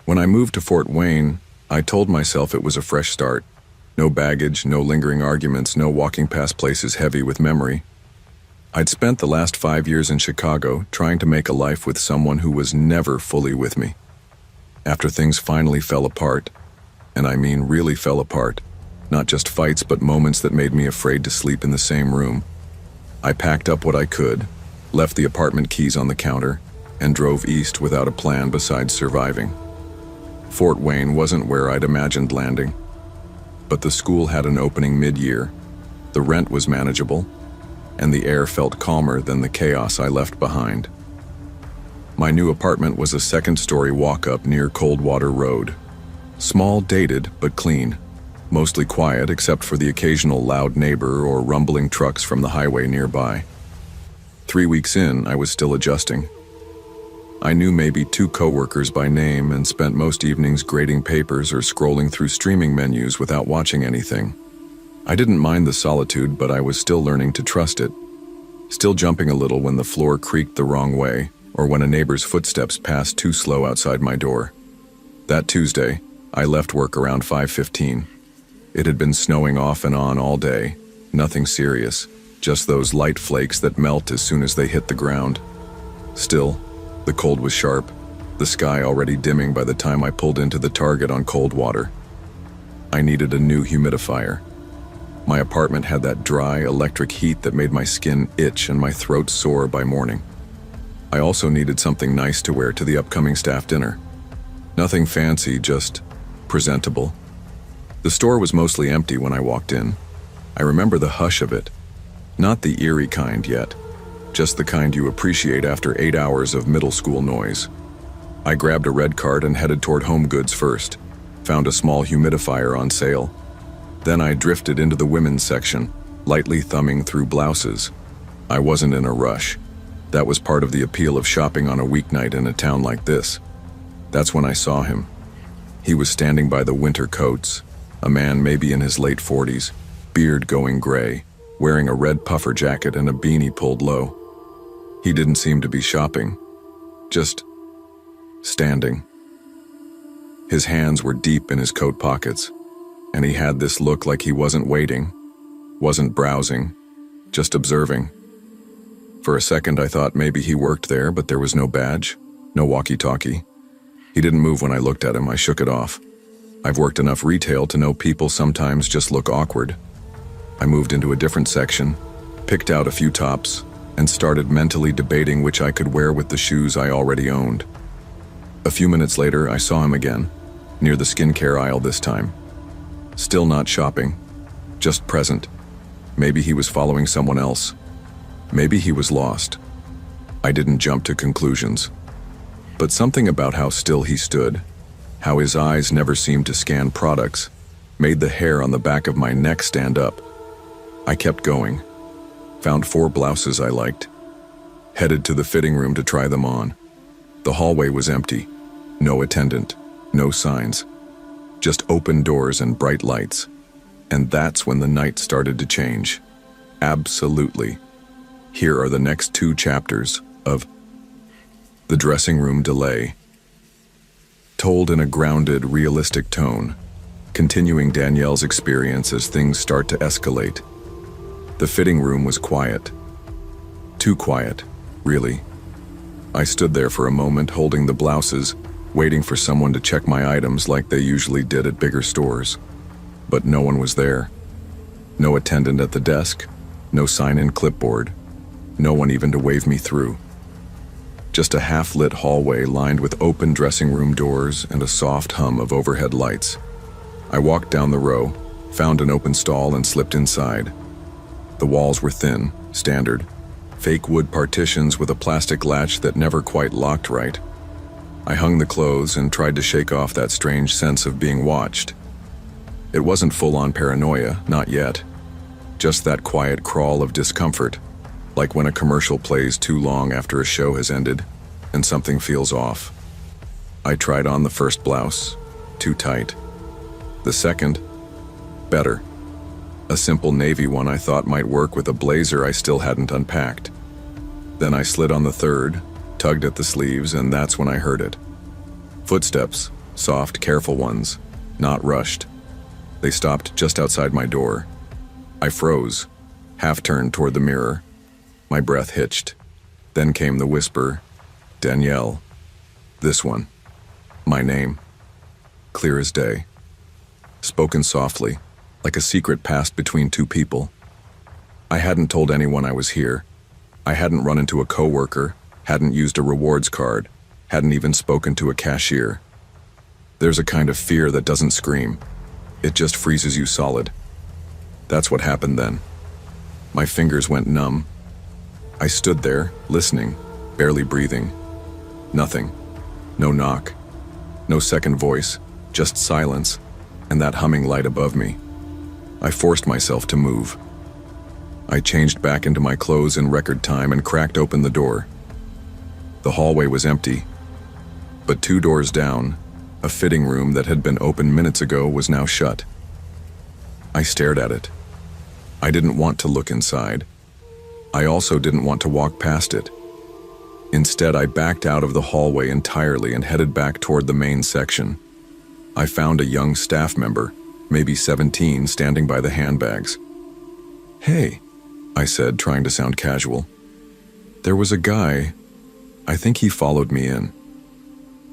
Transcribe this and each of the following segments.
When I moved to Fort Wayne, I told myself it was a fresh start. No baggage, no lingering arguments, no walking past places heavy with memory. I'd spent the last 5 years in Chicago trying to make a life with someone who was never fully with me. After things finally fell apart, and I mean really fell apart, not just fights but moments that made me afraid to sleep in the same room, I packed up what I could, left the apartment keys on the counter, and drove east without a plan besides surviving. Fort Wayne wasn't where I'd imagined landing, but the school had an opening mid-year, the rent was manageable, and the air felt calmer than the chaos I left behind. My new apartment was a second-story walk-up near Coldwater Road. Small, dated, but clean. Mostly quiet except for the occasional loud neighbor or rumbling trucks from the highway nearby. 3 weeks in, I was still adjusting. I knew maybe 2 coworkers by name and spent most evenings grading papers or scrolling through streaming menus without watching anything. I didn't mind the solitude, but I was still learning to trust it. Still jumping a little when the floor creaked the wrong way, or when a neighbor's footsteps passed too slow outside my door. That Tuesday, I left work around 5:15. It had been snowing off and on all day, nothing serious, just those light flakes that melt as soon as they hit the ground. Still, the cold was sharp, the sky already dimming by the time I pulled into the Target on Coldwater. I needed a new humidifier. My apartment had that dry, electric heat that made my skin itch and my throat sore by morning. I also needed something nice to wear to the upcoming staff dinner. Nothing fancy, just presentable. The store was mostly empty when I walked in. I remember the hush of it. Not the eerie kind yet, just the kind you appreciate after 8 hours of middle school noise. I grabbed a red cart and headed toward home goods first, found a small humidifier on sale. Then I drifted into the women's section, lightly thumbing through blouses. I wasn't in a rush. That was part of the appeal of shopping on a weeknight in a town like this. That's when I saw him. He was standing by the winter coats, a man maybe in his late 40s, beard going gray, wearing a red puffer jacket and a beanie pulled low. He didn't seem to be shopping, just standing. His hands were deep in his coat pockets, and he had this look like he wasn't waiting, wasn't browsing, just observing. For a second I thought maybe he worked there, but there was no badge, no walkie-talkie. He didn't move when I looked at him. I shook it off. I've worked enough retail to know people sometimes just look awkward. I moved into a different section, picked out a few tops, and started mentally debating which I could wear with the shoes I already owned. A few minutes later, I saw him again, near the skincare aisle this time. Still not shopping, just present. Maybe he was following someone else. Maybe he was lost. I didn't jump to conclusions. But something about how still he stood, how his eyes never seemed to scan products, made the hair on the back of my neck stand up. I kept going, found 4 blouses I liked, headed to the fitting room to try them on. The hallway was empty, no attendant, no signs, just open doors and bright lights. And that's when the night started to change. Absolutely. Here are the next 2 chapters of The Dressing Room Delay. Told in a grounded, realistic tone, continuing Danielle's experience as things start to escalate. The fitting room was quiet. Too quiet, really. I stood there for a moment holding the blouses, waiting for someone to check my items like they usually did at bigger stores. But no one was there. No attendant at the desk, no sign-in clipboard, no one even to wave me through. Just a half-lit hallway lined with open dressing room doors and a soft hum of overhead lights. I walked down the row, found an open stall and slipped inside. The walls were thin, standard, fake wood partitions with a plastic latch that never quite locked right. I hung the clothes and tried to shake off that strange sense of being watched. It wasn't full-on paranoia, not yet. Just that quiet crawl of discomfort, like when a commercial plays too long after a show has ended and something feels off. I tried on the first blouse, too tight. The second, better. A simple navy one I thought might work with a blazer I still hadn't unpacked. Then I slid on the third, tugged at the sleeves, and that's when I heard it. Footsteps, soft, careful ones, not rushed. They stopped just outside my door. I froze, half turned toward the mirror. My breath hitched. Then came the whisper, "Danielle." This one. My name. Clear as day. Spoken softly, like a secret passed between two people. I hadn't told anyone I was here. I hadn't run into a coworker, hadn't used a rewards card, hadn't even spoken to a cashier. There's a kind of fear that doesn't scream. It just freezes you solid. That's what happened then. My fingers went numb. I stood there, listening, barely breathing. Nothing. No knock. No second voice, just silence, and that humming light above me. I forced myself to move. I changed back into my clothes in record time and cracked open the door. The hallway was empty, but 2 doors down, a fitting room that had been open minutes ago was now shut. I stared at it. I didn't want to look inside. I also didn't want to walk past it. Instead, I backed out of the hallway entirely and headed back toward the main section. I found a young staff member, maybe 17, standing by the handbags. "Hey," I said, trying to sound casual. "There was a guy. I think he followed me in.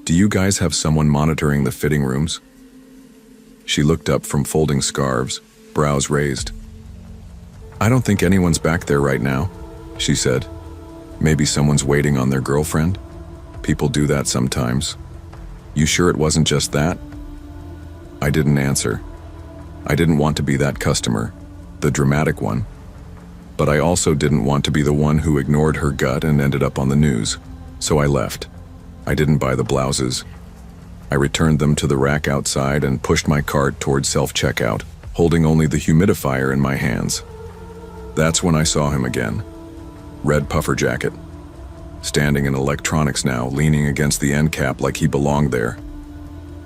Do you guys have someone monitoring the fitting rooms?" She looked up from folding scarves, brows raised. "I don't think anyone's back there right now," she said. "Maybe someone's waiting on their girlfriend? People do that sometimes. You sure it wasn't just that?" I didn't answer. I didn't want to be that customer, the dramatic one. But I also didn't want to be the one who ignored her gut and ended up on the news. So I left. I didn't buy the blouses. I returned them to the rack outside and pushed my cart toward self-checkout, holding only the humidifier in my hands. That's when I saw him again. Red puffer jacket. Standing in electronics now, leaning against the end cap like he belonged there.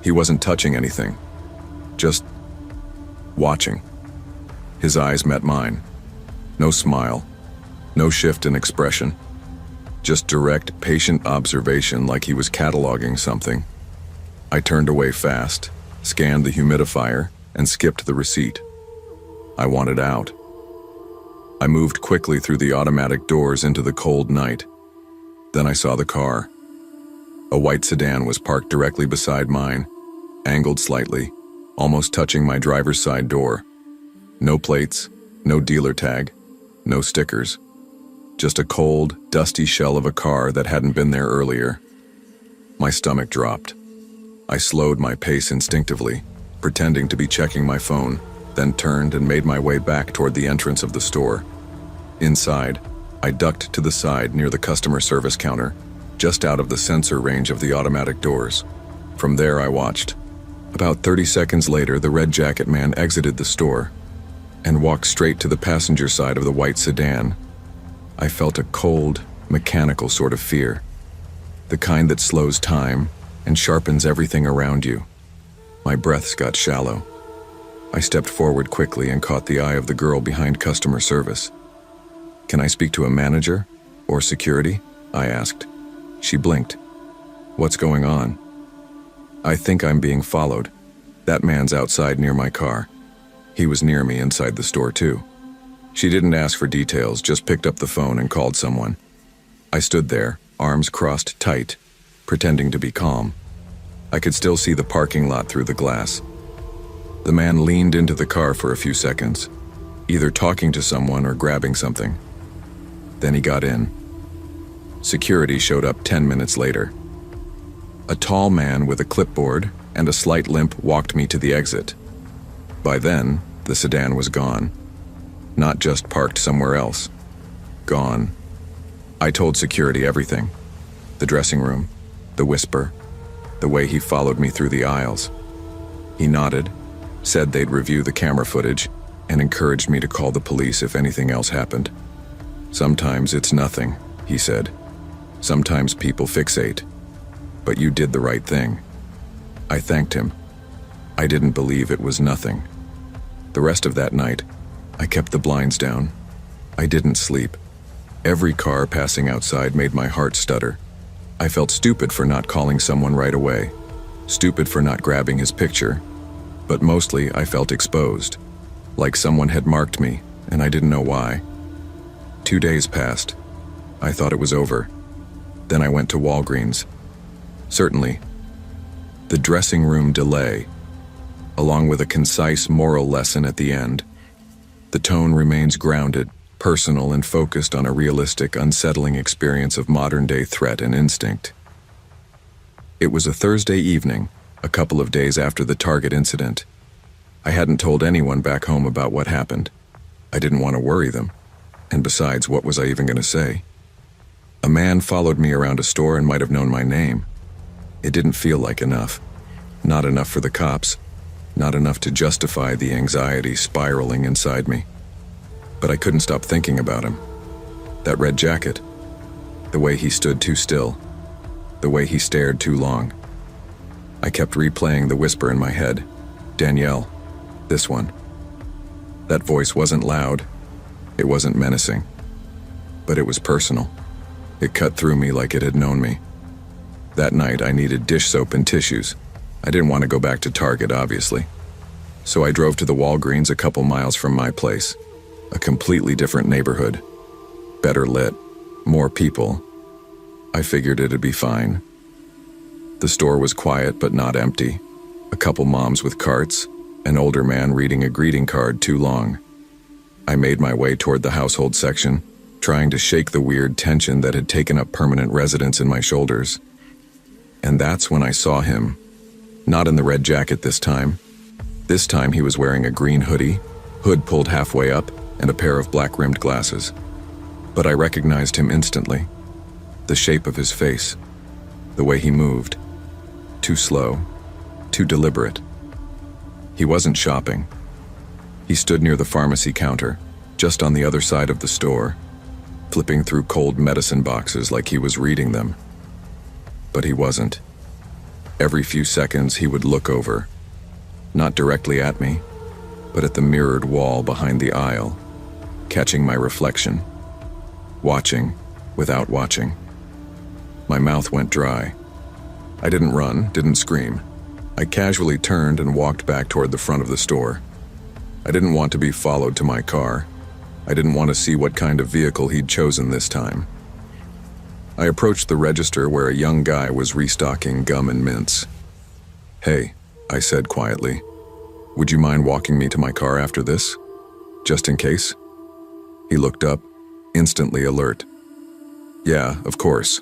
He wasn't touching anything. Just watching. His eyes met mine. No smile. No shift in expression. Just direct, patient observation like he was cataloging something. I turned away fast, scanned the humidifier, and skipped the receipt. I wanted out. I moved quickly through the automatic doors into the cold night. Then I saw the car. A white sedan was parked directly beside mine, angled slightly, almost touching my driver's side door. No plates, no dealer tag, no stickers. Just a cold, dusty shell of a car that hadn't been there earlier. My stomach dropped. I slowed my pace instinctively, pretending to be checking my phone, then turned and made my way back toward the entrance of the store. Inside, I ducked to the side near the customer service counter, just out of the sensor range of the automatic doors. From there I watched. About 30 seconds later, the red jacket man exited the store and walked straight to the passenger side of the white sedan. I felt a cold, mechanical sort of fear. The kind that slows time and sharpens everything around you. My breaths got shallow. I stepped forward quickly and caught the eye of the girl behind customer service. "Can I speak to a manager or security?" I asked. She blinked. "What's going on?" "I think I'm being followed. That man's outside near my car. He was near me inside the store too." She didn't ask for details, just picked up the phone and called someone. I stood there, arms crossed tight, pretending to be calm. I could still see the parking lot through the glass. The man leaned into the car for a few seconds, either talking to someone or grabbing something. Then he got in. Security showed up 10 minutes later. A tall man with a clipboard and a slight limp walked me to the exit. By then, the sedan was gone. Not just parked somewhere else. Gone. I told security everything. The dressing room, the whisper, the way he followed me through the aisles. He nodded, said they'd review the camera footage, and encouraged me to call the police if anything else happened. "Sometimes it's nothing," he said. "Sometimes people fixate. But you did the right thing." I thanked him. I didn't believe it was nothing. The rest of that night, I kept the blinds down. I didn't sleep. Every car passing outside made my heart stutter. I felt stupid for not calling someone right away. Stupid for not grabbing his picture, but mostly I felt exposed, like someone had marked me, and I didn't know why. 2 days passed. I thought it was over. Then I went to Walgreens. Certainly. The dressing room delay, along with a concise moral lesson at the end. The tone remains grounded, personal, and focused on a realistic, unsettling experience of modern-day threat and instinct. It was a Thursday evening, a couple of days after the Target incident. I hadn't told anyone back home about what happened. I didn't want to worry them. And besides, what was I even going to say? A man followed me around a store and might have known my name. It didn't feel like enough. Not enough for the cops. Not enough to justify the anxiety spiraling inside me. But I couldn't stop thinking about him. That red jacket. The way he stood too still. The way he stared too long. I kept replaying the whisper in my head. Danielle. This one. That voice wasn't loud. It wasn't menacing. But it was personal. It cut through me like it had known me. That night I needed dish soap and tissues. I didn't want to go back to Target, obviously. So I drove to the Walgreens a couple miles from my place. A completely different neighborhood. Better lit. More people. I figured it'd be fine. The store was quiet but not empty. A couple moms with carts, an older man reading a greeting card too long. I made my way toward the household section, trying to shake the weird tension that had taken up permanent residence in my shoulders. And that's when I saw him. Not in the red jacket this time. This time he was wearing a green hoodie, hood pulled halfway up, and a pair of black-rimmed glasses. But I recognized him instantly. The shape of his face. The way he moved. Too slow. Too deliberate. He wasn't shopping. He stood near the pharmacy counter, just on the other side of the store, flipping through cold medicine boxes like he was reading them. But he wasn't. Every few seconds he would look over, not directly at me, but at the mirrored wall behind the aisle, catching my reflection, watching without watching. My mouth went dry. I didn't run, didn't scream. I casually turned and walked back toward the front of the store. I didn't want to be followed to my car. I didn't want to see what kind of vehicle he'd chosen this time. I approached the register where a young guy was restocking gum and mints. "Hey," I said quietly, "would you mind walking me to my car after this? Just in case?" He looked up, instantly alert. "Yeah, of course."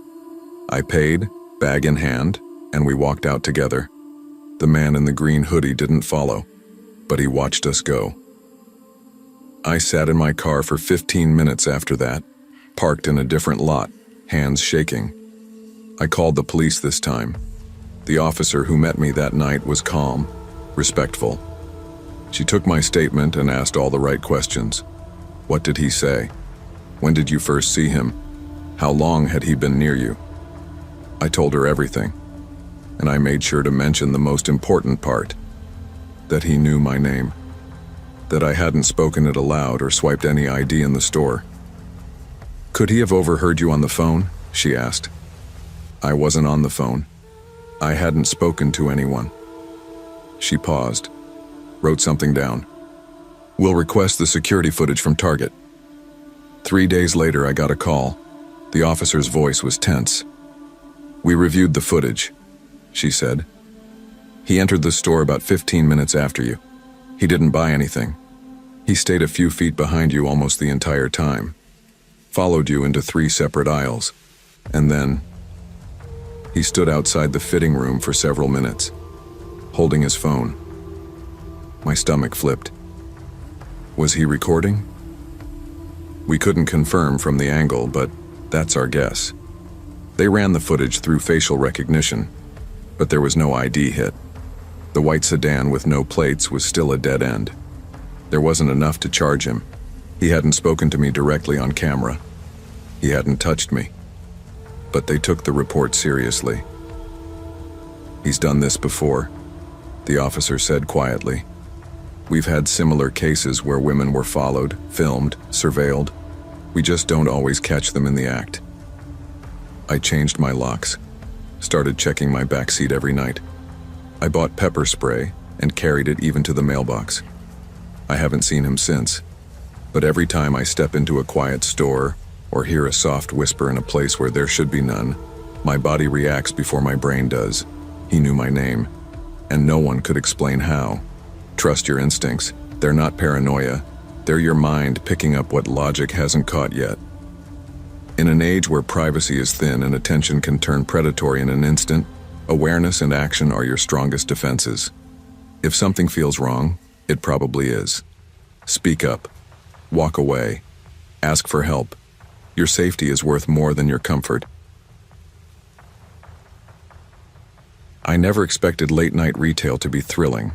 I paid, bag in hand, and we walked out together. The man in the green hoodie didn't follow, but he watched us go. I sat in my car for 15 minutes after that, parked in a different lot, hands shaking. I called the police this time. The officer who met me that night was calm, respectful. She took my statement and asked all the right questions. What did he say? When did you first see him? How long had he been near you? I told her everything, and I made sure to mention the most important part, that he knew my name, that I hadn't spoken it aloud or swiped any ID in the store. "Could he have overheard you on the phone?" she asked. I wasn't on the phone. I hadn't spoken to anyone. She paused, wrote something down. "We'll request the security footage from Target." 3 days later, I got a call. The officer's voice was tense. "We reviewed the footage," she said. "He entered the store about 15 minutes after you. He didn't buy anything. He stayed a few feet behind you almost the entire time. Followed you into 3 separate aisles. And then he stood outside the fitting room for several minutes, holding his phone." My stomach flipped. Was he recording? We couldn't confirm from the angle, but that's our guess. They ran the footage through facial recognition, but there was no ID hit. The white sedan with no plates was still a dead end. There wasn't enough to charge him. He hadn't spoken to me directly on camera. He hadn't touched me. But they took the report seriously. "He's done this before," the officer said quietly. "We've had similar cases where women were followed, filmed, surveilled. We just don't always catch them in the act." I changed my locks, started checking my backseat every night. I bought pepper spray and carried it even to the mailbox. I haven't seen him since, but every time I step into a quiet store or hear a soft whisper in a place where there should be none, my body reacts before my brain does. He knew my name, and no one could explain how. Trust your instincts. They're not paranoia. They're your mind picking up what logic hasn't caught yet. In an age where privacy is thin and attention can turn predatory in an instant, awareness and action are your strongest defenses. If something feels wrong, it probably is. Speak up. Walk away. Ask for help. Your safety is worth more than your comfort. I never expected late-night retail to be thrilling.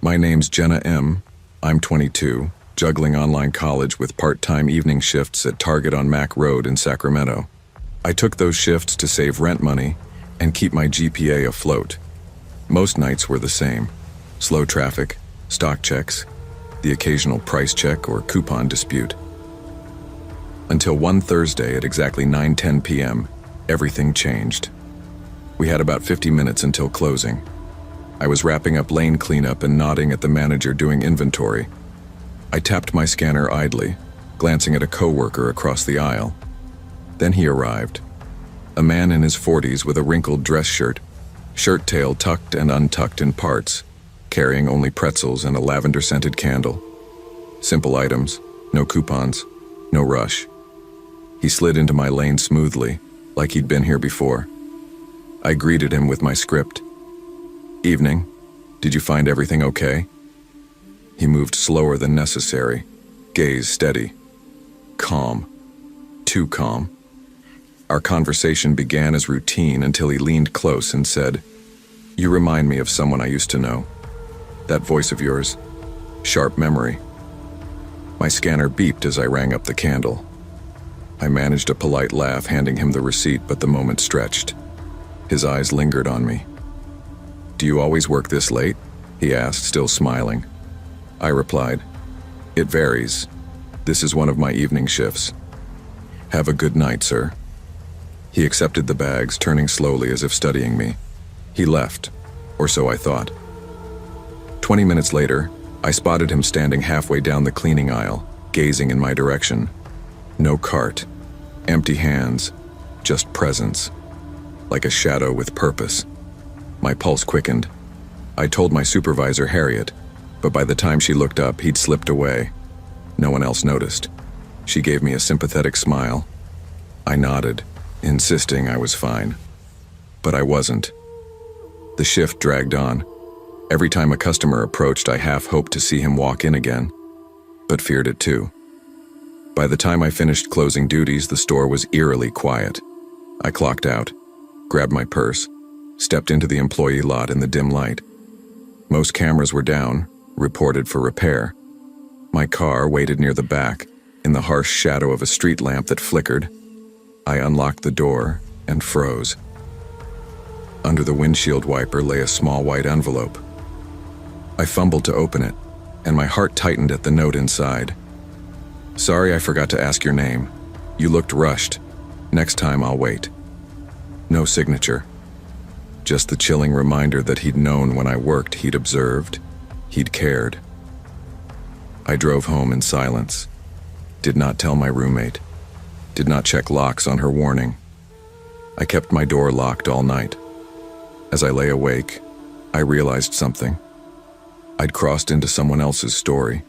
My name's Jenna M. I'm 22, juggling online college with part-time evening shifts at Target on Mack Road in Sacramento. I took those shifts to save rent money and keep my GPA afloat. Most nights were the same. Slow traffic, stock checks, the occasional price check or coupon dispute. Until one Thursday at exactly 9:10 p.m., everything changed. We had about 50 minutes until closing. I was wrapping up lane cleanup and nodding at the manager doing inventory. I tapped my scanner idly, glancing at a coworker across the aisle. Then he arrived. A man in his 40s with a wrinkled dress shirt tail tucked and untucked in parts, carrying only pretzels and a lavender-scented candle. Simple items, no coupons, no rush. He slid into my lane smoothly, like he'd been here before. I greeted him with my script. "Evening. Did you find everything okay?" He moved slower than necessary, gaze steady. Calm. Too calm. Our conversation began as routine until he leaned close and said, "You remind me of someone I used to know. That voice of yours. Sharp memory." My scanner beeped as I rang up the candle. I managed a polite laugh, handing him the receipt, but the moment stretched. His eyes lingered on me. "Do you always work this late?" he asked, still smiling. I replied, "It varies. This is one of my evening shifts. Have a good night, sir." He accepted the bags, turning slowly as if studying me. He left, or so I thought. 20 minutes later, I spotted him standing halfway down the cleaning aisle, gazing in my direction. No cart, empty hands, just presence. Like a shadow with purpose. My pulse quickened. I told my supervisor, Harriet, but by the time she looked up, he'd slipped away. No one else noticed. She gave me a sympathetic smile. I nodded, insisting I was fine. But I wasn't. The shift dragged on. Every time a customer approached, I half hoped to see him walk in again, but feared it too. By the time I finished closing duties, the store was eerily quiet. I clocked out, grabbed my purse, stepped into the employee lot in the dim light. Most cameras were down, reported for repair. My car waited near the back, in the harsh shadow of a street lamp that flickered. I unlocked the door and froze. Under the windshield wiper lay a small white envelope. I fumbled to open it, and my heart tightened at the note inside. "Sorry, I forgot to ask your name. You looked rushed. Next time I'll wait." No signature. Just the chilling reminder that he'd known when I worked, he'd observed, he'd cared. I drove home in silence. Did not tell my roommate. Did not check locks on her warning. I kept my door locked all night. As I lay awake, I realized something. I'd crossed into someone else's story,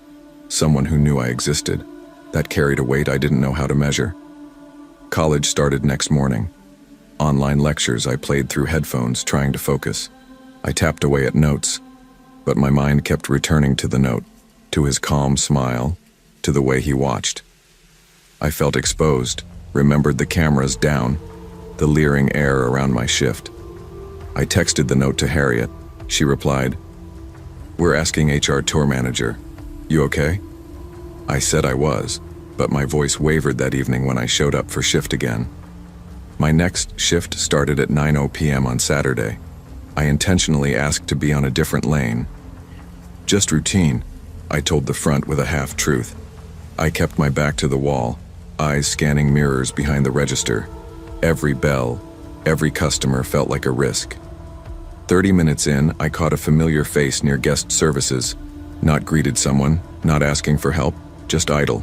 someone who knew I existed. That carried a weight I didn't know how to measure. College started next morning. Online lectures I played through headphones, trying to focus. I tapped away at notes, but my mind kept returning to the note, to his calm smile, to the way he watched. I felt exposed, remembered the cameras down, the leering air around my shift. I texted the note to Harriet. She replied, "We're asking HR tour manager. You okay?" I said I was, but my voice wavered that evening when I showed up for shift again. My next shift started at 9:00 p.m. on Saturday. I intentionally asked to be on a different lane. "Just routine," I told the front with a half-truth. I kept my back to the wall, eyes scanning mirrors behind the register. Every bell, every customer felt like a risk. 30 minutes in, I caught a familiar face near guest services. Not greeted someone, not asking for help, just idle.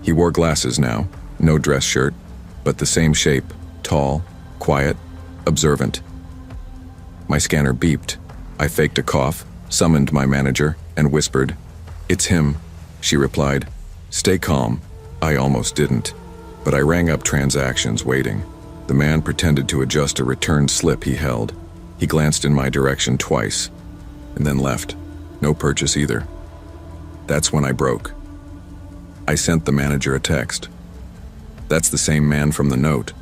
He wore glasses now, no dress shirt, but the same shape, tall, quiet, observant. My scanner beeped. I faked a cough, summoned my manager, and whispered, "It's him," she replied. "Stay calm." I almost didn't, but I rang up transactions waiting. The man pretended to adjust a return slip he held. He glanced in my direction twice, and then left. No purchase either. That's when I broke. I sent the manager a text. That's the same man from the note.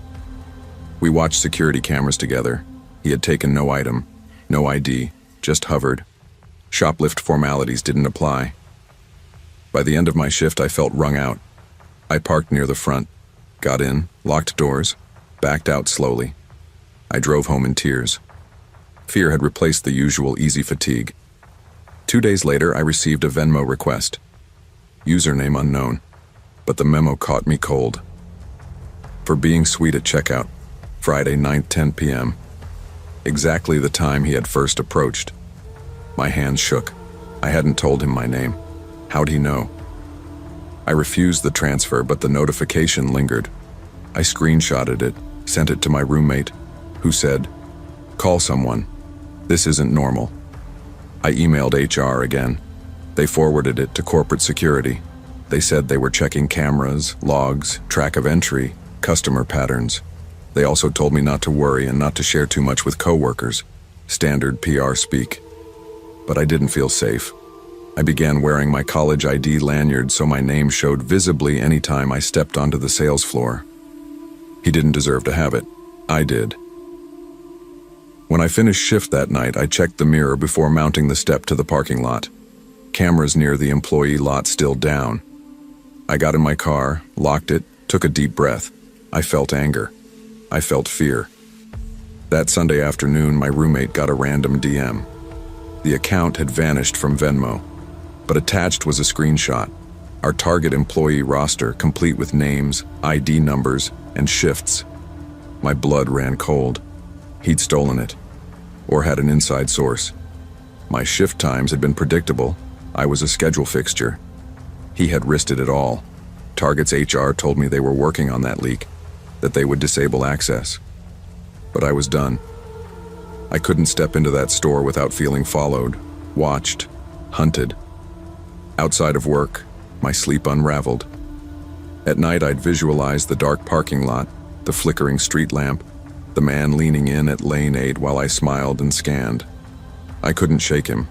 We watched security cameras together. He had taken no item, no ID, just hovered. Shoplift formalities didn't apply. By the end of my shift, I felt wrung out. I parked near the front, got in, locked doors, backed out slowly. I drove home in tears. Fear had replaced the usual easy fatigue. 2 days later, I received a Venmo request. Username unknown, but the memo caught me cold. For being sweet at checkout, Friday, 9:10 p.m. Exactly the time he had first approached. My hands shook. I hadn't told him my name. How'd he know? I refused the transfer, but the notification lingered. I screenshotted it, sent it to my roommate, who said, "Call someone. This isn't normal." I emailed HR again. They forwarded it to corporate security. They said they were checking cameras, logs, track of entry, customer patterns. They also told me not to worry and not to share too much with coworkers. Standard PR speak. But I didn't feel safe. I began wearing my college ID lanyard so my name showed visibly anytime I stepped onto the sales floor. He didn't deserve to have it. I did. When I finished shift that night, I checked the mirror before mounting the step to the parking lot. Cameras near the employee lot still down. I got in my car, locked it, took a deep breath. I felt anger. I felt fear. That Sunday afternoon, my roommate got a random DM. The account had vanished from Venmo, but attached was a screenshot. Our target employee roster, complete with names, ID numbers, and shifts. My blood ran cold. He'd stolen it, or had an inside source. My shift times had been predictable. I was a schedule fixture. He had risked it all. Target's HR told me they were working on that leak, that they would disable access. But I was done. I couldn't step into that store without feeling followed, watched, hunted. Outside of work, my sleep unraveled. At night, I'd visualize the dark parking lot, the flickering street lamp, the man leaning in at lane 8 while I smiled and scanned. I couldn't shake him.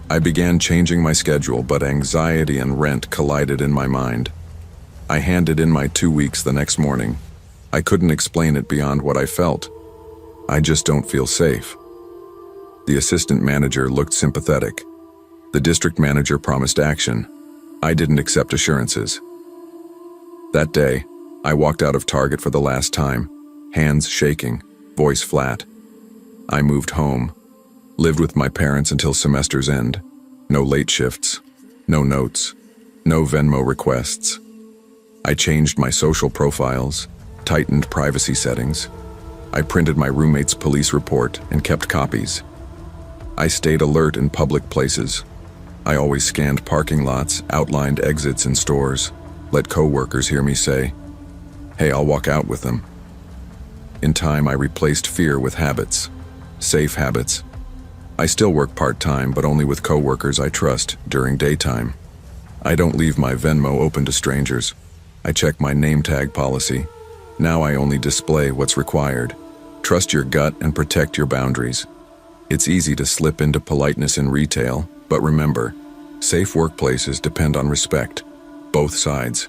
I began changing my schedule, but anxiety and rent collided in my mind. I handed in my 2 weeks the next morning. I couldn't explain it beyond what I felt. I just don't feel safe. The assistant manager looked sympathetic. The district manager promised action. I didn't accept assurances. That day, I walked out of Target for the last time, hands shaking, voice flat. I moved home, lived with my parents until semester's end. No late shifts, no notes, no Venmo requests. I changed my social profiles, tightened privacy settings. I printed my roommate's police report and kept copies. I stayed alert in public places. I always scanned parking lots, outlined exits in stores, let coworkers hear me say, "Hey, I'll walk out with them." In time, I replaced fear with habits, safe habits. I still work part-time, but only with coworkers I trust during daytime. I don't leave my Venmo open to strangers. I check my name tag policy. Now I only display what's required. Trust your gut and protect your boundaries. It's easy to slip into politeness in retail, but remember, safe workplaces depend on respect, both sides.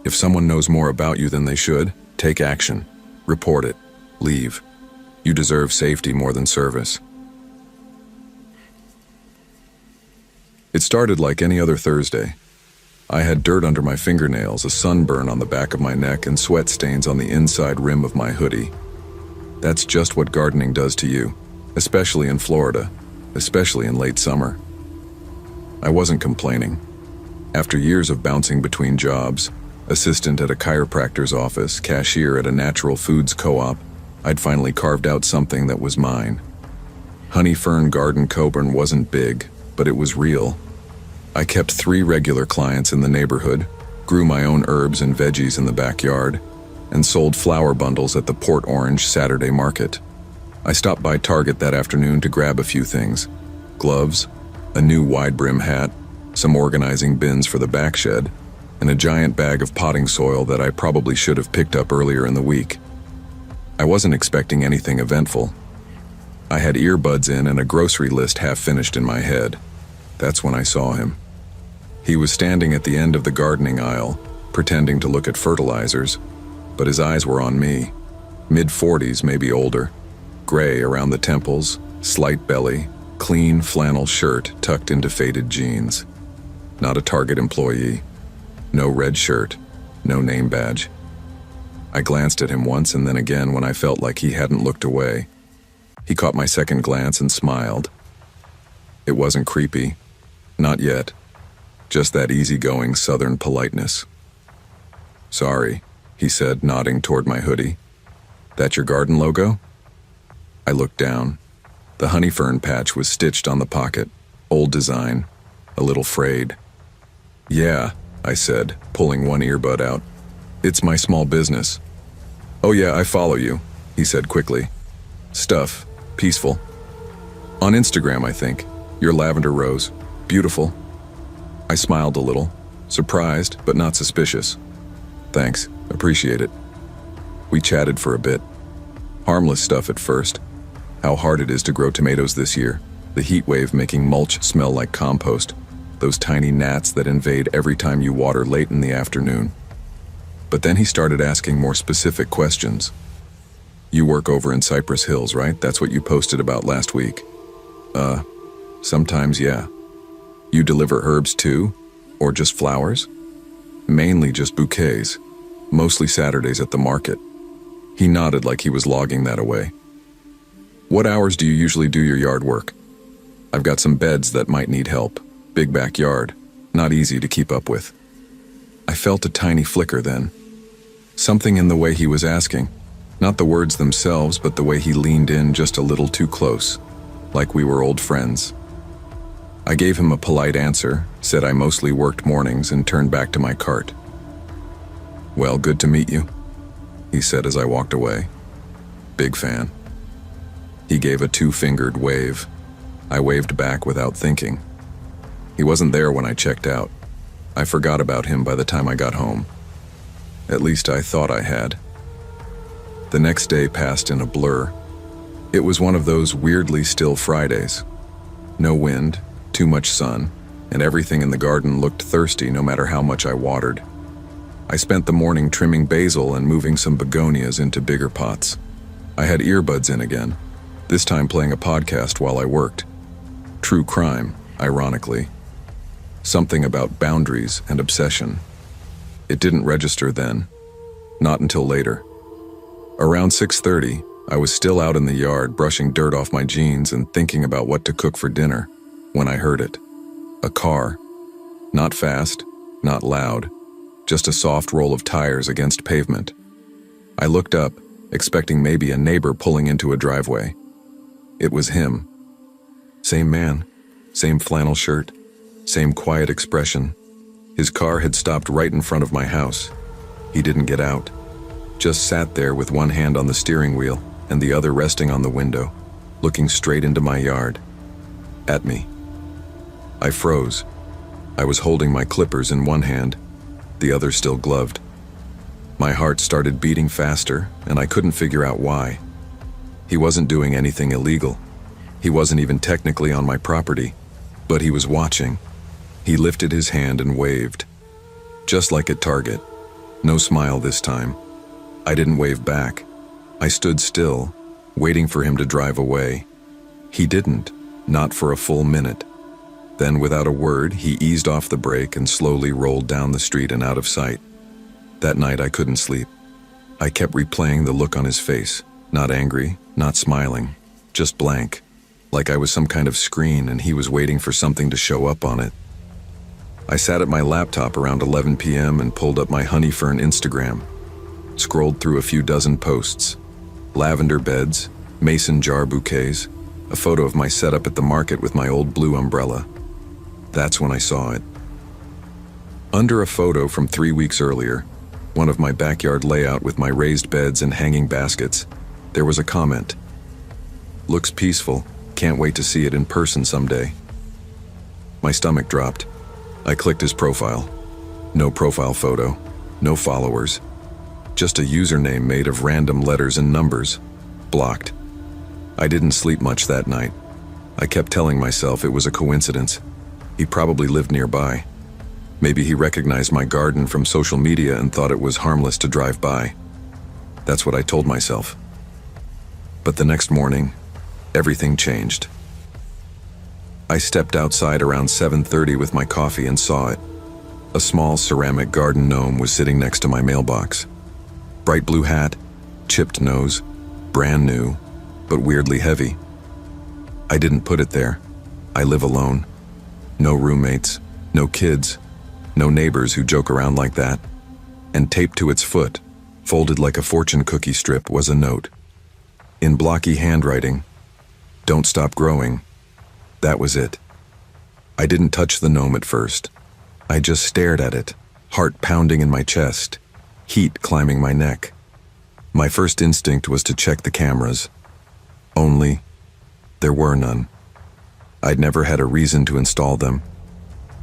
If someone knows more about you than they should, take action. Report it. Leave. You deserve safety more than service. It started like any other Thursday. I had dirt under my fingernails, a sunburn on the back of my neck, and sweat stains on the inside rim of my hoodie. That's just what gardening does to you, especially in Florida, especially in late summer. I wasn't complaining. After years of bouncing between jobs, assistant at a chiropractor's office, cashier at a natural foods co-op, I'd finally carved out something that was mine. Honey fern garden coburn wasn't big, but it was real. I kept 3 regular clients in the neighborhood, grew my own herbs and veggies in the backyard, and sold flower bundles at the Port Orange Saturday market. I stopped by Target that afternoon to grab a few things: gloves, a new wide-brim hat, some organizing bins for the back shed, and a giant bag of potting soil that I probably should have picked up earlier in the week. I wasn't expecting anything eventful. I had earbuds in and a grocery list half finished in my head. That's when I saw him. He was standing at the end of the gardening aisle, pretending to look at fertilizers, but his eyes were on me. Mid-40s, maybe older. Gray around the temples, slight belly, clean flannel shirt tucked into faded jeans. Not a Target employee. No red shirt, no name badge. I glanced at him once and then again when I felt like he hadn't looked away. He caught my second glance and smiled. It wasn't creepy. Not yet. Just that easygoing southern politeness. "Sorry," he said, nodding toward my hoodie. "That your garden logo?" I looked down. The honey fern patch was stitched on the pocket, old design, a little frayed. "Yeah," I said, pulling one earbud out. "It's my small business." "Oh yeah, I follow you," he said quickly. "Stuff, peaceful. On Instagram, I think. Your lavender rose. Beautiful." I smiled a little, surprised but not suspicious. "Thanks, appreciate it." We chatted for a bit. Harmless stuff at first. How hard it is to grow tomatoes this year, the heat wave making mulch smell like compost, those tiny gnats that invade every time you water late in the afternoon. But then he started asking more specific questions. "You work over in Cypress Hills, right? That's what you posted about last week." Sometimes, yeah." "You deliver herbs too? Or just flowers?" "Mainly just bouquets. Mostly Saturdays at the market." He nodded like he was logging that away. "What hours do you usually do your yard work?" "I've got some beds that might need help. Big backyard. Not easy to keep up with." I felt a tiny flicker then. Something in the way he was asking. Not the words themselves, but the way he leaned in just a little too close. Like we were old friends. I gave him a polite answer, said I mostly worked mornings, and turned back to my cart. "Well, good to meet you," he said as I walked away. "Big fan." He gave a 2-fingered wave. I waved back without thinking. He wasn't there when I checked out. I forgot about him by the time I got home. At least I thought I had. The next day passed in a blur. It was one of those weirdly still Fridays. No wind, too much sun, and everything in the garden looked thirsty no matter how much I watered. I spent the morning trimming basil and moving some begonias into bigger pots. I had earbuds in again, this time playing a podcast while I worked. True crime, ironically. Something about boundaries and obsession. It didn't register then, not until later. Around 6:30, I was still out in the yard brushing dirt off my jeans and thinking about what to cook for dinner when I heard it. A car. Not fast, not loud, just a soft roll of tires against pavement. I looked up, expecting maybe a neighbor pulling into a driveway. It was him. Same man, same flannel shirt, same quiet expression. His car had stopped right in front of my house. He didn't get out, just sat there with one hand on the steering wheel and the other resting on the window, looking straight into my yard. At me. I froze. I was holding my clippers in one hand, the other still gloved. My heart started beating faster, and I couldn't figure out why. He wasn't doing anything illegal. He wasn't even technically on my property, but he was watching. He lifted his hand and waved. Just like at Target. No smile this time. I didn't wave back. I stood still, waiting for him to drive away. He didn't, not for a full minute. Then, without a word, he eased off the brake and slowly rolled down the street and out of sight. That night I couldn't sleep. I kept replaying the look on his face, not angry, not smiling, just blank, like I was some kind of screen and he was waiting for something to show up on it. I sat at my laptop around 11 p.m. and pulled up my honey fern Instagram, scrolled through a few dozen posts, lavender beds, mason jar bouquets, A photo of my setup at the market with my old blue umbrella. That's when I saw it. Under a photo from 3 weeks earlier, one of my backyard layout with my raised beds and hanging baskets, there was a comment. Looks peaceful, can't wait to see it in person someday. My stomach dropped. I clicked his profile. No profile photo, no followers. Just a username made of random letters and numbers. Blocked. I didn't sleep much that night. I kept telling myself it was a coincidence. He probably lived nearby. Maybe he recognized my garden from social media and thought it was harmless to drive by. That's what I told myself. But the next morning, everything changed. I stepped outside around 7:30 with my coffee and saw it. A small ceramic garden gnome was sitting next to my mailbox. Bright blue hat, chipped nose, brand new, but weirdly heavy. I didn't put it there. I live alone. No roommates, no kids, no neighbors who joke around like that. And taped to its foot, folded like a fortune cookie strip, was a note. In blocky handwriting, "Don't stop growing." That was it. I didn't touch the gnome at first. I just stared at it, heart pounding in my chest, heat climbing my neck. My first instinct was to check the cameras. Only, there were none. I'd never had a reason to install them.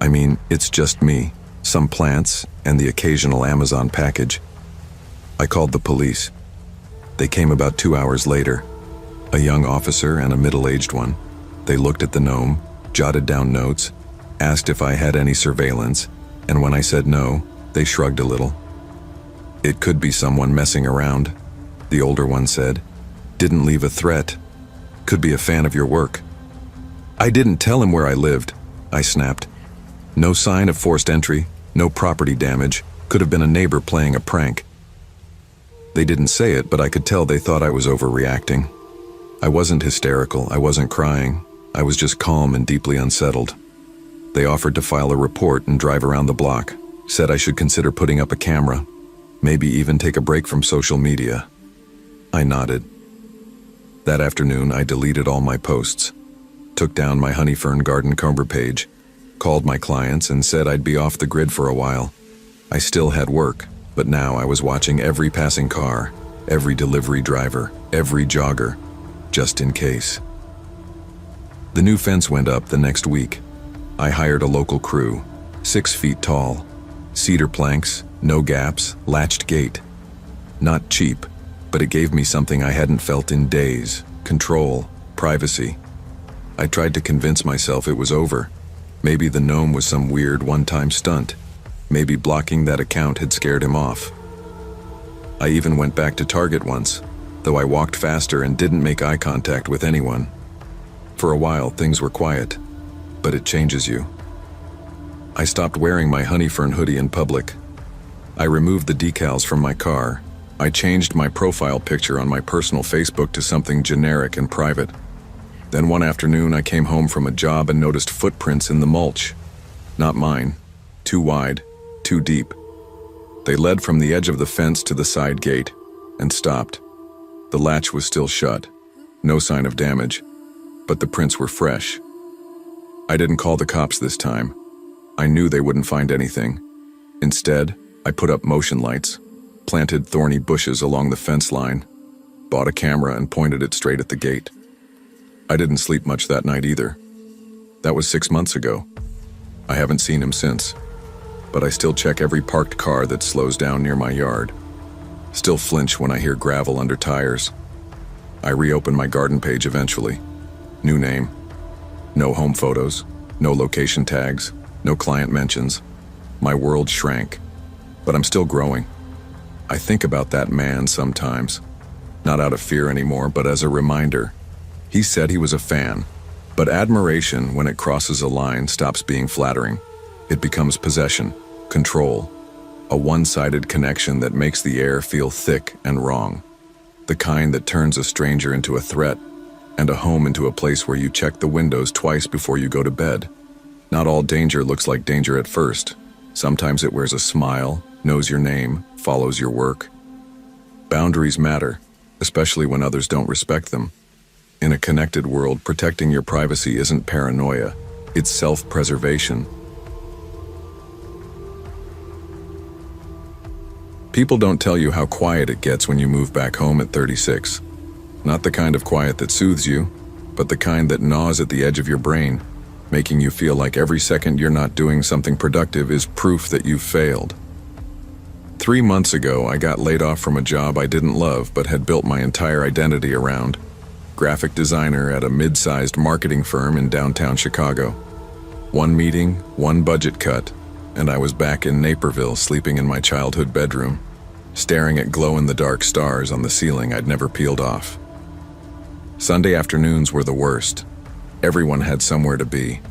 I mean, it's just me, some plants, and the occasional Amazon package. I called the police. They came about 2 hours later. A young officer and a middle-aged one. They looked at the gnome, jotted down notes, asked if I had any surveillance, and when I said no, they shrugged a little. "It could be someone messing around," the older one said. "Didn't leave a threat. Could be a fan of your work." I didn't tell him where I lived, I snapped. No sign of forced entry, no property damage. Could have been a neighbor playing a prank. They didn't say it, but I could tell they thought I was overreacting. I wasn't hysterical, I wasn't crying. I was just calm and deeply unsettled. They offered to file a report and drive around the block, said I should consider putting up a camera, maybe even take a break from social media. I nodded. That afternoon, I deleted all my posts, took down my honey fern garden cover page, called my clients and said I'd be off the grid for a while. I still had work, but now I was watching every passing car, every delivery driver, every jogger, just in case. The new fence went up the next week. I hired a local crew, 6 feet tall, cedar planks, no gaps, latched gate. Not cheap, but it gave me something I hadn't felt in days: control, privacy. I tried to convince myself it was over. Maybe the gnome was some weird one-time stunt. Maybe blocking that account had scared him off. I even went back to Target once, though I walked faster and didn't make eye contact with anyone. For a while, things were quiet, but it changes you. I stopped wearing my honey fern hoodie in public. I removed the decals from my car. I changed my profile picture on my personal Facebook to something generic and private. Then one afternoon, I came home from a job and noticed footprints in the mulch. Not mine. Too wide, too deep. They led from the edge of the fence to the side gate and stopped. The latch was still shut. No sign of damage, but the prints were fresh. I didn't call the cops this time. I knew they wouldn't find anything. Instead, I put up motion lights, planted thorny bushes along the fence line, bought a camera and pointed it straight at the gate. I didn't sleep much that night either. That was 6 months ago. I haven't seen him since, but I still check every parked car that slows down near my yard. Still flinch when I hear gravel under tires. I reopen my garden page eventually. New name. No home photos, no location tags, no client mentions. My world shrank, but I'm still growing. I think about that man sometimes, not out of fear anymore, but as a reminder. He said he was a fan, but admiration, when it crosses a line, stops being flattering. It becomes possession, control, a one-sided connection that makes the air feel thick and wrong. The kind that turns a stranger into a threat, and a home into a place where you check the windows twice before you go to bed. Not all danger looks like danger at first. Sometimes it wears a smile, knows your name, follows your work. Boundaries matter, especially when others don't respect them. In a connected world, protecting your privacy isn't paranoia, it's self-preservation. People don't tell you how quiet it gets when you move back home at 36. Not the kind of quiet that soothes you, but the kind that gnaws at the edge of your brain, making you feel like every second you're not doing something productive is proof that you've failed. 3 months ago, I got laid off from a job I didn't love but had built my entire identity around. Graphic designer at a mid-sized marketing firm in downtown Chicago. One meeting, one budget cut, and I was back in Naperville sleeping in my childhood bedroom, staring at glow-in-the-dark stars on the ceiling I'd never peeled off. Sunday afternoons were the worst. Everyone had somewhere to be.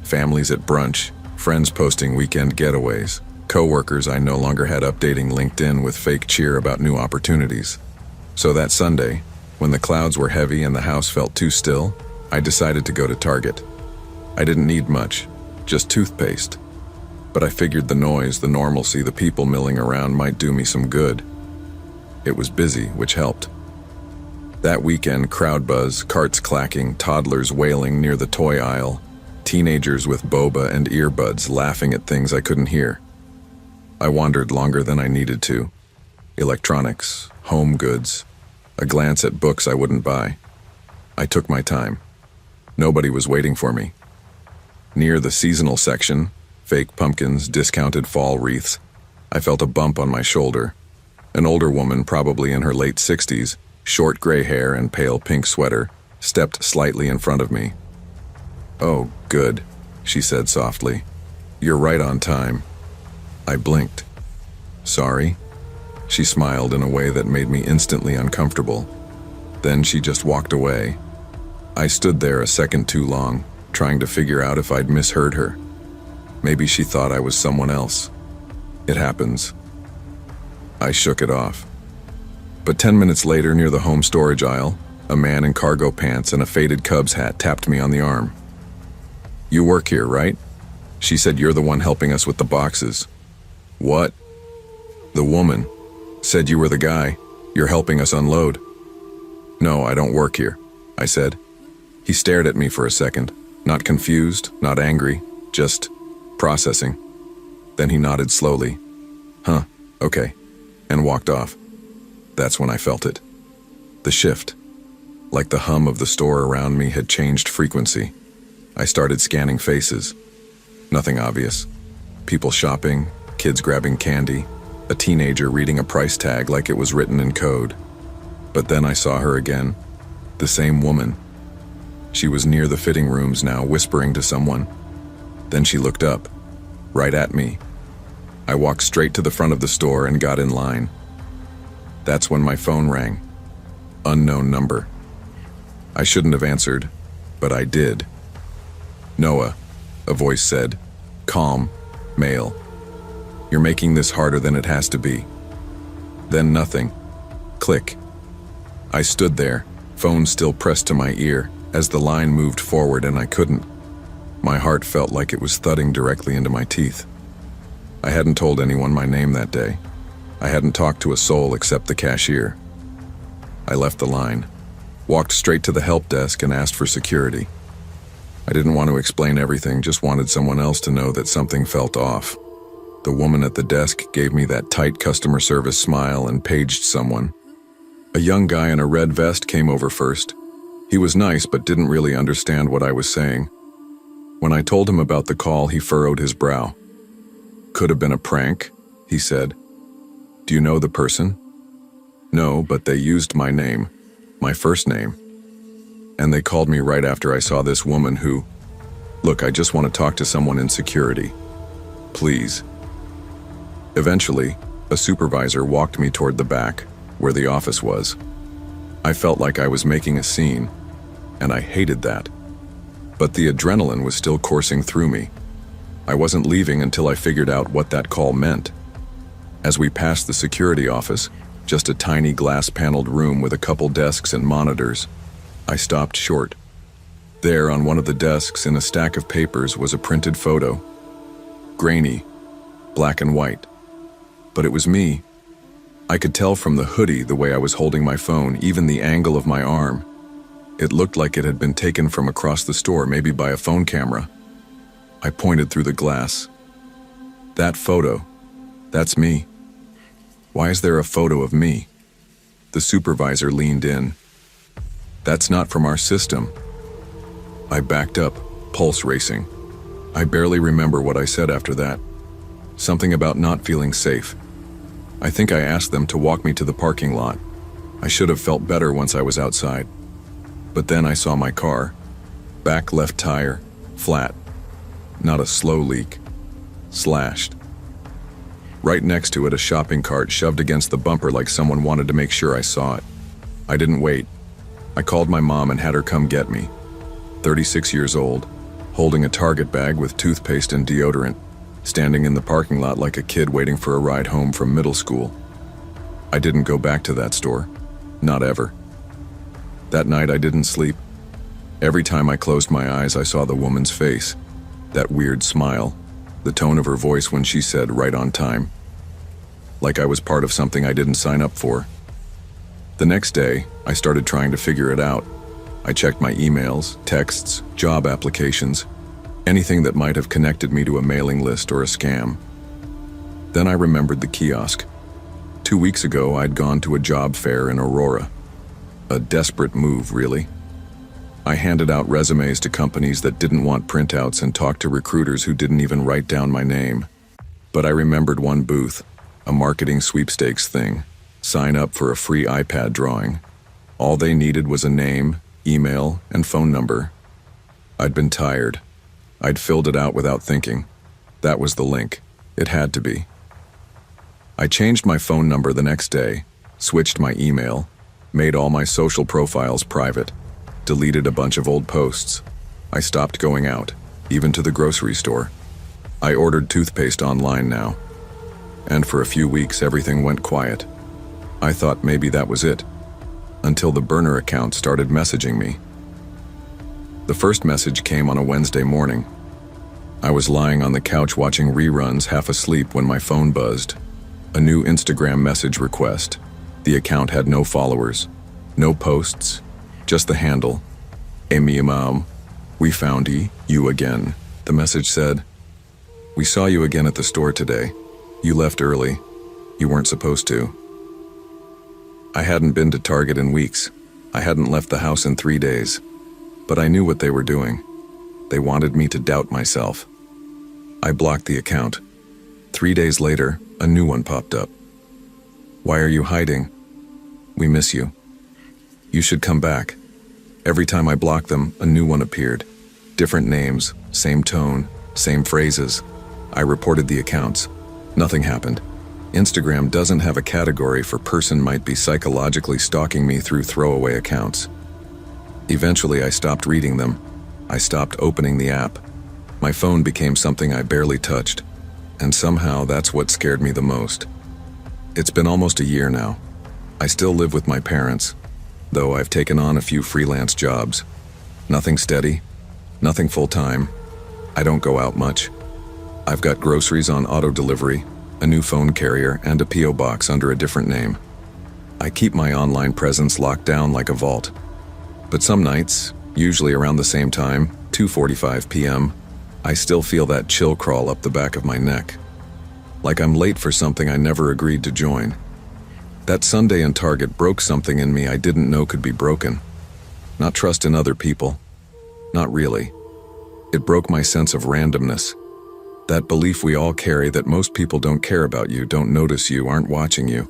Families at brunch, friends posting weekend getaways, co-workers I no longer had updating LinkedIn with fake cheer about new opportunities. So that Sunday, when the clouds were heavy and the house felt too still, I decided to go to Target. I didn't need much, just toothpaste. But I figured the noise, the normalcy, the people milling around might do me some good. It was busy, which helped. That weekend, crowd buzz, carts clacking, toddlers wailing near the toy aisle, teenagers with boba and earbuds laughing at things I couldn't hear. I wandered longer than I needed to. Electronics, home goods, a glance at books I wouldn't buy. I took my time. Nobody was waiting for me. Near the seasonal section, fake pumpkins, discounted fall wreaths, I felt a bump on my shoulder. An older woman, probably in her late 60s, short gray hair and pale pink sweater, stepped slightly in front of me. "Oh, good," she said softly. "You're right on time." I blinked. "Sorry?" She smiled in a way that made me instantly uncomfortable. Then she just walked away. I stood there a second too long, trying to figure out if I'd misheard her. Maybe she thought I was someone else. It happens. I shook it off. But 10 minutes later, near the home storage aisle, a man in cargo pants and a faded Cubs hat tapped me on the arm. "You work here, right?" She said, "You're the one helping us with the boxes." "What?" "The woman said you were the guy. You're helping us unload." "No, I don't work here," I said. He stared at me for a second, not confused, not angry, just processing. Then he nodded slowly. "Huh, okay," and walked off. That's when I felt it. The shift. Like the hum of the store around me had changed frequency. I started scanning faces. Nothing obvious. People shopping, kids grabbing candy, a teenager reading a price tag like it was written in code. But then I saw her again. The same woman. She was near the fitting rooms now, whispering to someone. Then she looked up, right at me. I walked straight to the front of the store and got in line. That's when my phone rang. Unknown number. I shouldn't have answered, but I did. "Noah," a voice said, calm, male. "You're making this harder than it has to be." Then nothing. Click. I stood there, phone still pressed to my ear, as the line moved forward and I couldn't. My heart felt like it was thudding directly into my teeth. I hadn't told anyone my name that day. I hadn't talked to a soul except the cashier. I left the line, walked straight to the help desk and asked for security. I didn't want to explain everything, just wanted someone else to know that something felt off. The woman at the desk gave me that tight customer service smile and paged someone. A young guy in a red vest came over first. He was nice but didn't really understand what I was saying. When I told him about the call, he furrowed his brow. "Could have been a prank," he said. "Do you know the person?" "No, but they used my name, my first name. And they called me right after I saw this woman who... Look, I just want to talk to someone in security. Please." Eventually, a supervisor walked me toward the back, where the office was. I felt like I was making a scene, and I hated that. But the adrenaline was still coursing through me. I wasn't leaving until I figured out what that call meant. As we passed the security office, just a tiny glass-paneled room with a couple desks and monitors, I stopped short. There, on one of the desks, in a stack of papers, was a printed photo. Grainy, black and white. But it was me. I could tell from the hoodie, the way I was holding my phone, even the angle of my arm. It looked like it had been taken from across the store, maybe by a phone camera. I pointed through the glass. That photo, that's me. Why is there a photo of me? The supervisor leaned in. That's not from our system. I backed up, pulse racing. I barely remember what I said after that. Something about not feeling safe. I think I asked them to walk me to the parking lot. I should have felt better once I was outside. But then I saw my car. Back left tire, flat. Not a slow leak. Slashed. Right next to it, a shopping cart shoved against the bumper like someone wanted to make sure I saw it. I didn't wait. I called my mom and had her come get me. 36 years old, holding a Target bag with toothpaste and deodorant, standing in the parking lot like a kid waiting for a ride home from middle school. I didn't go back to that store. Not ever. That night I didn't sleep. Every time I closed my eyes, I saw the woman's face. That weird smile. The tone of her voice when she said right on time. Like I was part of something I didn't sign up for. The next day, I started trying to figure it out. I checked my emails, texts, job applications, anything that might have connected me to a mailing list or a scam. Then I remembered the kiosk. 2 weeks ago, I'd gone to a job fair in Aurora. A desperate move, really. I handed out resumes to companies that didn't want printouts and talked to recruiters who didn't even write down my name. But I remembered one booth, a marketing sweepstakes thing. Sign up for a free iPad drawing. All they needed was a name, email, and phone number. I'd been tired. I'd filled it out without thinking. That was the link. It had to be. I changed my phone number the next day, switched my email, made all my social profiles private, deleted a bunch of old posts. I stopped going out, even to the grocery store. I ordered toothpaste online now. And for a few weeks, everything went quiet. I thought maybe that was it, until the burner account started messaging me. The first message came on a Wednesday morning. I was lying on the couch watching reruns, half asleep, when my phone buzzed. A new Instagram message request. The account had no followers, no posts, just the handle. "Amy Mom, we found you again." The message said, "We saw you again at the store today. You left early. You weren't supposed to." I hadn't been to Target in weeks. I hadn't left the house in 3 days. But I knew what they were doing. They wanted me to doubt myself. I blocked the account. 3 days later, a new one popped up. "Why are you hiding? We miss you. You should come back." Every time I blocked them, a new one appeared. Different names, same tone, same phrases. I reported the accounts. Nothing happened. Instagram doesn't have a category for person might be psychologically stalking me through throwaway accounts. Eventually, I stopped reading them. I stopped opening the app. My phone became something I barely touched. And somehow that's what scared me the most. It's been almost a year now. I still live with my parents, though I've taken on a few freelance jobs. Nothing steady, nothing full-time. I don't go out much. I've got groceries on auto delivery, a new phone carrier, and a P.O. box under a different name. I keep my online presence locked down like a vault. But some nights, usually around the same time, 2:45 p.m., I still feel that chill crawl up the back of my neck. Like I'm late for something I never agreed to join. That Sunday in Target broke something in me I didn't know could be broken. Not trust in other people. Not really. It broke my sense of randomness. That belief we all carry that most people don't care about you, don't notice you, aren't watching you.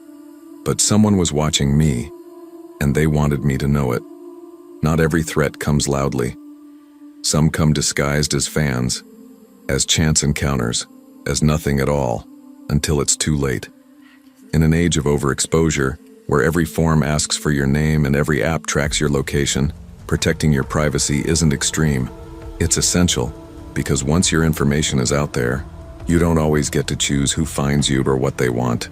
But someone was watching me, and they wanted me to know it. Not every threat comes loudly. Some come disguised as fans, as chance encounters, as nothing at all, until it's too late. In an age of overexposure, where every form asks for your name and every app tracks your location, protecting your privacy isn't extreme. It's essential, because once your information is out there, you don't always get to choose who finds you or what they want.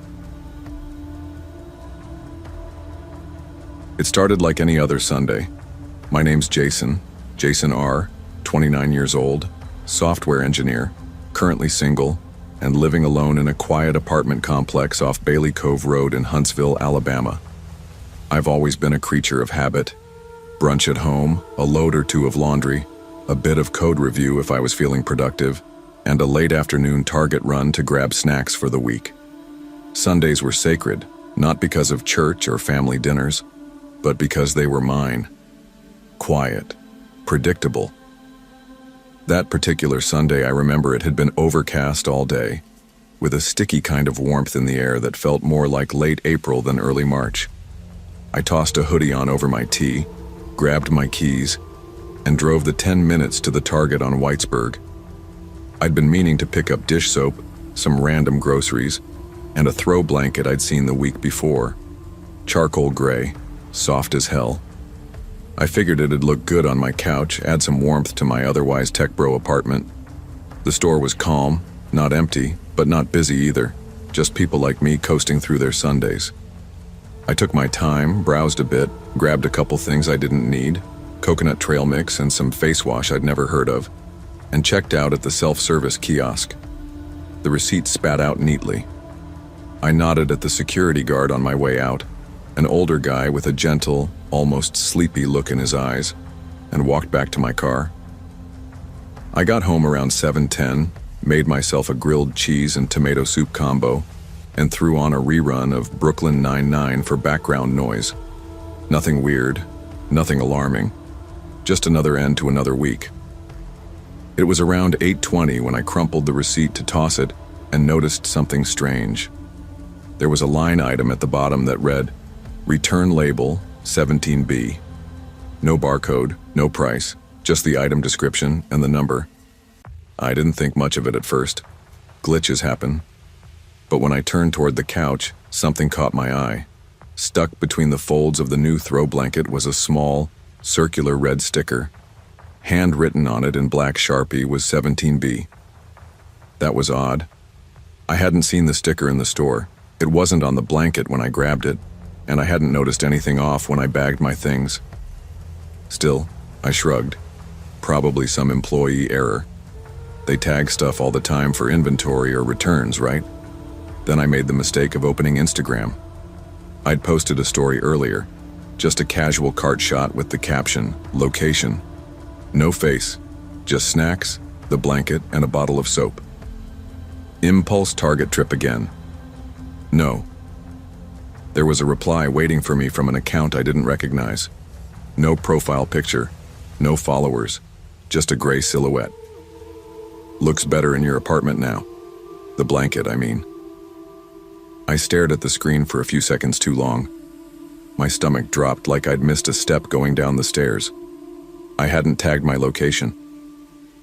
It started like any other Sunday. My name's Jason R., 29 years old, software engineer, currently single, and living alone in a quiet apartment complex off Bailey Cove Road in Huntsville, Alabama. I've always been a creature of habit. Brunch at home, a load or two of laundry, a bit of code review if I was feeling productive, and a late afternoon Target run to grab snacks for the week. Sundays were sacred, not because of church or family dinners, but because they were mine. Quiet, predictable. That particular Sunday, I remember it had been overcast all day, with a sticky kind of warmth in the air that felt more like late April than early March. I tossed a hoodie on over my tee, grabbed my keys, and drove the 10 minutes to the Target on Whitesburg. I'd been meaning to pick up dish soap, some random groceries, and a throw blanket I'd seen the week before. Charcoal gray, soft as hell. I figured it'd look good on my couch, add some warmth to my otherwise tech bro apartment. The store was calm, not empty, but not busy either, just people like me coasting through their Sundays. I took my time, browsed a bit, grabbed a couple things I didn't need, coconut trail mix and some face wash I'd never heard of, and checked out at the self-service kiosk. The receipt spat out neatly. I nodded at the security guard on my way out, an older guy with a gentle, almost sleepy look in his eyes, and walked back to my car. I got home around 7:10, made myself a grilled cheese and tomato soup combo, and threw on a rerun of Brooklyn Nine-Nine for background noise. Nothing weird, nothing alarming, just another end to another week. It was around 8:20 when I crumpled the receipt to toss it and noticed something strange. There was a line item at the bottom that read, "Return label 17B." No barcode, no price, just the item description and the number. I didn't think much of it at first. Glitches happen. But when I turned toward the couch, something caught my eye. Stuck between the folds of the new throw blanket was a small, circular red sticker. Handwritten on it in black Sharpie was 17B. That was odd. I hadn't seen the sticker in the store. It wasn't on the blanket when I grabbed it, and I hadn't noticed anything off when I bagged my things. Still, I shrugged. Probably some employee error. They tag stuff all the time for inventory or returns, right? Then I made the mistake of opening Instagram. I'd posted a story earlier, just a casual cart shot with the caption, "Location." No face, just snacks, the blanket, and a bottle of soap. Impulse Target trip again. No. There was a reply waiting for me from an account I didn't recognize. No profile picture, no followers, just a gray silhouette. "Looks better in your apartment now." The blanket, I mean. I stared at the screen for a few seconds too long. My stomach dropped like I'd missed a step going down the stairs. I hadn't tagged my location.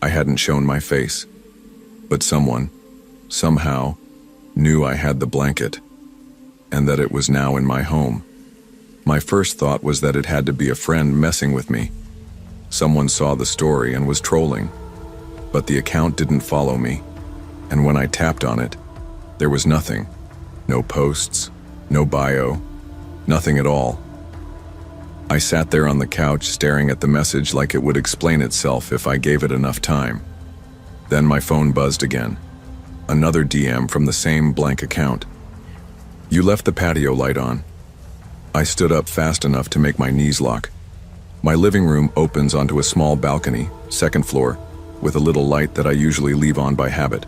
I hadn't shown my face. But someone, somehow, knew I had the blanket, and that it was now in my home. My first thought was that it had to be a friend messing with me. Someone saw the story and was trolling. But the account didn't follow me, and when I tapped on it, there was nothing. No posts, no bio, nothing at all. I sat there on the couch staring at the message like it would explain itself if I gave it enough time. Then my phone buzzed again. Another DM from the same blank account. "You left the patio light on." I stood up fast enough to make my knees lock. My living room opens onto a small balcony, second floor, with a little light that I usually leave on by habit.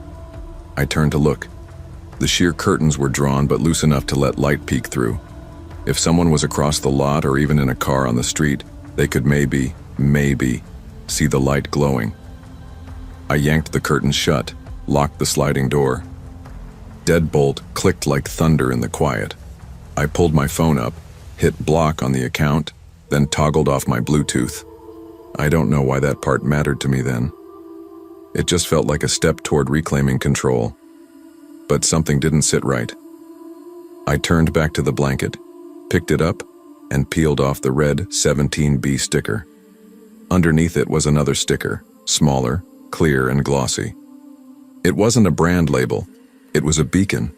I turned to look. The sheer curtains were drawn but loose enough to let light peek through. If someone was across the lot or even in a car on the street, they could maybe see the light glowing. I yanked the curtains shut, locked the sliding door. Deadbolt clicked like thunder in the quiet. I pulled my phone up, hit block on the account, then toggled off my Bluetooth. I don't know why that part mattered to me then. It just felt like a step toward reclaiming control. But something didn't sit right. I turned back to the blanket, picked it up, and peeled off the red 17B sticker. Underneath it was another sticker, smaller, clear, and glossy. It wasn't a brand label. It was a beacon,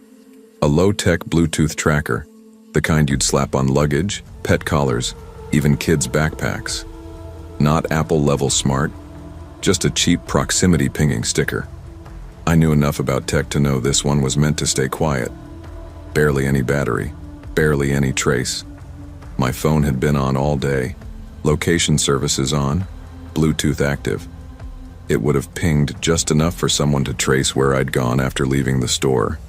a low-tech Bluetooth tracker, the kind you'd slap on luggage, pet collars, even kids' backpacks. Not Apple-level smart, just a cheap proximity pinging sticker. I knew enough about tech to know this one was meant to stay quiet. Barely any battery, barely any trace. My phone had been on all day, Location services on, Bluetooth active. It would have pinged just enough for someone to trace where I'd gone after leaving the store,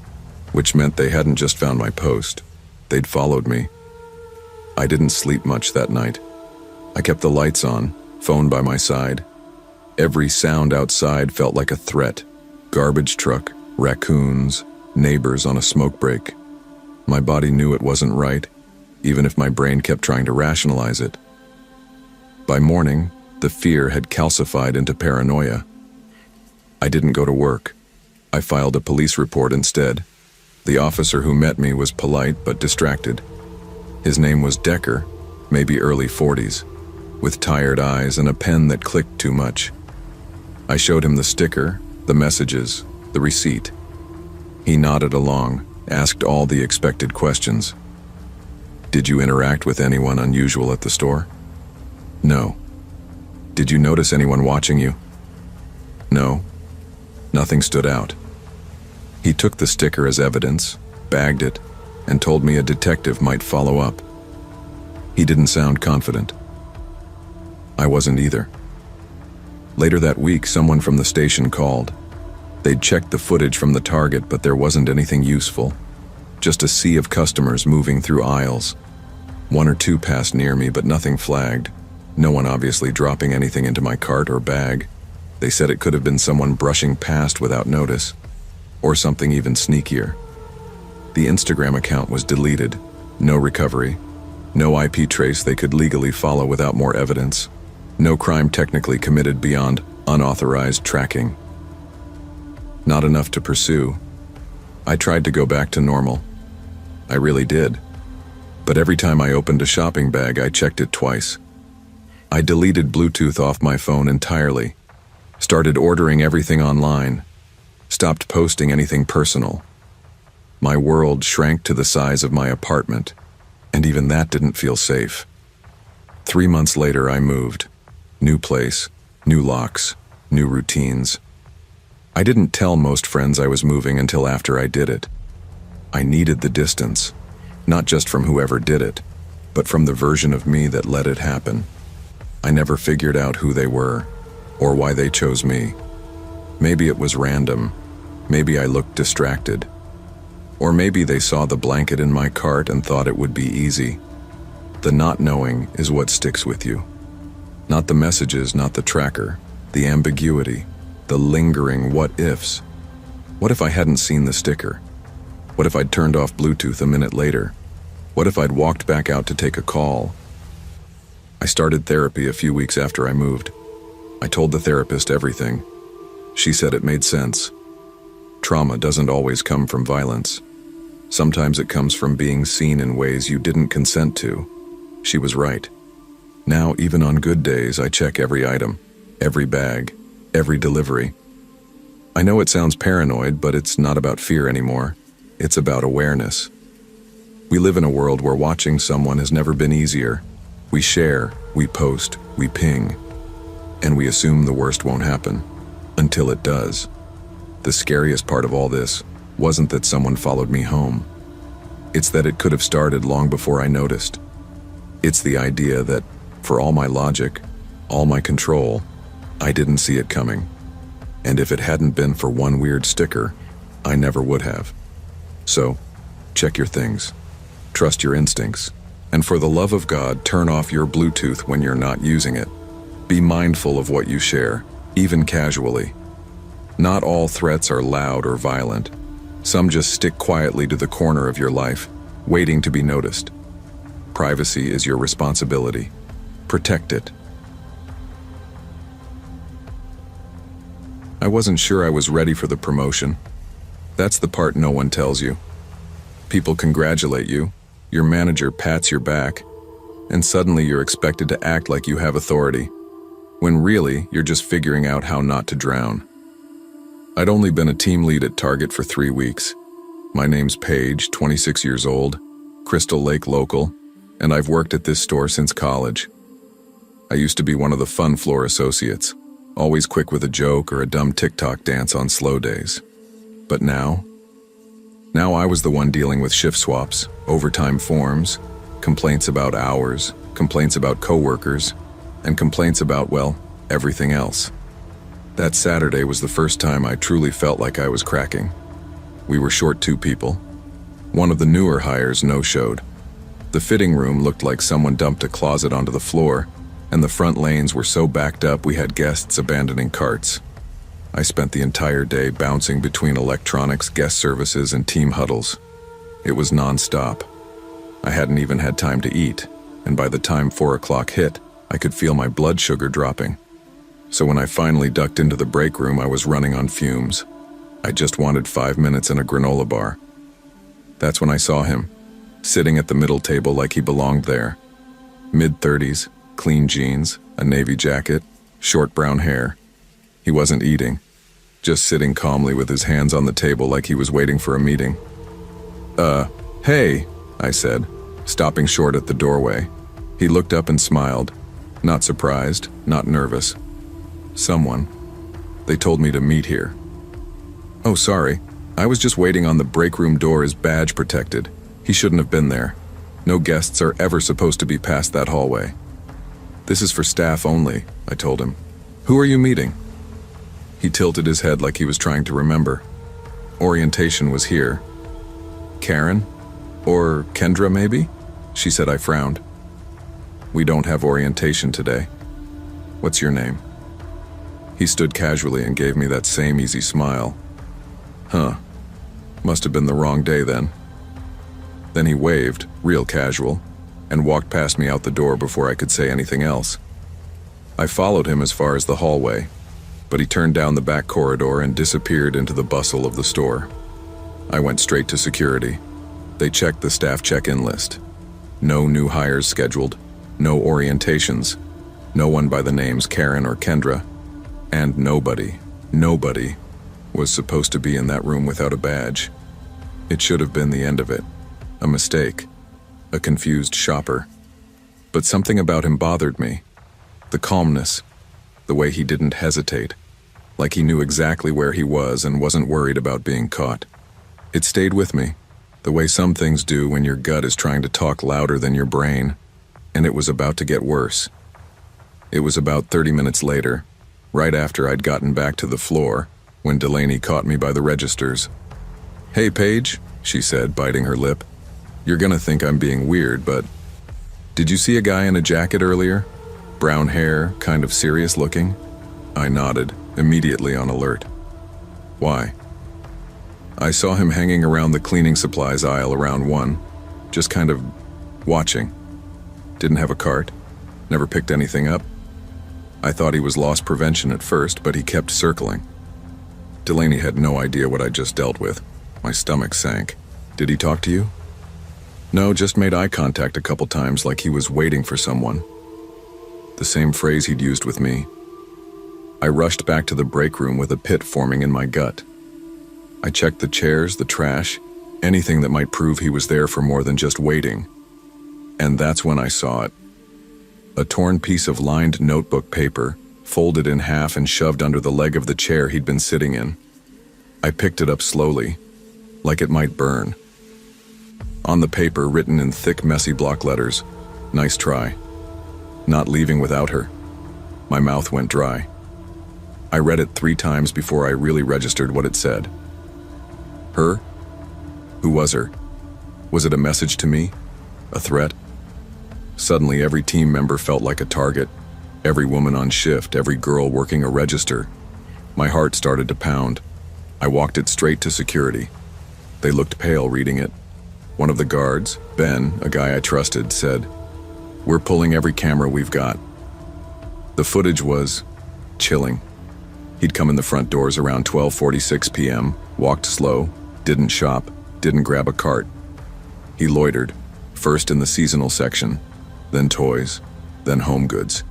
which meant they hadn't just found my post. They'd followed me. I didn't sleep much that night. I kept the lights on, phone by my side. Every sound outside felt like a threat. Garbage truck, raccoons, neighbors on a smoke break. My body knew it wasn't right, even if my brain kept trying to rationalize it. By morning, the fear had calcified into paranoia. I didn't go to work. I filed a police report instead. The officer who met me was polite but distracted. His name was Decker, maybe early 40s, with tired eyes and a pen that clicked too much. I showed him the sticker, the messages, the receipt. He nodded along, asked all the expected questions. Did you interact with anyone unusual at the store? No. Did you notice anyone watching you? No. Nothing stood out. He took the sticker as evidence, bagged it, and told me a detective might follow up. He didn't sound confident. I wasn't either. Later that week, someone from the station called. They'd checked the footage from the target, but there wasn't anything useful. Just a sea of customers moving through aisles. One or two passed near me, but nothing flagged. No one obviously dropping anything into my cart or bag. They said it could have been someone brushing past without notice, or something even sneakier. The Instagram account was deleted. No recovery. No IP trace they could legally follow without more evidence. No crime technically committed beyond unauthorized tracking. Not enough to pursue. I tried to go back to normal. I really did. But every time I opened a shopping bag, I checked it twice. I deleted Bluetooth off my phone entirely. Started ordering everything online. Stopped posting anything personal. My world shrank to the size of my apartment, and even that didn't feel safe. 3 months later, I moved. New place, new locks, new routines. I didn't tell most friends I was moving until after I did it. I needed the distance, not just from whoever did it, but from the version of me that let it happen. I never figured out who they were, or why they chose me. Maybe it was random. Maybe I looked distracted. Or maybe they saw the blanket in my cart and thought it would be easy. The not knowing is what sticks with you. Not the messages, not the tracker, the ambiguity, the lingering what-ifs. What if I hadn't seen the sticker? What if I'd turned off Bluetooth a minute later? What if I'd walked back out to take a call? I started therapy a few weeks after I moved. I told the therapist everything. She said it made sense. Trauma doesn't always come from violence. Sometimes it comes from being seen in ways you didn't consent to. She was right. Now, even on good days, I check every item, every bag, every delivery. I know it sounds paranoid, but it's not about fear anymore. It's about awareness. We live in a world where watching someone has never been easier. We share, we post, we ping, and we assume the worst won't happen, until it does. The scariest part of all this wasn't that someone followed me home. It's that it could have started long before I noticed. It's the idea that, for all my logic, all my control, I didn't see it coming. And if it hadn't been for one weird sticker, I never would have. So, check your things. Trust your instincts. And for the love of God, turn off your Bluetooth when you're not using it. Be mindful of what you share, even casually. Not all threats are loud or violent. Some just stick quietly to the corner of your life, waiting to be noticed. Privacy is your responsibility. Protect it. I wasn't sure I was ready for the promotion. That's the part no one tells you. People congratulate you, your manager pats your back, and suddenly you're expected to act like you have authority, when really you're just figuring out how not to drown. I'd only been a team lead at Target for 3 weeks. My name's Paige, 26 years old, Crystal Lake local, and I've worked at this store since college. I used to be one of the fun floor associates, always quick with a joke or a dumb TikTok dance on slow days. But now I was the one dealing with shift swaps, overtime forms, complaints about hours, complaints about coworkers, and complaints about, well, everything else. That Saturday was the first time I truly felt like I was cracking. We were short 2 people. One of the newer hires no-showed. The fitting room looked like someone dumped a closet onto the floor, and the front lanes were so backed up we had guests abandoning carts. I spent the entire day bouncing between electronics, guest services, and team huddles. It was non-stop. I hadn't even had time to eat, and by the time 4 o'clock hit, I could feel my blood sugar dropping. So when I finally ducked into the break room, I was running on fumes. I just wanted 5 minutes in a granola bar. That's when I saw him, sitting at the middle table like he belonged there. Mid-30s, clean jeans, a navy jacket, short brown hair. He wasn't eating, just sitting calmly with his hands on the table like he was waiting for a meeting. Hey, I said, stopping short at the doorway. He looked up and smiled, not surprised, not nervous. Someone. They told me to meet here. Oh, sorry. I was just waiting on the break room door as badge protected. He shouldn't have been there. No guests are ever supposed to be past that hallway. This is for staff only, I told him. Who are you meeting? He tilted his head like he was trying to remember. Orientation was here. Karen? Or Kendra, maybe? She said. I frowned. We don't have orientation today. What's your name? He stood casually and gave me that same easy smile. Huh. Must have been the wrong day then. Then he waved, real casual, and walked past me out the door before I could say anything else. I followed him as far as the hallway, but he turned down the back corridor and disappeared into the bustle of the store. I went straight to security. They checked the staff check-in list. No new hires scheduled, no orientations, no one by the names Karen or Kendra, and nobody was supposed to be in that room without a badge. It should have been the end of it. A mistake. A confused shopper. But something about him bothered me. The calmness. The way he didn't hesitate. Like he knew exactly where he was and wasn't worried about being caught. It stayed with me. The way some things do when your gut is trying to talk louder than your brain. And it was about to get worse. It was about 30 minutes later, right after I'd gotten back to the floor, when Delaney caught me by the registers. Hey, Paige, she said, biting her lip. You're gonna think I'm being weird, but did you see a guy in a jacket earlier? Brown hair, kind of serious looking? I nodded, immediately on alert. Why? I saw him hanging around the cleaning supplies aisle around 1, just kind of watching. Didn't have a cart, never picked anything up. I thought he was loss prevention at first, but he kept circling. Delaney had no idea what I just dealt with. My stomach sank. Did he talk to you? No, just made eye contact a couple times like he was waiting for someone. The same phrase he'd used with me. I rushed back to the break room with a pit forming in my gut. I checked the chairs, the trash, anything that might prove he was there for more than just waiting. And that's when I saw it. A torn piece of lined notebook paper, folded in half and shoved under the leg of the chair he'd been sitting in. I picked it up slowly, like it might burn. On the paper, written in thick, messy block letters, "Nice try. Not leaving without her." My mouth went dry. I read it 3 times before I really registered what it said. Her? Who was her? Was it a message to me? A threat? Suddenly, every team member felt like a target. Every woman on shift, every girl working a register. My heart started to pound. I walked it straight to security. They looked pale reading it. One of the guards, Ben, a guy I trusted, said, "We're pulling every camera we've got." The footage was chilling. He'd come in the front doors around 12:46 p.m., walked slow, didn't shop, didn't grab a cart. He loitered, first in the seasonal section, then toys, then home goods.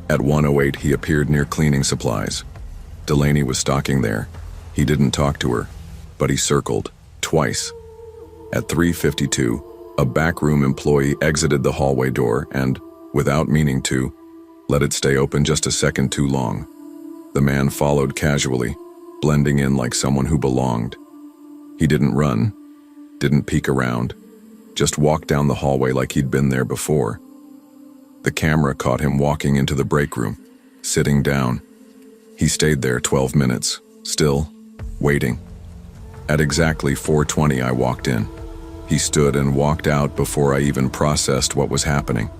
At 1:08, he appeared near cleaning supplies. Delaney was stalking there. He didn't talk to her, but he circled, twice. At 3:52, a backroom employee exited the hallway door and, without meaning to, let it stay open just a second too long. The man followed casually, blending in like someone who belonged. He didn't run, didn't peek around, just walked down the hallway like he'd been there before. The camera caught him walking into the break room, sitting down. He stayed there 12 minutes, still waiting. At exactly 4:20, I walked in. He stood and walked out before I even processed what was happening.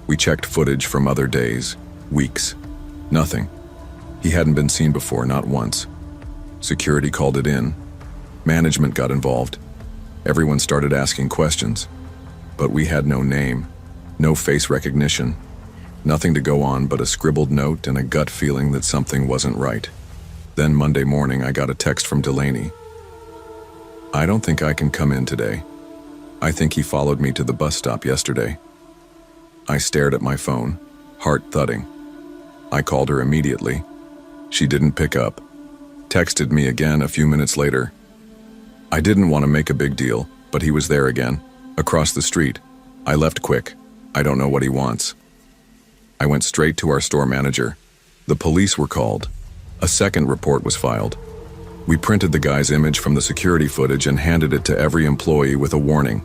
We checked footage from other days, weeks. Nothing. He hadn't been seen before, not once. Security called it in. Management got involved. Everyone started asking questions. But we had no name, no face recognition, nothing to go on but a scribbled note and a gut feeling that something wasn't right. Then Monday morning, I got a text from Delaney. "I don't think I can come in today. I think he followed me to the bus stop yesterday." I stared at my phone, heart thudding. I called her immediately. She didn't pick up. Texted me again a few minutes later. I didn't want to make a big deal, but he was there again, across the street. I left quick. I don't know what he wants. I went straight to our store manager. The police were called. A second report was filed. We printed the guy's image from the security footage and handed it to every employee with a warning.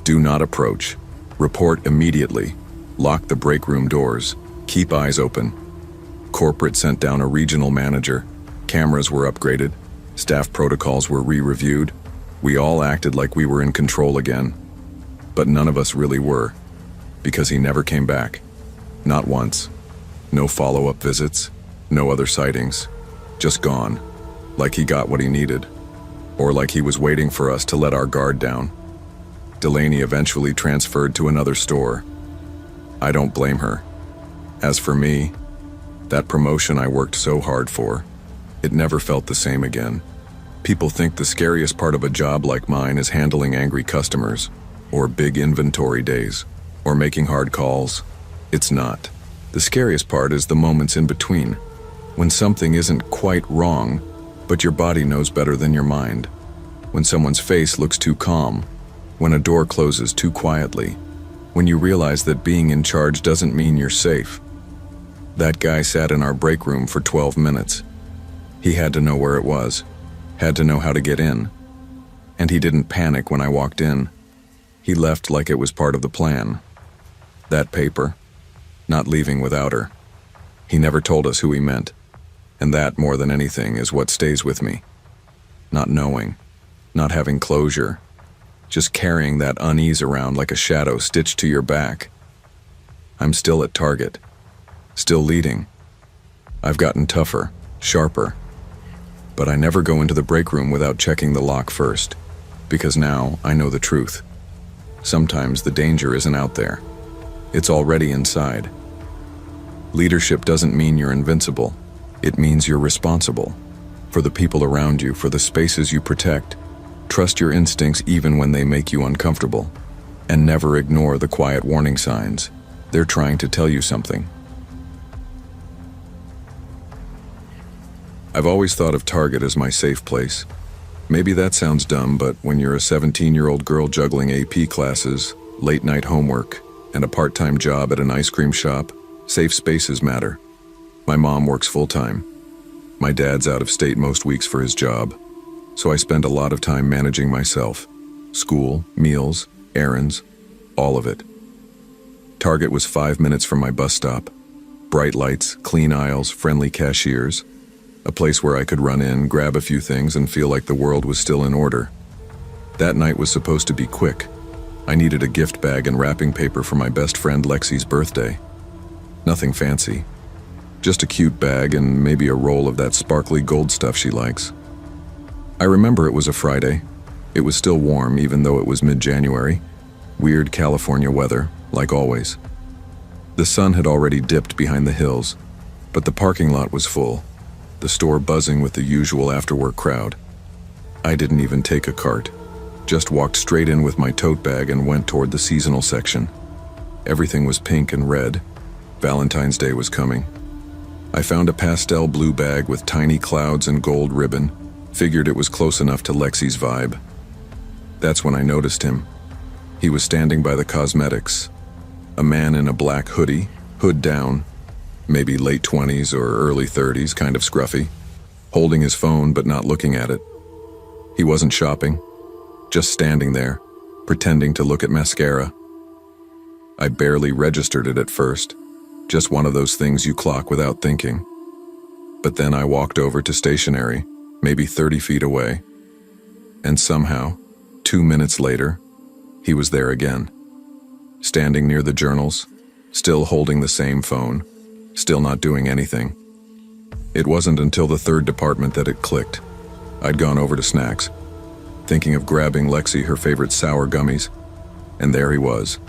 Do not approach. Report immediately. Lock the break room doors. Keep eyes open. Corporate sent down a regional manager. Cameras were upgraded. Staff protocols were re-reviewed. We all acted like we were in control again. But none of us really were, because he never came back. Not once. No follow-up visits, no other sightings. Just gone. Like he got what he needed. Or like he was waiting for us to let our guard down. Delaney eventually transferred to another store. I don't blame her. As for me, that promotion I worked so hard for, it never felt the same again. People think the scariest part of a job like mine is handling angry customers, or big inventory days, or making hard calls. It's not. The scariest part is the moments in between, when something isn't quite wrong, but your body knows better than your mind. When someone's face looks too calm, when a door closes too quietly, when you realize that being in charge doesn't mean you're safe. That guy sat in our break room for 12 minutes. He had to know where it was, had to know how to get in. And he didn't panic when I walked in. He left like it was part of the plan. That paper, not leaving without her. He never told us who he meant. And that, more than anything, is what stays with me. Not knowing, not having closure, just carrying that unease around like a shadow stitched to your back. I'm still at target, still leading. I've gotten tougher, sharper. But I never go into the break room without checking the lock first, because now I know the truth. Sometimes the danger isn't out there. It's already inside. Leadership doesn't mean you're invincible. It means you're responsible. For the people around you, for the spaces you protect. Trust your instincts even when they make you uncomfortable. And never ignore the quiet warning signs. They're trying to tell you something. I've always thought of Target as my safe place. Maybe that sounds dumb, but when you're a 17-year-old girl juggling AP classes, late-night homework, and a part-time job at an ice cream shop, safe spaces matter. My mom works full-time. My dad's out of state most weeks for his job, so I spend a lot of time managing myself. School, meals, errands, all of it. Target was 5 minutes from my bus stop. Bright lights, clean aisles, friendly cashiers. A place where I could run in, grab a few things, and feel like the world was still in order. That night was supposed to be quick. I needed a gift bag and wrapping paper for my best friend Lexi's birthday. Nothing fancy. Just a cute bag and maybe a roll of that sparkly gold stuff she likes. I remember it was a Friday. It was still warm even though it was mid-January. Weird California weather, like always. The sun had already dipped behind the hills, but the parking lot was full. The store buzzing with the usual after-work crowd. I didn't even take a cart, just walked straight in with my tote bag and went toward the seasonal section. Everything was pink and red. Valentine's Day was coming. I found a pastel blue bag with tiny clouds and gold ribbon, figured it was close enough to Lexi's vibe. That's when I noticed him. He was standing by the cosmetics. A man in a black hoodie, hood down, maybe late 20s or early 30s, kind of scruffy, holding his phone but not looking at it. He wasn't shopping, just standing there, pretending to look at mascara. I barely registered it at first, just one of those things you clock without thinking. But then I walked over to stationary, maybe 30 feet away, and somehow, 2 minutes later, he was there again. Standing near the journals, still holding the same phone, still not doing anything. It wasn't until the third department that it clicked. I'd gone over to snacks, thinking of grabbing Lexi her favorite sour gummies, and there he was.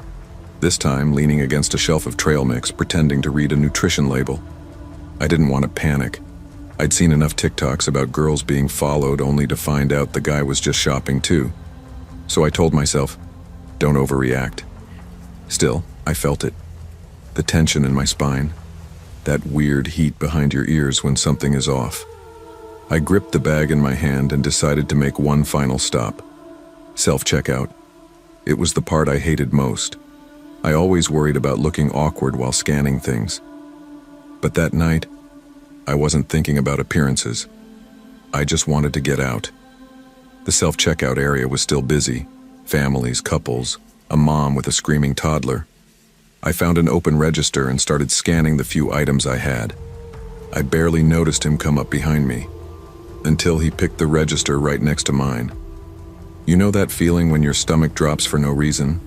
This time, leaning against a shelf of trail mix, pretending to read a nutrition label. I didn't want to panic. I'd seen enough TikToks about girls being followed only to find out the guy was just shopping too. So I told myself, don't overreact. Still, I felt it. The tension in my spine. That weird heat behind your ears when something is off. I gripped the bag in my hand and decided to make one final stop. Self-checkout. It was the part I hated most. I always worried about looking awkward while scanning things. But that night, I wasn't thinking about appearances. I just wanted to get out. The self-checkout area was still busy. Families, couples, a mom with a screaming toddler. I found an open register and started scanning the few items I had. I barely noticed him come up behind me, until he picked the register right next to mine. You know that feeling when your stomach drops for no reason?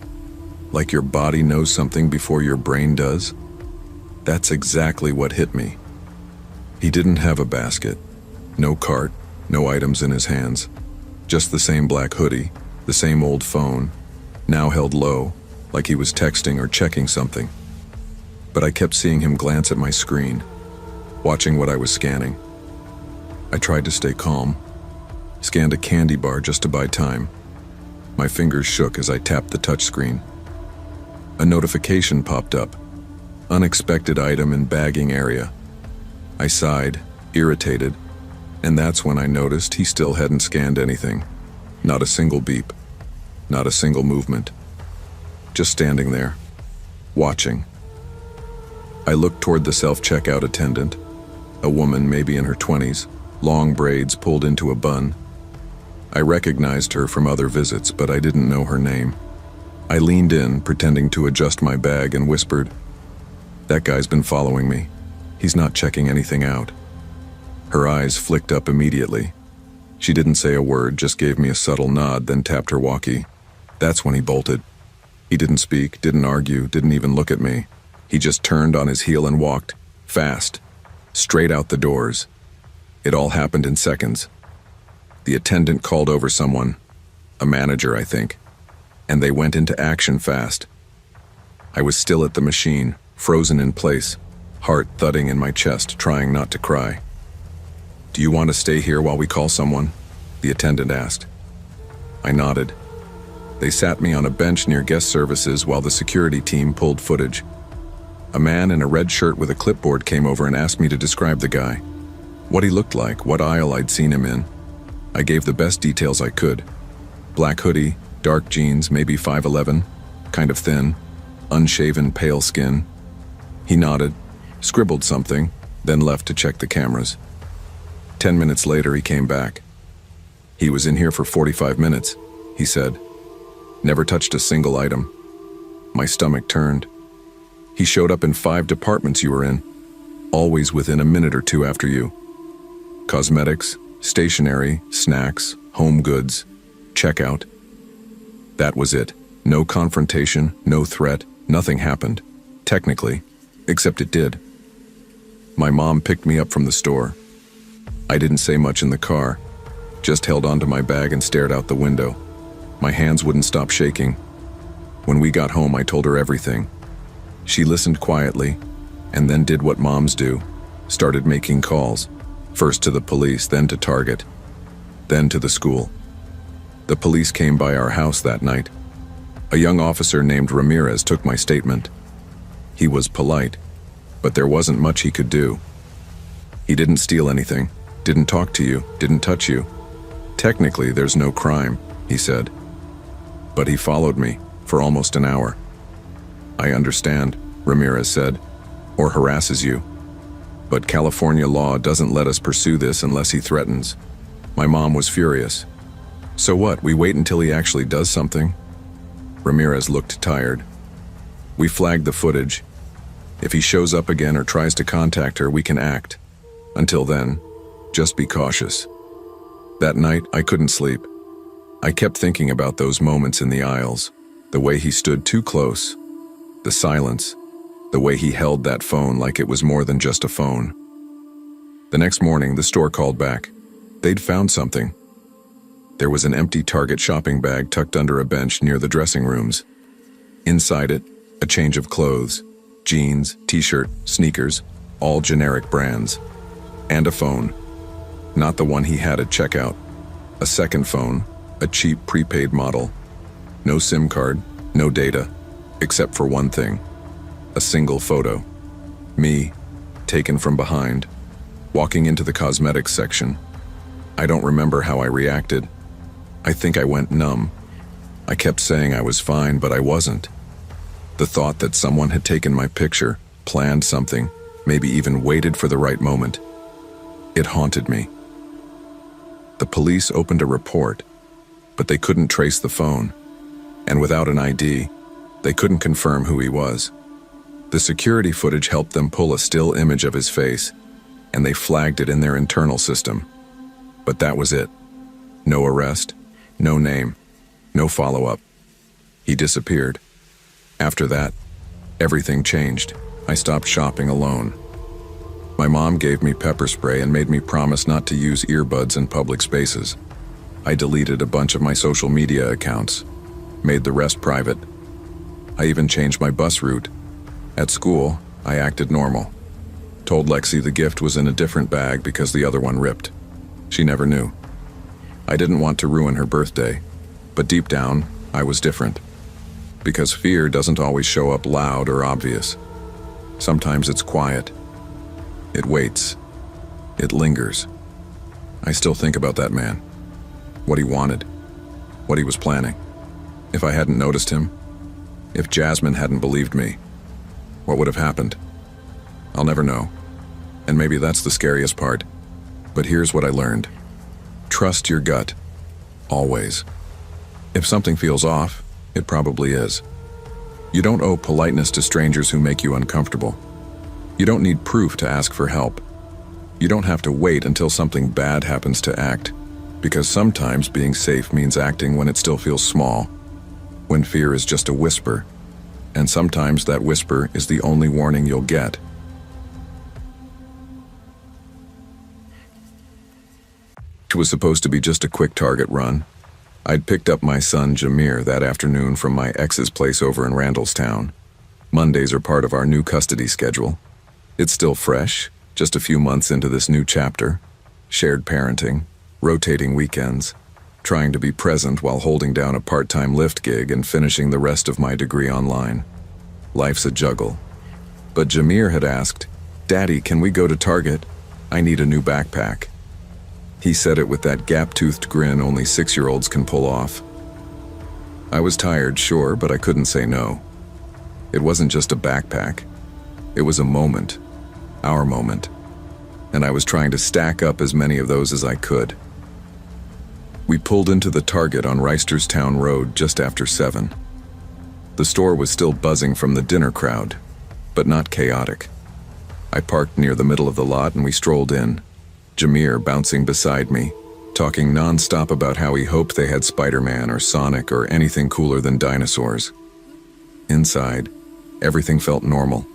Like your body knows something before your brain does? That's exactly what hit me. He didn't have a basket, no cart, no items in his hands. Just the same black hoodie, the same old phone, now held low, like he was texting or checking something. But I kept seeing him glance at my screen, watching what I was scanning. I tried to stay calm, scanned a candy bar just to buy time. My fingers shook as I tapped the touchscreen. A notification popped up. Unexpected item in bagging area. I sighed, irritated, and that's when I noticed he still hadn't scanned anything. Not a single beep. Not a single movement. Just standing there, watching. I looked toward the self-checkout attendant, a woman maybe in her 20s, long braids pulled into a bun. I recognized her from other visits, but I didn't know her name. I leaned in, pretending to adjust my bag, and whispered, "That guy's been following me. He's not checking anything out." Her eyes flicked up immediately. She didn't say a word, just gave me a subtle nod, then tapped her walkie. That's when he bolted. He didn't speak, didn't argue, didn't even look at me. He just turned on his heel and walked, fast, straight out the doors. It all happened in seconds. The attendant called over someone, a manager, I think, and they went into action fast. I was still at the machine, frozen in place, heart thudding in my chest, trying not to cry. "Do you want to stay here while we call someone?" the attendant asked. I nodded. They sat me on a bench near guest services while the security team pulled footage. A man in a red shirt with a clipboard came over and asked me to describe the guy. What he looked like, what aisle I'd seen him in. I gave the best details I could. Black hoodie, dark jeans, maybe 5'11", kind of thin, unshaven, pale skin. He nodded, scribbled something, then left to check the cameras. 10 minutes later, he came back. "He was in here for 45 minutes, he said. Never touched a single item." My stomach turned. "He showed up in 5 departments you were in, always within a minute or two after you. Cosmetics, stationery, snacks, home goods, checkout. That was it. No confrontation, no threat, nothing happened. Technically, except it did. My mom picked me up from the store. I didn't say much in the car, just held onto my bag and stared out the window. My hands wouldn't stop shaking. When we got home, I told her everything. She listened quietly, and then did what moms do, started making calls, first to the police, then to Target, then to the school. The police came by our house that night. A young officer named Ramirez took my statement. He was polite, but there wasn't much he could do. He didn't steal anything, didn't talk to you, didn't touch you. Technically, there's no crime, he said. But he followed me for almost an hour. I understand, Ramirez said, or harasses you. But California law doesn't let us pursue this unless he threatens. My mom was furious. So what, we wait until he actually does something? Ramirez looked tired. We flagged the footage. If he shows up again or tries to contact her, we can act. Until then, just be cautious. That night, I couldn't sleep. I kept thinking about those moments in the aisles, the way he stood too close, the silence, the way he held that phone like it was more than just a phone. The next morning, the store called back. They'd found something. There was an empty Target shopping bag tucked under a bench near the dressing rooms. Inside it, a change of clothes, jeans, t-shirt, sneakers, all generic brands. And a phone. Not the one he had at checkout. A second phone, a cheap prepaid model. No SIM card, no data, except for one thing. A single photo. Me, taken from behind, walking into the cosmetics section. I don't remember how I reacted. I think I went numb. I kept saying I was fine, but I wasn't. The thought that someone had taken my picture, planned something, maybe even waited for the right moment. It haunted me. The police opened a report, but they couldn't trace the phone. And without an ID, they couldn't confirm who he was. The security footage helped them pull a still image of his face, and they flagged it in their internal system. But that was it. No arrest, no name, no follow-up. He disappeared. After that, everything changed. I stopped shopping alone. My mom gave me pepper spray and made me promise not to use earbuds in public spaces. I deleted a bunch of my social media accounts, made the rest private. I even changed my bus route. At school, I acted normal. Told Lexi the gift was in a different bag because the other one ripped. She never knew. I didn't want to ruin her birthday, but deep down, I was different. Because fear doesn't always show up loud or obvious. Sometimes it's quiet. It waits. It lingers. I still think about that man. What he wanted. What he was planning. If I hadn't noticed him, if Jasmine hadn't believed me, what would have happened? I'll never know. And maybe that's the scariest part. But here's what I learned. Trust your gut. Always. If something feels off, it probably is. You don't owe politeness to strangers who make you uncomfortable. You don't need proof to ask for help. You don't have to wait until something bad happens to act, because sometimes being safe means acting when it still feels small, when fear is just a whisper, and sometimes that whisper is the only warning you'll get. It was supposed to be just a quick Target run. I'd picked up my son Jameer that afternoon from my ex's place over in Randallstown. Mondays are part of our new custody schedule. It's still fresh, just a few months into this new chapter. Shared parenting, rotating weekends, trying to be present while holding down a part-time Lyft gig and finishing the rest of my degree online. Life's a juggle. But Jameer had asked, "Daddy, can we go to Target? I need a new backpack." He said it with that gap-toothed grin only 6-year-olds can pull off. I was tired, sure, but I couldn't say no. It wasn't just a backpack. It was a moment. Our moment. And I was trying to stack up as many of those as I could. We pulled into the Target on Reisterstown Road just after 7. The store was still buzzing from the dinner crowd, but not chaotic. I parked near the middle of the lot and we strolled in. Jameer bouncing beside me, talking non-stop about how he hoped they had Spider-Man or Sonic or anything cooler than dinosaurs. Inside, everything felt normal,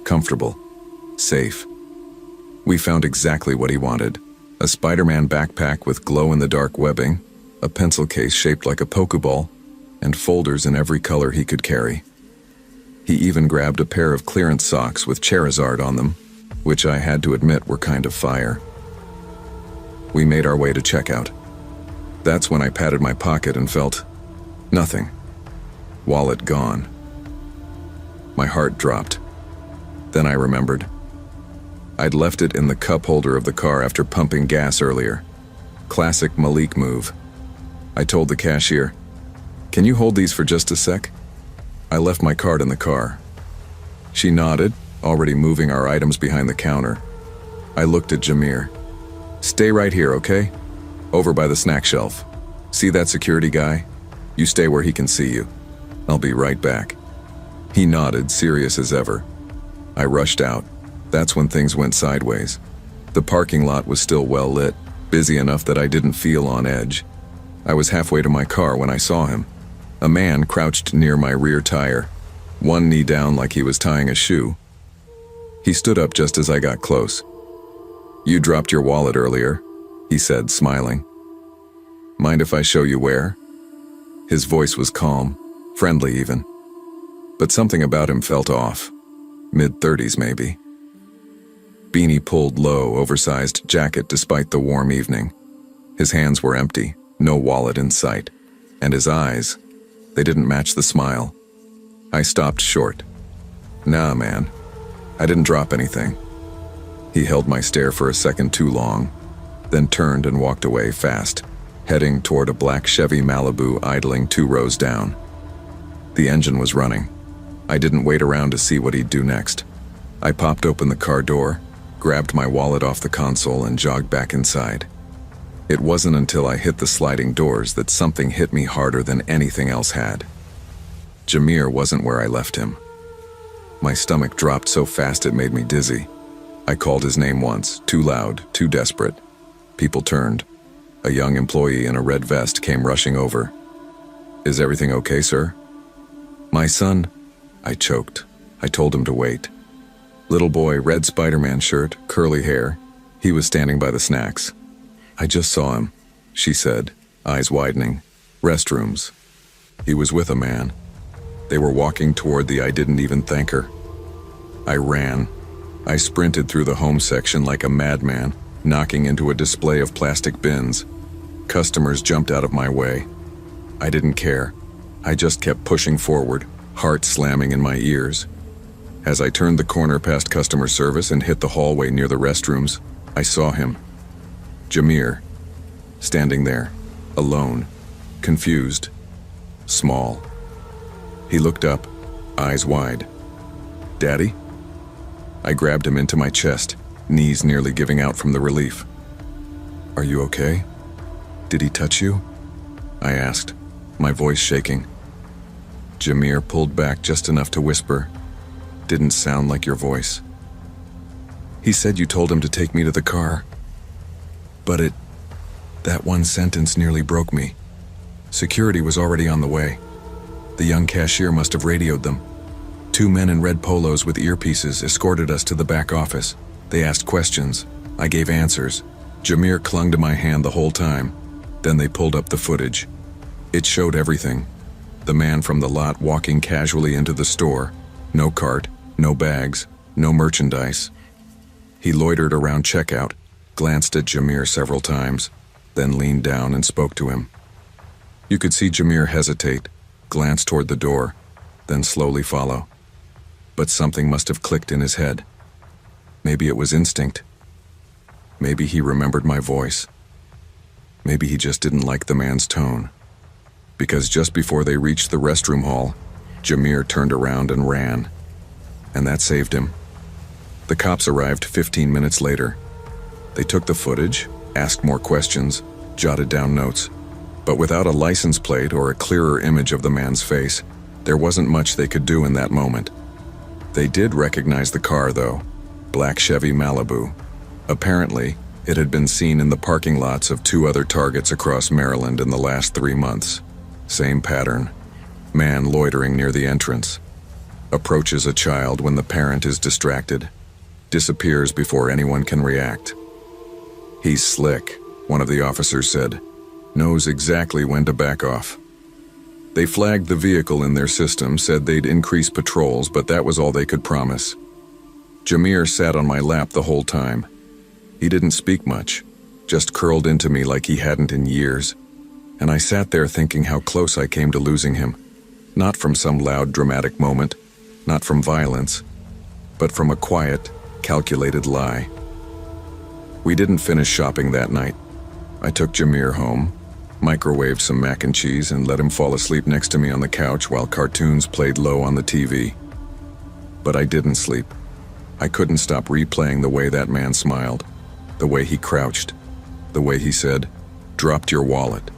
comfortable, safe. We found exactly what he wanted. A Spider-Man backpack with glow-in-the-dark webbing, a pencil case shaped like a Pokeball, and folders in every color he could carry. He even grabbed a pair of clearance socks with Charizard on them, which I had to admit were kind of fire. We made our way to checkout. That's when I patted my pocket and felt nothing. Wallet gone. My heart dropped. Then I remembered. I'd left it in the cup holder of the car after pumping gas earlier. Classic Malik move. I told the cashier, "Can you hold these for just a sec?" I left my card in the car. She nodded, already moving our items behind the counter. I looked at Jameer. "Stay right here, okay? Over by the snack shelf. See that security guy? You stay where he can see you. I'll be right back." He nodded, serious as ever. I rushed out. That's when things went sideways. The parking lot was still well lit, busy enough that I didn't feel on edge. I was halfway to my car when I saw him. A man crouched near my rear tire, one knee down like he was tying a shoe. He stood up just as I got close. "You dropped your wallet earlier," he said, smiling. "Mind if I show you where?" His voice was calm, friendly even. But something about him felt off. Mid-30s maybe. Beanie pulled low, oversized jacket despite the warm evening. His hands were empty, no wallet in sight. And his eyes, they didn't match the smile. I stopped short. "Nah, man. I didn't drop anything." He held my stare for a second too long, then turned and walked away fast, heading toward a black Chevy Malibu idling 2 rows down. The engine was running. I didn't wait around to see what he'd do next. I popped open the car door, grabbed my wallet off the console, and jogged back inside. It wasn't until I hit the sliding doors that something hit me harder than anything else had. Jamir wasn't where I left him. My stomach dropped so fast it made me dizzy. I called his name once, too loud, too desperate. People turned. A young employee in a red vest came rushing over. "Is everything okay, sir?" "My son," I choked. I told him to wait. Little boy, red Spider-Man shirt, curly hair. He was standing by the snacks. "I just saw him," she said, eyes widening. "Restrooms." He was with a man. They were walking toward the I didn't even thank her. I ran. I sprinted through the home section like a madman, knocking into a display of plastic bins. Customers jumped out of my way. I didn't care. I just kept pushing forward, heart slamming in my ears. As I turned the corner past customer service and hit the hallway near the restrooms, I saw him. Jamir, standing there, alone, confused, small. He looked up, eyes wide. "Daddy?" I grabbed him into my chest, knees nearly giving out from the relief. "Are you okay? Did he touch you?" I asked, my voice shaking. Jamir pulled back just enough to whisper, "Didn't sound like your voice." "He said you told him to take me to the car. But that one sentence nearly broke me. Security was already on the way. The young cashier must have radioed them. 2 men in red polos with earpieces escorted us to the back office. They asked questions. I gave answers. Jamir clung to my hand the whole time. Then they pulled up the footage. It showed everything. The man from the lot walking casually into the store. No cart, no bags, no merchandise. He loitered around checkout, glanced at Jamir several times, then leaned down and spoke to him. You could see Jamir hesitate, glance toward the door, then slowly follow. But something must have clicked in his head. Maybe it was instinct. Maybe he remembered my voice. Maybe he just didn't like the man's tone. Because just before they reached the restroom hall, Jamir turned around and ran. And that saved him. The cops arrived 15 minutes later. They took the footage, asked more questions, jotted down notes. But without a license plate or a clearer image of the man's face, there wasn't much they could do in that moment. They did recognize the car, though. Black Chevy Malibu. Apparently, it had been seen in the parking lots of 2 other targets across Maryland in the last 3 months. Same pattern. Man loitering near the entrance. Approaches a child when the parent is distracted. Disappears before anyone can react. He's slick, one of the officers said. Knows exactly when to back off. They flagged the vehicle in their system, said they'd increase patrols, but that was all they could promise. Jamir sat on my lap the whole time. He didn't speak much, just curled into me like he hadn't in years. And I sat there thinking how close I came to losing him. Not from some loud, dramatic moment, not from violence, but from a quiet, calculated lie. We didn't finish shopping that night. I took Jamir home, microwaved some mac and cheese, and let him fall asleep next to me on the couch while cartoons played low on the TV. But I didn't sleep. I couldn't stop replaying the way that man smiled, the way he crouched, the way he said, "Dropped your wallet."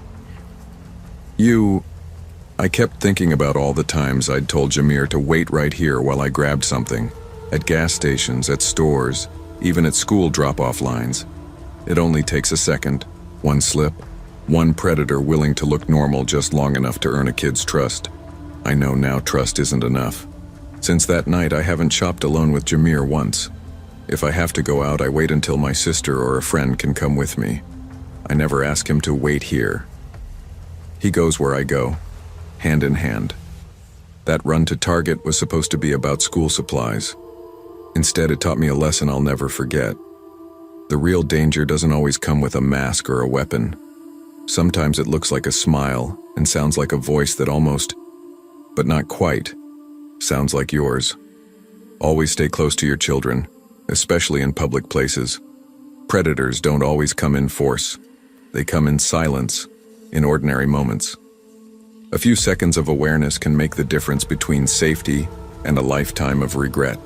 I kept thinking about all the times I'd told Jameer to wait right here while I grabbed something. At gas stations, at stores, even at school drop-off lines. It only takes a second, one slip, one predator willing to look normal just long enough to earn a kid's trust. I know now trust isn't enough. Since that night, I haven't shopped alone with Jameer once. If I have to go out, I wait until my sister or a friend can come with me. I never ask him to wait here. He goes where I go, hand in hand. That run to Target was supposed to be about school supplies. Instead, it taught me a lesson I'll never forget. The real danger doesn't always come with a mask or a weapon. Sometimes it looks like a smile and sounds like a voice that almost, but not quite, sounds like yours. Always stay close to your children, especially in public places. Predators don't always come in force. They come in silence, in ordinary moments. A few seconds of awareness can make the difference between safety and a lifetime of regret.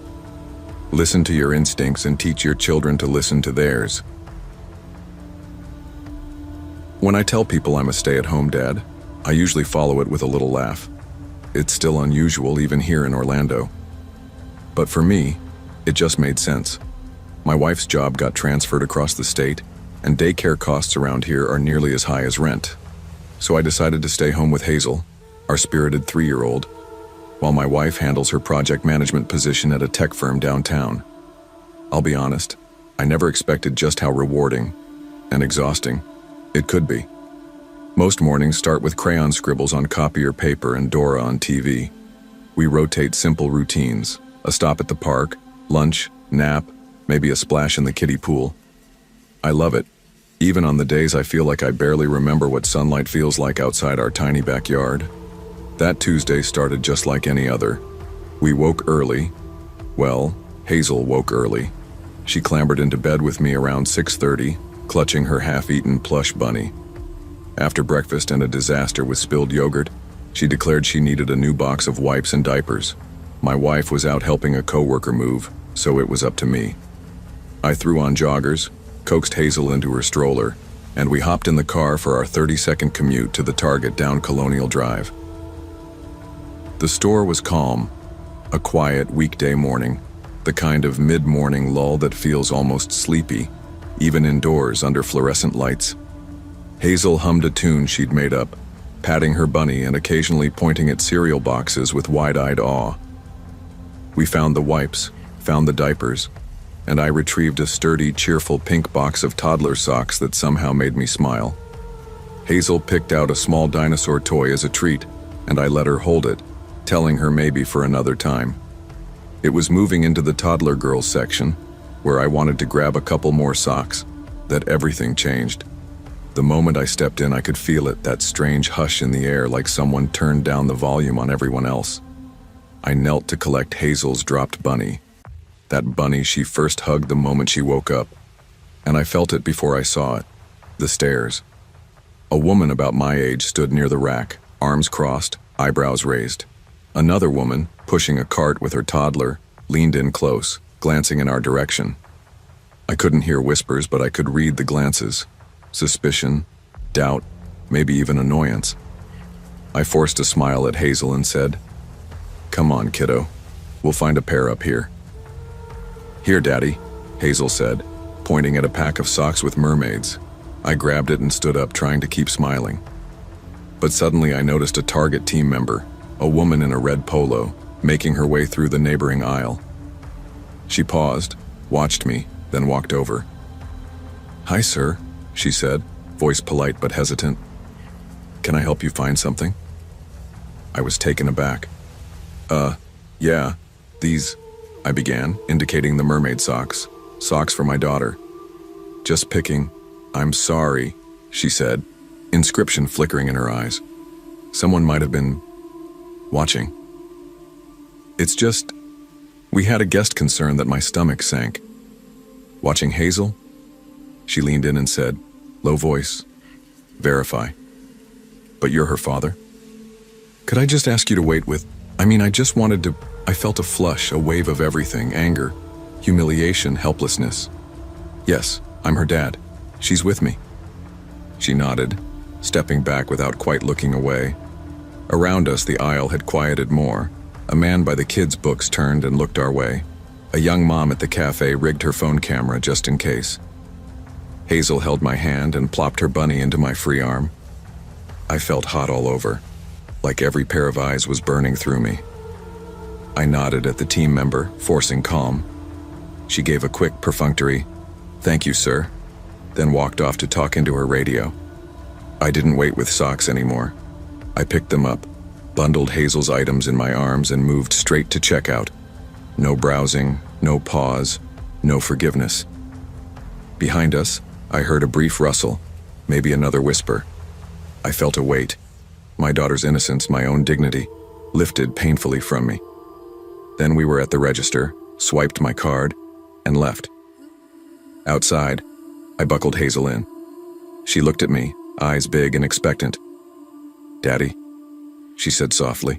Listen to your instincts and teach your children to listen to theirs. When I tell people I'm a stay-at-home dad, I usually follow it with a little laugh. It's still unusual even here in Orlando. But for me, it just made sense. My wife's job got transferred across the state, and daycare costs around here are nearly as high as rent. So I decided to stay home with Hazel, our spirited 3-year-old, while my wife handles her project management position at a tech firm downtown. I'll be honest, I never expected just how rewarding and exhausting it could be. Most mornings start with crayon scribbles on copier paper and Dora on TV. We rotate simple routines, a stop at the park, lunch, nap, maybe a splash in the kiddie pool. I love it, even on the days I feel like I barely remember what sunlight feels like outside our tiny backyard. That Tuesday started just like any other. We woke early. Well, Hazel woke early. She clambered into bed with me around 6:30, clutching her half-eaten plush bunny. After breakfast and a disaster with spilled yogurt, she declared she needed a new box of wipes and diapers. My wife was out helping a coworker move, so it was up to me. I threw on joggers, coaxed Hazel into her stroller, and we hopped in the car for our 30-second commute to the Target down Colonial Drive. The store was calm, a quiet weekday morning, the kind of mid-morning lull that feels almost sleepy, even indoors under fluorescent lights. Hazel hummed a tune she'd made up, patting her bunny and occasionally pointing at cereal boxes with wide-eyed awe. We found the wipes, found the diapers, and I retrieved a sturdy, cheerful pink box of toddler socks that somehow made me smile. Hazel picked out a small dinosaur toy as a treat, and I let her hold it, telling her maybe for another time. It was moving into the toddler girls section, where I wanted to grab a couple more socks, that everything changed. The moment I stepped in, I could feel it, that strange hush in the air, like someone turned down the volume on everyone else. I knelt to collect Hazel's dropped bunny, that bunny she first hugged the moment she woke up, and I felt it before I saw it, the stares. A woman about my age stood near the rack, arms crossed, eyebrows raised. Another woman, pushing a cart with her toddler, leaned in close, glancing in our direction. I couldn't hear whispers, but I could read the glances. Suspicion, doubt, maybe even annoyance. I forced a smile at Hazel and said, "Come on, kiddo. We'll find a pair up here." "Here, Daddy," Hazel said, pointing at a pack of socks with mermaids. I grabbed it and stood up, trying to keep smiling. But suddenly I noticed a Target team member, a woman in a red polo, making her way through the neighboring aisle. She paused, watched me, then walked over. "Hi, sir," she said, voice polite but hesitant. "Can I help you find something?" I was taken aback. Yeah, these," I began, indicating the mermaid socks. "Socks for my daughter." "Just picking. I'm sorry," she said, inscription flickering in her eyes. "Someone might have been watching." "It's just, we had a guest concern," that my stomach sank. "Watching Hazel?" She leaned in and said, low voice, "Verify. But you're her father?" "Could I just ask you to wait with, I just wanted to," I felt a flush, a wave of everything, anger, humiliation, helplessness. "Yes, I'm her dad. She's with me." She nodded, stepping back without quite looking away. Around us, the aisle had quieted more. A man by the kids' books turned and looked our way. A young mom at the cafe rigged her phone camera just in case. Hazel held my hand and plopped her bunny into my free arm. I felt hot all over, like every pair of eyes was burning through me. I nodded at the team member, forcing calm. She gave a quick, perfunctory, "Thank you, sir," then walked off to talk into her radio. I didn't wait with socks anymore. I picked them up, bundled Hazel's items in my arms, and moved straight to checkout. No browsing, no pause, no forgiveness. Behind us, I heard a brief rustle, maybe another whisper. I felt a weight, my daughter's innocence, my own dignity, lifted painfully from me. Then we were at the register, swiped my card, and left. Outside, I buckled Hazel in. She looked at me, eyes big and expectant. "Daddy," she said softly.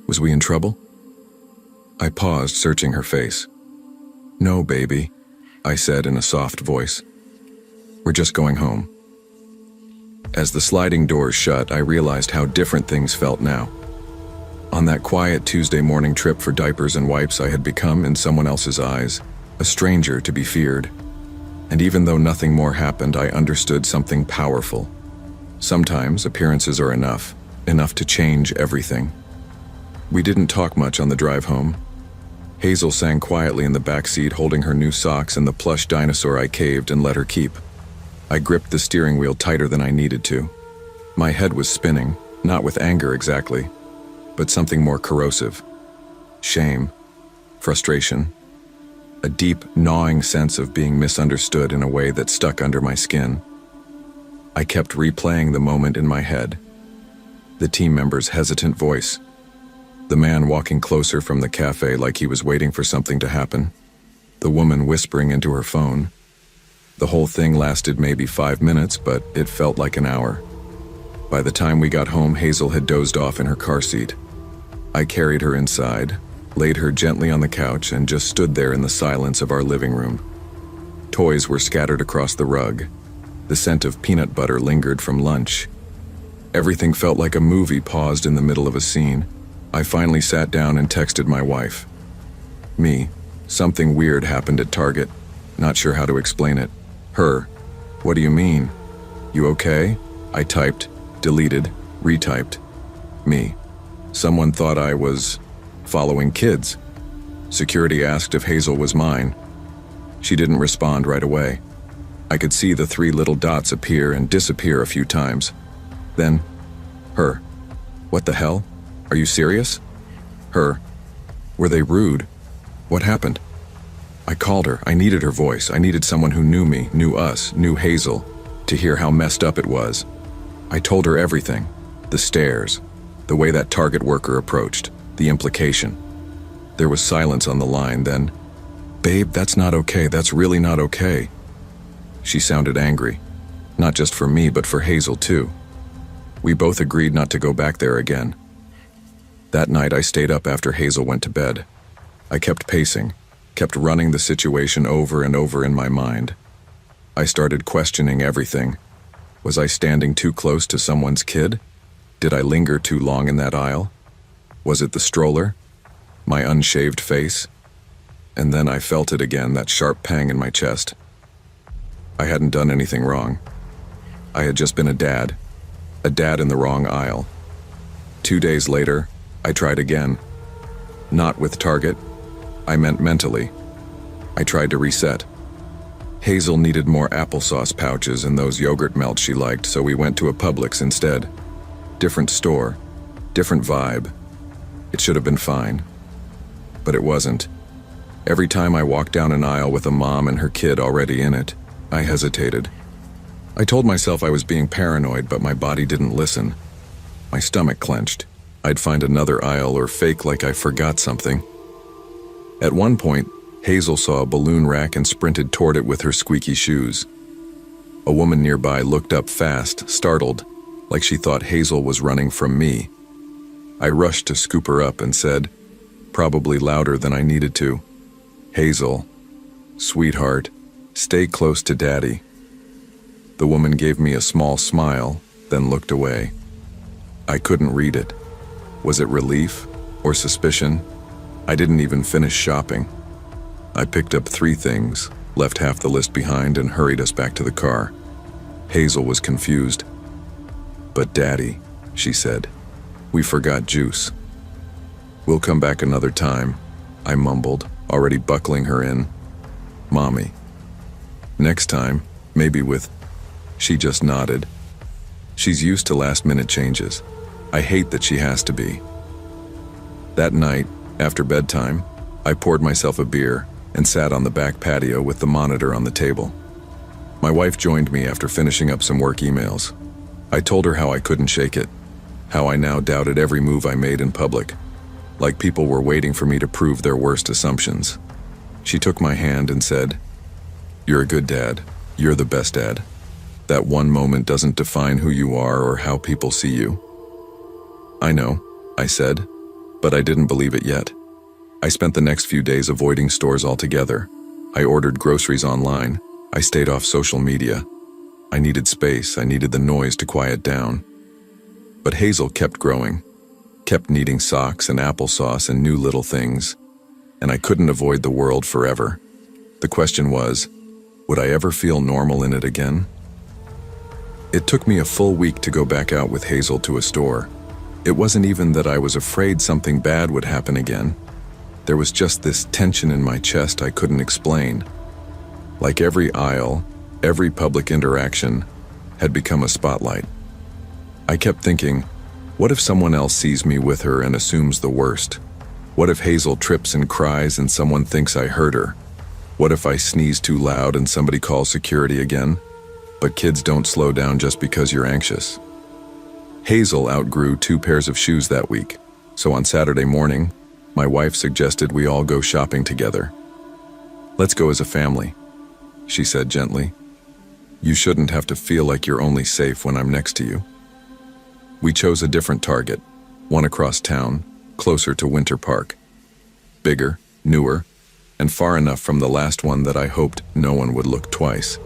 "Was we in trouble?" I paused, searching her face. "No, baby," I said in a soft voice. "We're just going home." As the sliding doors shut, I realized how different things felt now. On that quiet Tuesday morning trip for diapers and wipes, I had become, in someone else's eyes, a stranger to be feared. And even though nothing more happened, I understood something powerful. Sometimes appearances are enough to change everything. We didn't talk much on the drive home. Hazel sang quietly in the back seat, holding her new socks and the plush dinosaur I caved and let her keep. I gripped the steering wheel tighter than I needed to. My head was spinning, not with anger exactly, but something more corrosive. Shame, frustration, a deep, gnawing sense of being misunderstood in a way that stuck under my skin. I kept replaying the moment in my head. The team member's hesitant voice. The man walking closer from the cafe like he was waiting for something to happen. The woman whispering into her phone. The whole thing lasted maybe 5 minutes, but it felt like an hour. By the time we got home, Hazel had dozed off in her car seat. I carried her inside, laid her gently on the couch, and just stood there in the silence of our living room. Toys were scattered across the rug. The scent of peanut butter lingered from lunch. Everything felt like a movie paused in the middle of a scene. I finally sat down and texted my wife. Me, something weird happened at Target. Not sure how to explain it. Her, what do you mean? You okay? I typed, deleted, retyped. Me, someone thought I was following kids. Security asked if Hazel was mine. She didn't respond right away. I could see the 3 little dots appear and disappear a few times. Then, her. What the hell? Are you serious? Her. Were they rude? What happened? I called her. I needed her voice. I needed someone who knew me, knew us, knew Hazel, to hear how messed up it was. I told her everything. The stares, the way that Target worker approached, the implication. There was silence on the line, then, "Babe, that's not okay. That's really not okay." She sounded angry. Not just for me, but for Hazel too. We both agreed not to go back there again. That night I stayed up after Hazel went to bed. I kept pacing, kept running the situation over and over in my mind. I started questioning everything. Was I standing too close to someone's kid? Did I linger too long in that aisle? Was it the stroller? My unshaved face? And then I felt it again, that sharp pang in my chest. I hadn't done anything wrong. I had just been a dad in the wrong aisle. 2 days later, I tried again. Not with Target. I meant mentally. I tried to reset. Hazel needed more applesauce pouches and those yogurt melts she liked, so we went to a Publix instead. Different store, different vibe. It should have been fine. But it wasn't. Every time I walked down an aisle with a mom and her kid already in it, I hesitated. I told myself I was being paranoid, but my body didn't listen. My stomach clenched. I'd find another aisle or fake like I forgot something. At one point, Hazel saw a balloon rack and sprinted toward it with her squeaky shoes. A woman nearby looked up fast, startled, like she thought Hazel was running from me. I rushed to scoop her up and said, probably louder than I needed to, "Hazel, sweetheart, stay close to Daddy." The woman gave me a small smile, then looked away. I couldn't read it. Was it relief or suspicion? I didn't even finish shopping. I picked up 3 things, left half the list behind, and hurried us back to the car. Hazel was confused. "But Daddy," she said, "we forgot juice." "We'll come back another time," I mumbled, already buckling her in. "Mommy." "Next time, maybe with..." She just nodded. She's used to last-minute changes. I hate that she has to be. That night, after bedtime, I poured myself a beer and sat on the back patio with the monitor on the table. My wife joined me after finishing up some work emails. I told her how I couldn't shake it, how I now doubted every move I made in public, like people were waiting for me to prove their worst assumptions. She took my hand and said, "You're a good dad. You're the best dad. That one moment doesn't define who you are or how people see you." "I know," I said, but I didn't believe it yet. I spent the next few days avoiding stores altogether. I ordered groceries online. I stayed off social media. I needed space. I needed the noise to quiet down. But Hazel kept growing, kept needing socks and applesauce and new little things, and I couldn't avoid the world forever. The question was, would I ever feel normal in it again? It took me a full week to go back out with Hazel to a store. It wasn't even that I was afraid something bad would happen again. There was just this tension in my chest I couldn't explain. Like every aisle, every public interaction had become a spotlight. I kept thinking, what if someone else sees me with her and assumes the worst? What if Hazel trips and cries and someone thinks I hurt her? What if I sneeze too loud and somebody calls security again? But kids don't slow down just because you're anxious. Hazel outgrew 2 pairs of shoes that week, so on Saturday morning, my wife suggested we all go shopping together. "Let's go as a family," she said gently. "You shouldn't have to feel like you're only safe when I'm next to you." We chose a different Target, one across town, closer to Winter Park. Bigger, newer, and far enough from the last one that I hoped no one would look twice.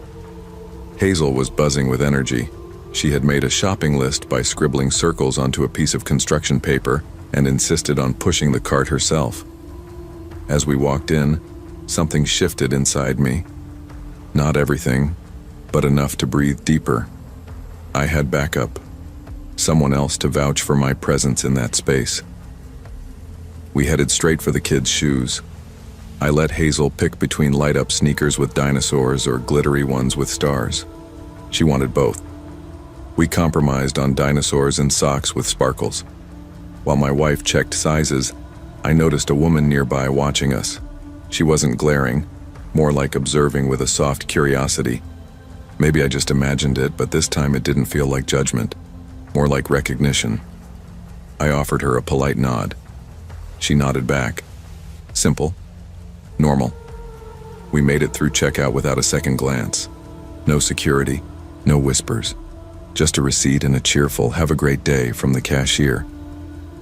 Hazel was buzzing with energy. She had made a shopping list by scribbling circles onto a piece of construction paper and insisted on pushing the cart herself. As we walked in, something shifted inside me. Not everything, but enough to breathe deeper. I had backup. Someone else to vouch for my presence in that space. We headed straight for the kids' shoes. I let Hazel pick between light-up sneakers with dinosaurs or glittery ones with stars. She wanted both. We compromised on dinosaurs and socks with sparkles. While my wife checked sizes, I noticed a woman nearby watching us. She wasn't glaring, more like observing with a soft curiosity. Maybe I just imagined it, but this time it didn't feel like judgment, more like recognition. I offered her a polite nod. She nodded back. Simple. Normal. We made it through checkout without a second glance. No security, no whispers. Just a receipt and a cheerful "have a great day" from the cashier.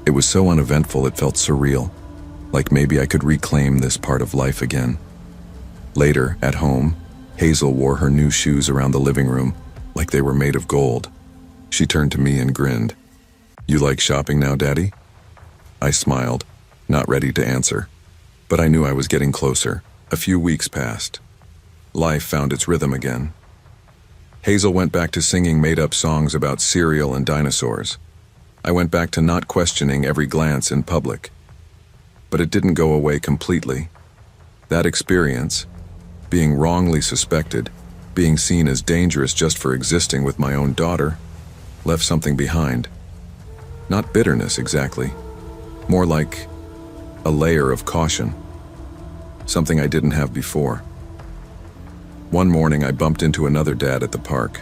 It was so uneventful it felt surreal, like maybe I could reclaim this part of life again. Later, at home, Hazel wore her new shoes around the living room, like they were made of gold. She turned to me and grinned. "You like shopping now, Daddy?" I smiled, not ready to answer. But I knew I was getting closer. A few weeks passed. Life found its rhythm again. Hazel went back to singing made-up songs about cereal and dinosaurs. I went back to not questioning every glance in public. But it didn't go away completely. That experience, being wrongly suspected, being seen as dangerous just for existing with my own daughter, left something behind. Not bitterness exactly, more like a layer of caution. Something I didn't have before. One morning I bumped into another dad at the park.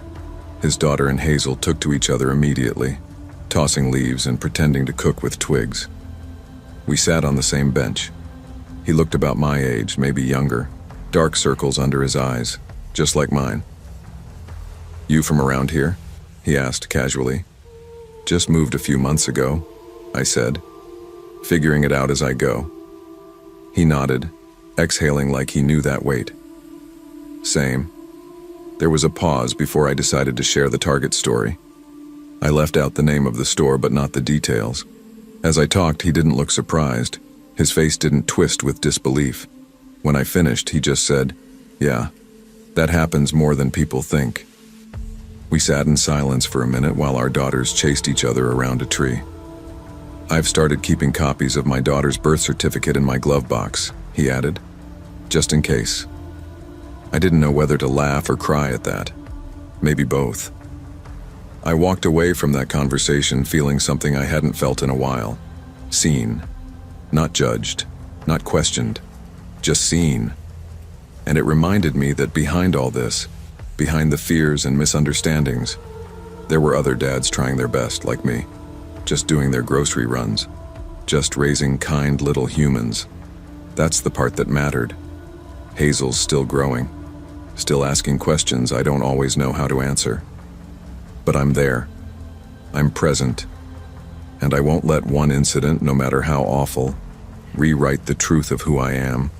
His daughter and Hazel took to each other immediately, tossing leaves and pretending to cook with twigs. We sat on the same bench. He looked about my age, maybe younger, dark circles under his eyes, just like mine. "You from around here?" he asked casually. "Just moved a few months ago," I said, figuring it out as I go. He nodded, exhaling like he knew that weight. "Same." There was a pause before I decided to share the Target story. I left out the name of the store but not the details. As I talked, he didn't look surprised. His face didn't twist with disbelief. When I finished, he just said, "Yeah, that happens more than people think." We sat in silence for a minute while our daughters chased each other around a tree. "I've started keeping copies of my daughter's birth certificate in my glove box," he added, "just in case." I didn't know whether to laugh or cry at that. Maybe both. I walked away from that conversation feeling something I hadn't felt in a while. Seen. Not judged. Not questioned. Just seen. And it reminded me that behind all this, behind the fears and misunderstandings, there were other dads trying their best, like me, just doing their grocery runs, just raising kind little humans. That's the part that mattered. Hazel's still growing, still asking questions I don't always know how to answer. But I'm there. I'm present. And I won't let one incident, no matter how awful, rewrite the truth of who I am.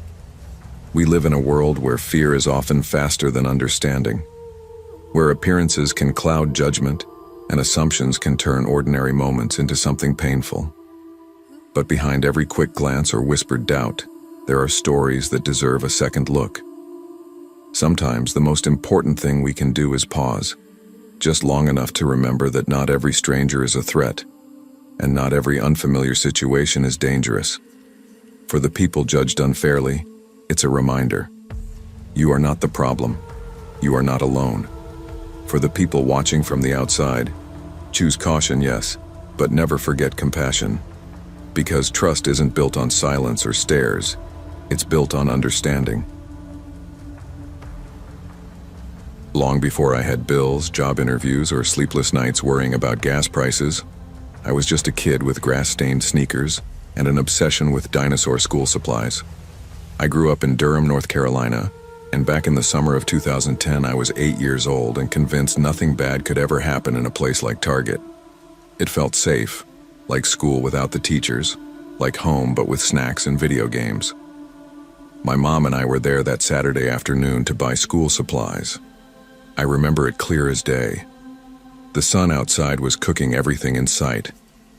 We live in a world where fear is often faster than understanding, where appearances can cloud judgment and assumptions can turn ordinary moments into something painful. But behind every quick glance or whispered doubt, there are stories that deserve a second look. Sometimes the most important thing we can do is pause, just long enough to remember that not every stranger is a threat, and not every unfamiliar situation is dangerous. For the people judged unfairly, it's a reminder. You are not the problem. You are not alone. For the people watching from the outside, choose caution, yes, but never forget compassion. Because trust isn't built on silence or stares, it's built on understanding. Long before I had bills, job interviews, or sleepless nights worrying about gas prices, I was just a kid with grass-stained sneakers and an obsession with dinosaur school supplies. I grew up in Durham, North Carolina, and back in the summer of 2010 I was 8 years old and convinced nothing bad could ever happen in a place like Target. It felt safe, like school without the teachers, like home but with snacks and video games. My mom and I were there that Saturday afternoon to buy school supplies. I remember it clear as day. The sun outside was cooking everything in sight,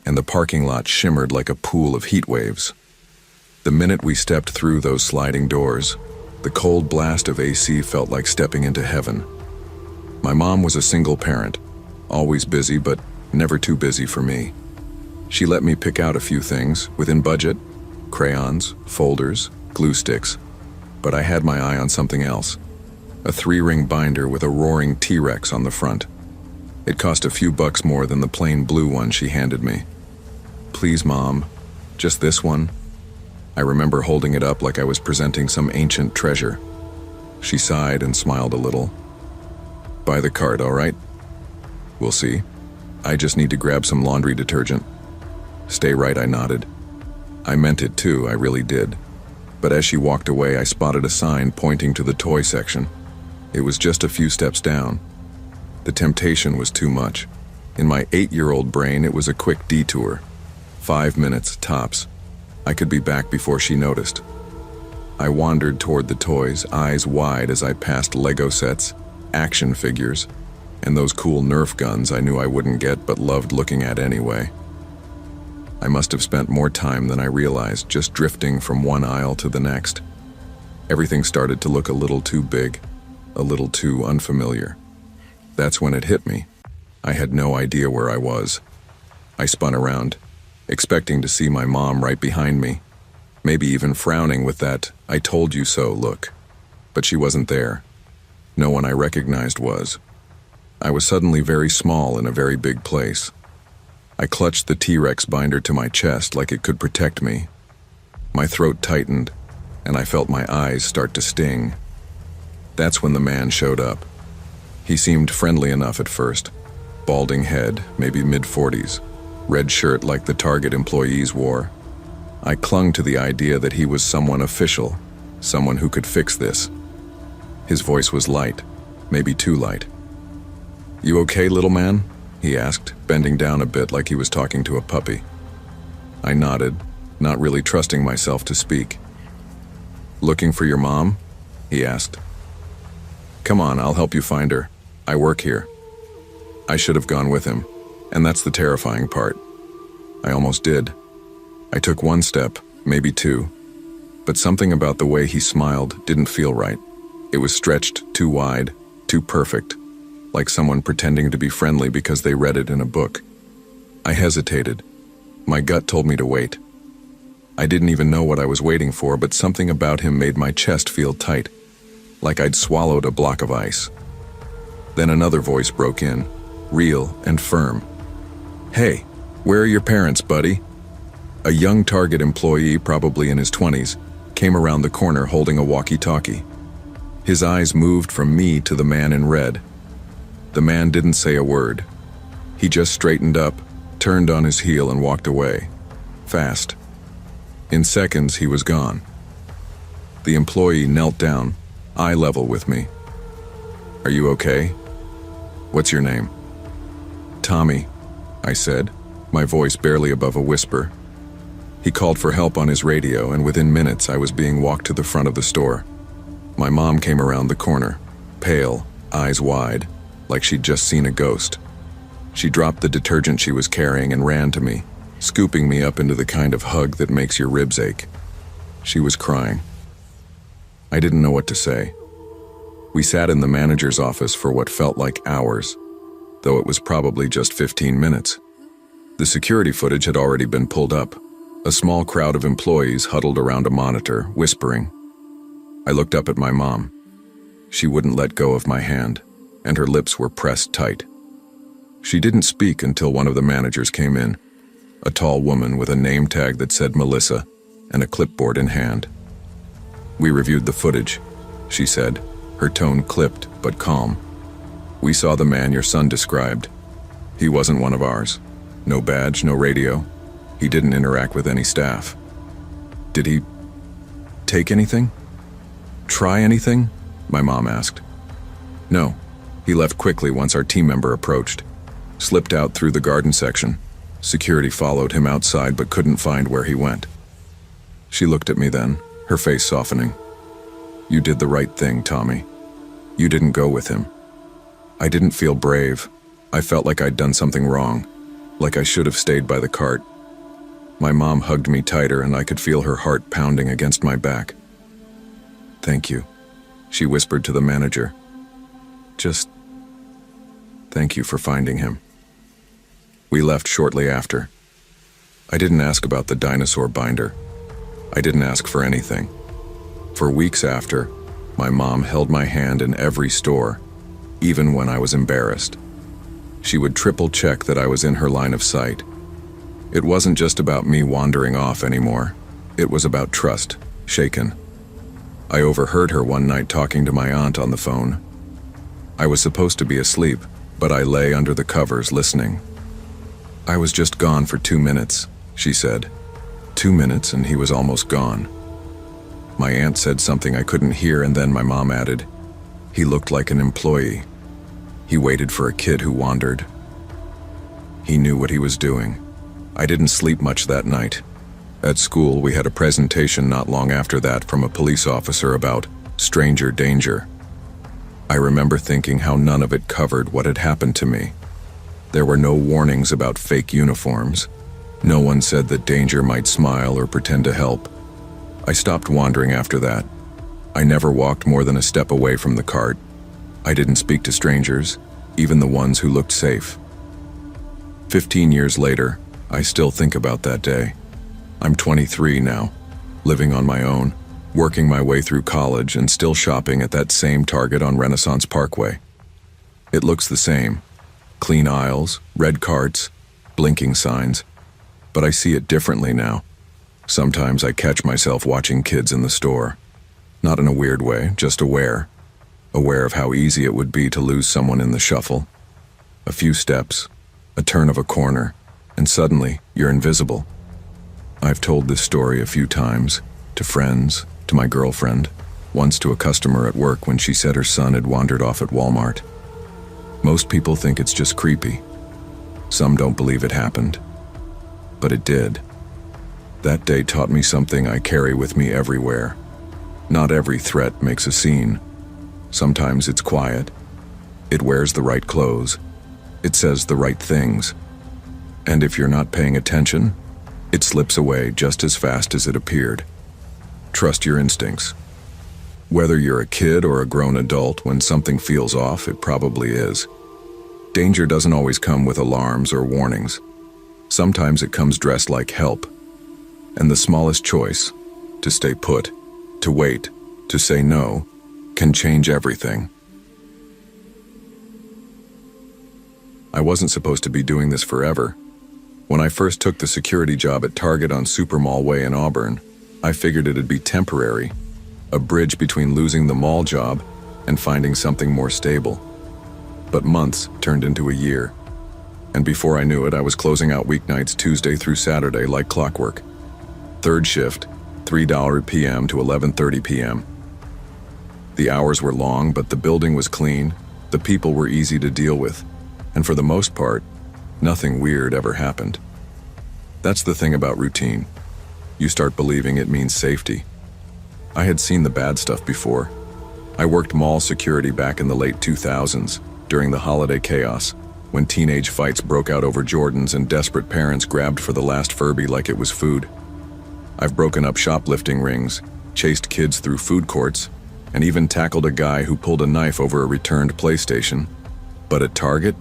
and the parking lot shimmered like a pool of heat waves. The minute we stepped through those sliding doors, the cold blast of AC felt like stepping into heaven. My mom was a single parent, always busy but never too busy for me. She let me pick out a few things, within budget, crayons, folders, glue sticks, but I had my eye on something else. A 3-ring binder with a roaring T-Rex on the front. It cost a few bucks more than the plain blue one she handed me. "Please, Mom, just this one?" I remember holding it up like I was presenting some ancient treasure. She sighed and smiled a little. "Buy the cart, all right? We'll see. I just need to grab some laundry detergent." "Stay right," I nodded. I meant it too, I really did. But as she walked away, I spotted a sign pointing to the toy section. It was just a few steps down. The temptation was too much. In my 8-year-old brain, it was a quick detour. 5 minutes, tops. I could be back before she noticed. I wandered toward the toys, eyes wide as I passed Lego sets, action figures, and those cool Nerf guns I knew I wouldn't get but loved looking at anyway. I must have spent more time than I realized just drifting from one aisle to the next. Everything started to look a little too big, a little too unfamiliar. That's when it hit me. I had no idea where I was. I spun around, expecting to see my mom right behind me, maybe even frowning with that "I told you so" look. But she wasn't there. No one I recognized was. I was suddenly very small in a very big place. I clutched the T-Rex binder to my chest like it could protect me. My throat tightened, and I felt my eyes start to sting. That's when the man showed up. He seemed friendly enough at first. Balding head, maybe mid-40s. Red shirt like the Target employees wore. I clung to the idea that he was someone official, someone who could fix this. His voice was light, maybe too light. "You okay, little man?" he asked, bending down a bit like he was talking to a puppy. I nodded, not really trusting myself to speak. "Looking for your mom?" he asked. "Come on, I'll help you find her. I work here." I should have gone with him. And that's the terrifying part. I almost did. I took one step, maybe two, but something about the way he smiled didn't feel right. It was stretched too wide, too perfect, like someone pretending to be friendly because they read it in a book. I hesitated. My gut told me to wait. I didn't even know what I was waiting for, but something about him made my chest feel tight, like I'd swallowed a block of ice. Then another voice broke in, real and firm. "Hey, where are your parents, buddy?" A young Target employee, probably in his 20s, came around the corner holding a walkie-talkie. His eyes moved from me to the man in red. The man didn't say a word. He just straightened up, turned on his heel and walked away. Fast. In seconds, he was gone. The employee knelt down, eye level with me. "Are you okay? What's your name?" "Tommy," I said, my voice barely above a whisper. He called for help on his radio, and within minutes I was being walked to the front of the store. My mom came around the corner, pale, eyes wide, like she'd just seen a ghost. She dropped the detergent she was carrying and ran to me, scooping me up into the kind of hug that makes your ribs ache. She was crying. I didn't know what to say. We sat in the manager's office for what felt like hours, though it was probably just 15 minutes. The security footage had already been pulled up. A small crowd of employees huddled around a monitor, whispering. I looked up at my mom. She wouldn't let go of my hand, and her lips were pressed tight. She didn't speak until one of the managers came in, a tall woman with a name tag that said Melissa and a clipboard in hand. "We reviewed the footage," she said, her tone clipped but calm. "We saw the man your son described. He wasn't one of ours. No badge, no radio. He didn't interact with any staff." "Did he take anything? Try anything?" my mom asked. "No. He left quickly once our team member approached. Slipped out through the garden section. Security followed him outside but couldn't find where he went." She looked at me then, her face softening. "You did the right thing, Tommy. You didn't go with him." I didn't feel brave. I felt like I'd done something wrong, like I should have stayed by the cart. My mom hugged me tighter and I could feel her heart pounding against my back. "Thank you," she whispered to the manager. "Just thank you for finding him." We left shortly after. I didn't ask about the dinosaur binder. I didn't ask for anything. For weeks after, my mom held my hand in every store, even when I was embarrassed. She would triple check that I was in her line of sight. It wasn't just about me wandering off anymore. It was about trust, shaken. I overheard her one night talking to my aunt on the phone. I was supposed to be asleep, but I lay under the covers listening. "I was just gone for 2 minutes," she said. 2 minutes and he was almost gone. My aunt said something I couldn't hear, and then my mom added, "He looked like an employee. He waited for a kid who wandered. He knew what he was doing." I didn't sleep much that night. At school, we had a presentation not long after that from a police officer about stranger danger. I remember thinking how none of it covered what had happened to me. There were no warnings about fake uniforms. No one said that danger might smile or pretend to help. I stopped wandering after that. I never walked more than a step away from the cart. I didn't speak to strangers, even the ones who looked safe. 15 years later, I still think about that day. I'm 23 now, living on my own, working my way through college and still shopping at that same Target on Renaissance Parkway. It looks the same. Clean aisles, red carts, blinking signs. But I see it differently now. Sometimes I catch myself watching kids in the store. Not in a weird way, just aware. Aware of how easy it would be to lose someone in the shuffle. A few steps, a turn of a corner, and suddenly you're invisible. I've told this story a few times, to friends, to my girlfriend, once to a customer at work when she said her son had wandered off at Walmart. Most people think it's just creepy. Some don't believe it happened. But it did. That day taught me something I carry with me everywhere. Not every threat makes a scene. Sometimes it's quiet. It wears the right clothes. It says the right things. And if you're not paying attention, it slips away just as fast as it appeared. Trust your instincts. Whether you're a kid or a grown adult, when something feels off, it probably is. Danger doesn't always come with alarms or warnings. Sometimes it comes dressed like help. And the smallest choice, to stay put, to wait, to say no, can change everything. I wasn't supposed to be doing this forever. When I first took the security job at Target on Supermall Way in Auburn, I figured it'd be temporary, a bridge between losing the mall job and finding something more stable. But months turned into a year, and before I knew it, I was closing out weeknights Tuesday through Saturday like clockwork. Third shift, $3 p.m. to 11:30 p.m. The hours were long, but the building was clean, the people were easy to deal with, and for the most part, nothing weird ever happened. That's the thing about routine. You start believing it means safety. I had seen the bad stuff before. I worked mall security back in the late 2000s, during the holiday chaos, when teenage fights broke out over Jordans and desperate parents grabbed for the last Furby like it was food. I've broken up shoplifting rings, chased kids through food courts, and even tackled a guy who pulled a knife over a returned PlayStation. But at Target,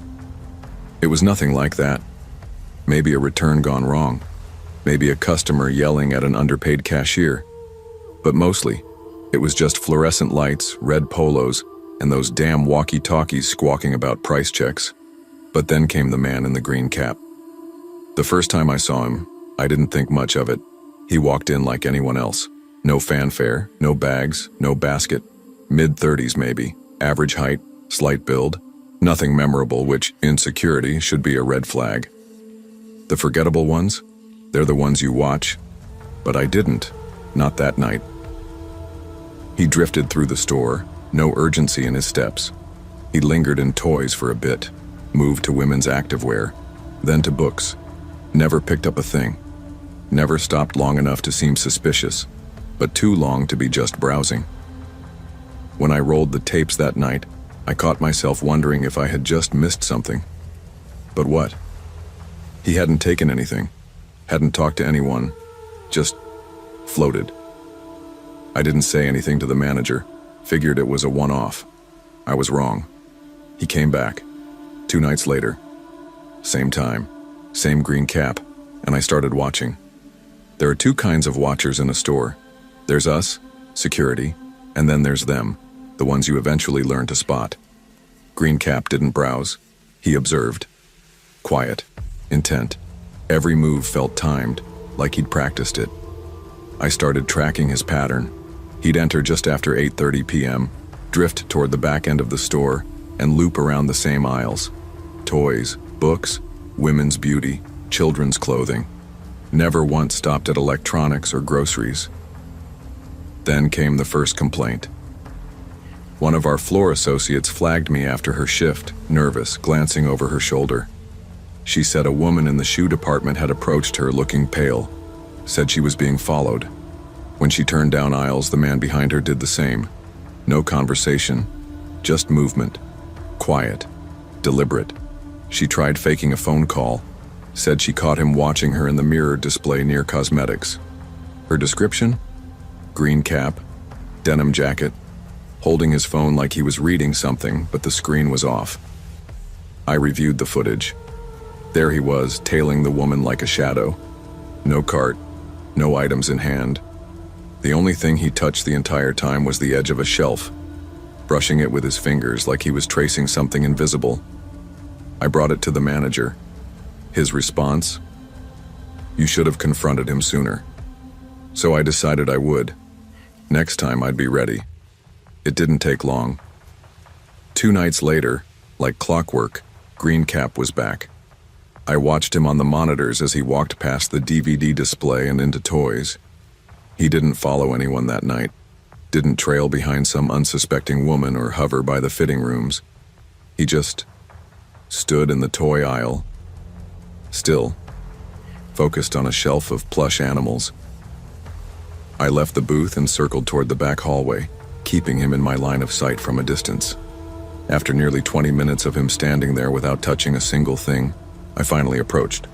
it was nothing like that. Maybe a return gone wrong. Maybe a customer yelling at an underpaid cashier. But mostly, it was just fluorescent lights, red polos, and those damn walkie-talkies squawking about price checks. But then came the man in the green cap. The first time I saw him, I didn't think much of it. He walked in like anyone else. No fanfare, no bags, no basket. Mid-30s maybe, average height, slight build. Nothing memorable, which, in security, should be a red flag. The forgettable ones? They're the ones you watch. But I didn't. Not that night. He drifted through the store, no urgency in his steps. He lingered in toys for a bit, moved to women's activewear, then to books. Never picked up a thing. Never stopped long enough to seem suspicious, but too long to be just browsing. When I rolled the tapes that night, I caught myself wondering if I had just missed something. But what? He hadn't taken anything, hadn't talked to anyone, just floated. I didn't say anything to the manager, figured it was a one-off. I was wrong. He came back, 2 nights later. Same time, same green cap, and I started watching. There are 2 kinds of watchers in a store. There's us, security, and then there's them, the ones you eventually learn to spot. Green cap didn't browse. He observed. Quiet, intent. Every move felt timed, like he'd practiced it. I started tracking his pattern. He'd enter just after 8:30 p.m., drift toward the back end of the store, and loop around the same aisles. Toys, books, women's beauty, children's clothing. Never once stopped at electronics or groceries. Then came the first complaint. One of our floor associates flagged me after her shift, nervous, glancing over her shoulder. She said a woman in the shoe department had approached her looking pale, said she was being followed. When she turned down aisles, the man behind her did the same. No conversation, just movement. Quiet, deliberate. She tried faking a phone call, said she caught him watching her in the mirror display near cosmetics. Her description? Green cap, denim jacket, holding his phone like he was reading something, but the screen was off. I reviewed the footage. There he was, tailing the woman like a shadow. No cart, no items in hand. The only thing he touched the entire time was the edge of a shelf, brushing it with his fingers like he was tracing something invisible. I brought it to the manager. His response? You should have confronted him sooner. So I decided I would. Next time I'd be ready. It didn't take long. 2 nights later, like clockwork, Green Cap was back. I watched him on the monitors as he walked past the DVD display and into toys. He didn't follow anyone that night, didn't trail behind some unsuspecting woman or hover by the fitting rooms. He just stood in the toy aisle, still, focused on a shelf of plush animals. I left the booth and circled toward the back hallway, keeping him in my line of sight from a distance. After nearly 20 minutes of him standing there without touching a single thing, I finally approached.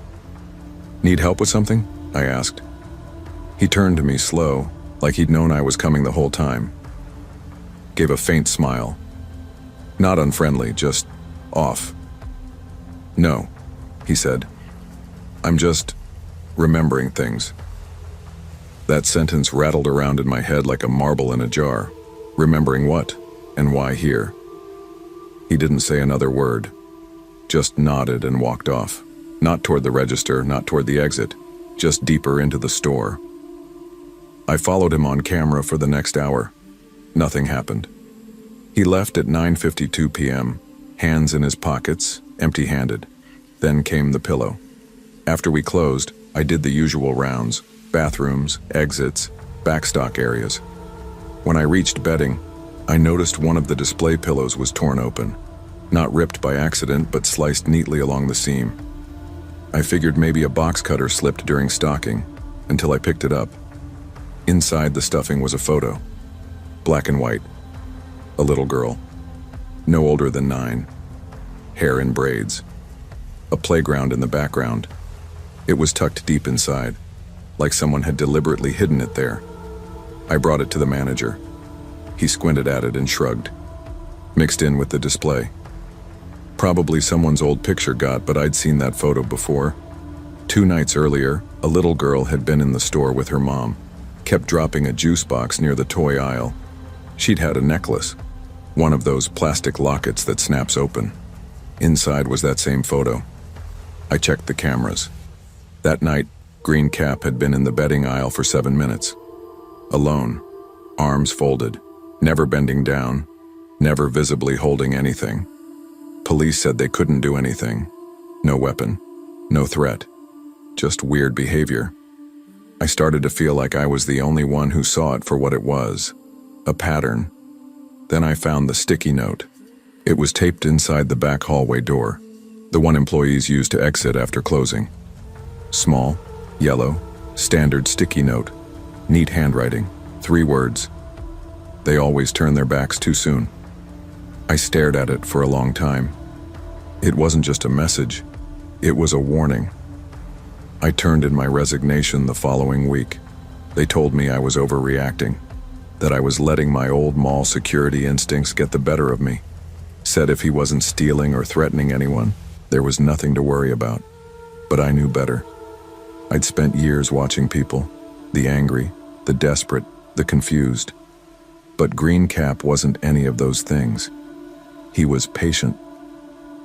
Need help with something? I asked. He turned to me slow, like he'd known I was coming the whole time. Gave a faint smile. Not unfriendly, just off. No, he said. I'm just remembering things. That sentence rattled around in my head like a marble in a jar. Remembering what and why here? He didn't say another word, just nodded and walked off. Not toward the register, not toward the exit, just deeper into the store. I followed him on camera for the next hour. Nothing happened. He left at 9:52 p.m., hands in his pockets, empty-handed. Then came the pillow. After we closed, I did the usual rounds, bathrooms, exits, backstock areas. When I reached bedding, I noticed one of the display pillows was torn open. Not ripped by accident, but sliced neatly along the seam. I figured maybe a box cutter slipped during stocking, until I picked it up. Inside the stuffing was a photo. Black and white. A little girl. No older than 9. Hair in braids. A playground in the background. It was tucked deep inside, like someone had deliberately hidden it there. I brought it to the manager. He squinted at it and shrugged. Mixed in with the display. Probably someone's old picture got, but I'd seen that photo before. 2 nights earlier, a little girl had been in the store with her mom. Kept dropping a juice box near the toy aisle. She'd had a necklace. One of those plastic lockets that snaps open. Inside was that same photo. I checked the cameras. That night, Green Cap had been in the bedding aisle for 7 minutes. Alone, arms folded, never bending down, never visibly holding anything. Police said they couldn't do anything. No weapon, no threat, just weird behavior. I started to feel like I was the only one who saw it for what it was, a pattern. Then I found the sticky note. It was taped inside the back hallway door, the one employees used to exit after closing. Small, yellow, standard sticky note, neat handwriting, 3 words. They always turn their backs too soon. I stared at it for a long time. It wasn't just a message, it was a warning. I turned in my resignation the following week. They told me I was overreacting, that I was letting my old mall security instincts get the better of me. Said if he wasn't stealing or threatening anyone, there was nothing to worry about. But I knew better. I'd spent years watching people, the angry, the desperate, the confused. But Green Cap wasn't any of those things. He was patient.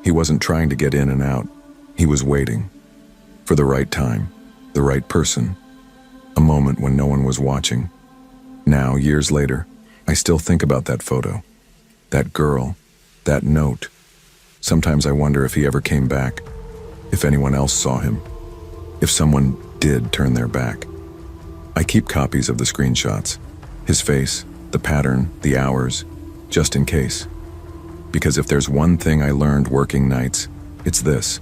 He wasn't trying to get in and out. He was waiting. For the right time, the right person. A moment when no one was watching. Now, years later, I still think about that photo. That girl. That note. Sometimes I wonder if he ever came back. If anyone else saw him. If someone did turn their back. I keep copies of the screenshots. His face, the pattern, the hours, just in case. Because if there's one thing I learned working nights, it's this.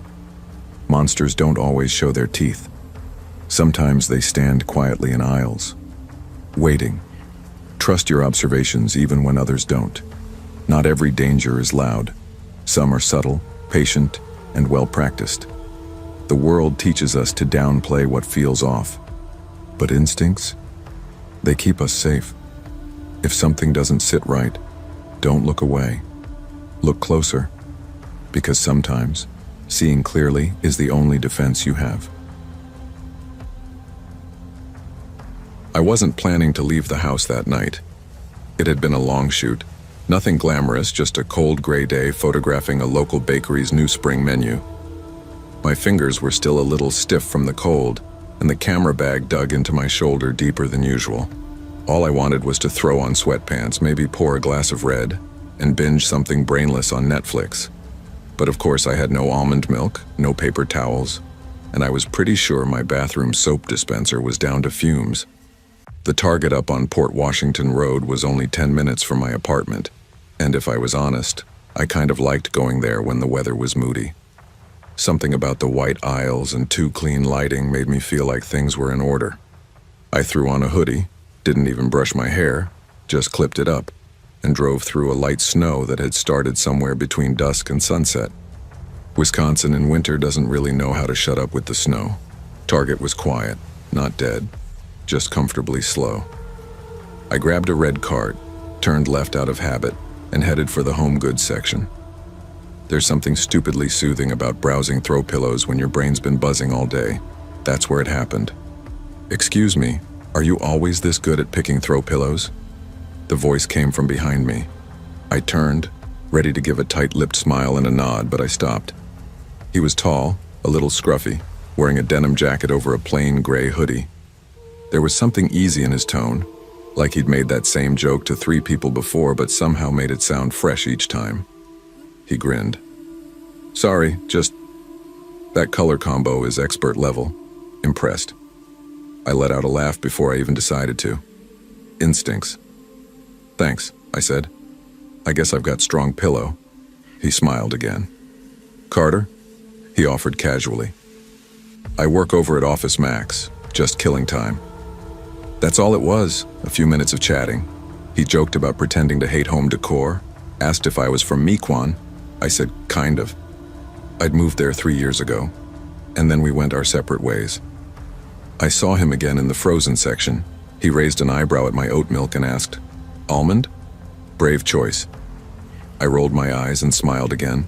Monsters don't always show their teeth. Sometimes they stand quietly in aisles, waiting. Trust your observations even when others don't. Not every danger is loud. Some are subtle, patient, and well-practiced. The world teaches us to downplay what feels off. But instincts? They keep us safe. If something doesn't sit right, don't look away. Look closer. Because sometimes, seeing clearly is the only defense you have. I wasn't planning to leave the house that night. It had been a long shoot. Nothing glamorous, just a cold gray day photographing a local bakery's new spring menu. My fingers were still a little stiff from the cold, and the camera bag dug into my shoulder deeper than usual. All I wanted was to throw on sweatpants, maybe pour a glass of red, and binge something brainless on Netflix. But of course I had no almond milk, no paper towels, and I was pretty sure my bathroom soap dispenser was down to fumes. The Target up on Port Washington Road was only 10 minutes from my apartment, and if I was honest, I kind of liked going there when the weather was moody. Something about the white aisles and too clean lighting made me feel like things were in order. I threw on a hoodie, didn't even brush my hair, just clipped it up, and drove through a light snow that had started somewhere between dusk and sunset. Wisconsin in winter doesn't really know how to shut up with the snow. Target was quiet, not dead, just comfortably slow. I grabbed a red cart, turned left out of habit, and headed for the home goods section. There's something stupidly soothing about browsing throw pillows when your brain's been buzzing all day. That's where it happened. "Excuse me, are you always this good at picking throw pillows?" The voice came from behind me. I turned, ready to give a tight-lipped smile and a nod, but I stopped. He was tall, a little scruffy, wearing a denim jacket over a plain gray hoodie. There was something easy in his tone, like he'd made that same joke to 3 people before but somehow made it sound fresh each time. He grinned. "Sorry, just... that color combo is expert level. Impressed." I let out a laugh before I even decided to. Instincts. "Thanks," I said. "I guess I've got strong pillow." He smiled again. "Carter?" he offered casually. "I work over at Office Max, just killing time." That's all it was, a few minutes of chatting. He joked about pretending to hate home decor, asked if I was from Mequon. I said, kind of. I'd moved there 3 years ago, and then we went our separate ways. I saw him again in the frozen section. He raised an eyebrow at my oat milk and asked, "Almond?" Brave choice. I rolled my eyes and smiled again.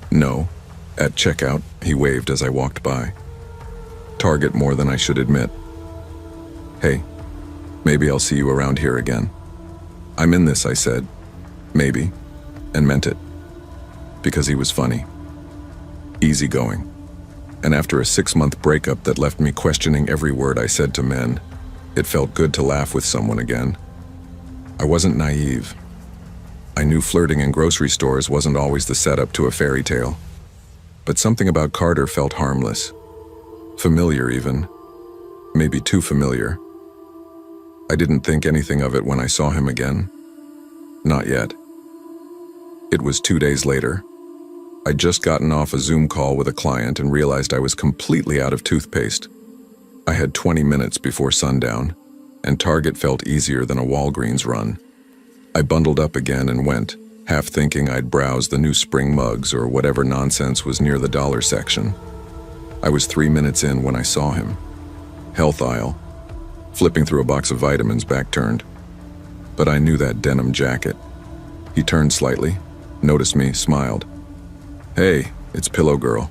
"No." At checkout, he waved as I walked by. Target more than I should admit. "Hey, maybe I'll see you around here again." "I'm in this," I said. Maybe, and meant it. Because he was funny. Easygoing. And after a 6-month breakup that left me questioning every word I said to men, it felt good to laugh with someone again. I wasn't naive. I knew flirting in grocery stores wasn't always the setup to a fairy tale. But something about Carter felt harmless. Familiar even. Maybe too familiar. I didn't think anything of it when I saw him again. Not yet. It was 2 days later. I'd just gotten off a Zoom call with a client and realized I was completely out of toothpaste. I had 20 minutes before sundown, and Target felt easier than a Walgreens run. I bundled up again and went, half thinking I'd browse the new spring mugs or whatever nonsense was near the dollar section. I was 3 minutes in when I saw him. Health aisle, flipping through a box of vitamins, back turned. But I knew that denim jacket. He turned slightly, noticed me, smiled. "Hey, it's Pillow Girl."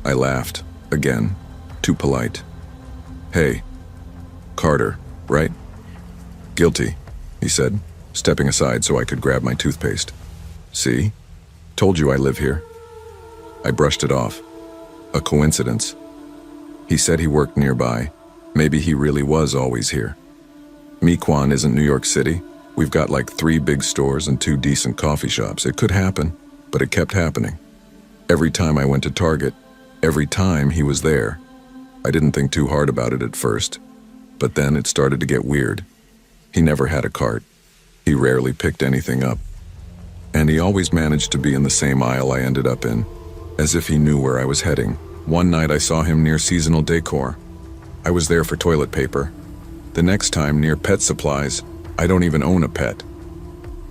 I laughed, again, too polite. "Hey, Carter, right?" "Guilty," he said, stepping aside so I could grab my toothpaste. "See? Told you I live here." I brushed it off. A coincidence. He said he worked nearby. Maybe he really was always here. Mequon isn't New York City. We've got like 3 big stores and 2 decent coffee shops. It could happen, but it kept happening. Every time I went to Target, every time he was there. I didn't think too hard about it at first, but then it started to get weird. He never had a cart. He rarely picked anything up. And he always managed to be in the same aisle I ended up in, as if he knew where I was heading. One night I saw him near seasonal decor. I was there for toilet paper. The next time near pet supplies. I don't even own a pet.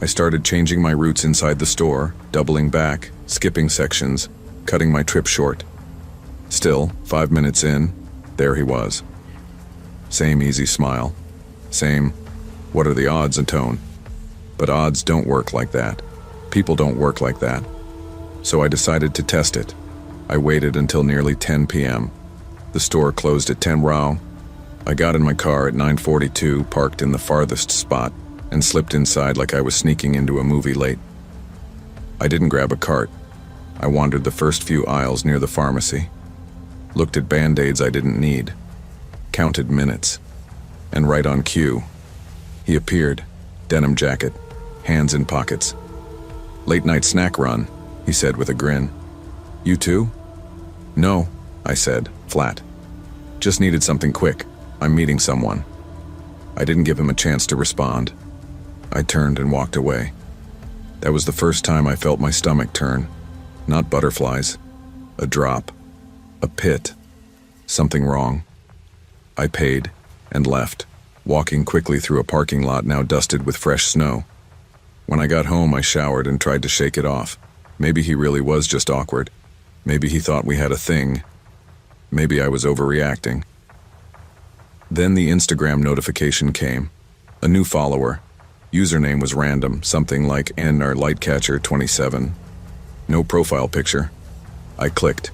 I started changing my routes inside the store, doubling back, skipping sections, cutting my trip short. Still, 5 minutes in, there he was. Same easy smile. Same, "What are the odds?" and tone. But odds don't work like that. People don't work like that. So I decided to test it. I waited until nearly 10 p.m. The store closed at 10 Rao. I got in my car at 9:42, parked in the farthest spot, and slipped inside like I was sneaking into a movie late. I didn't grab a cart. I wandered the first few aisles near the pharmacy, looked at Band-Aids I didn't need, counted minutes, and right on cue, he appeared, denim jacket, hands in pockets. "Late night snack run," he said with a grin. "You too?" "No," I said, flat. "Just needed something quick. I'm meeting someone." I didn't give him a chance to respond. I turned and walked away. That was the first time I felt my stomach turn. Not butterflies. A drop. A pit. Something wrong. I paid and left, walking quickly through a parking lot now dusted with fresh snow. When I got home, I showered and tried to shake it off. Maybe he really was just awkward. Maybe he thought we had a thing. Maybe I was overreacting. Then the Instagram notification came. A new follower. Username was random, something like Lightcatcher27. No profile picture. I clicked.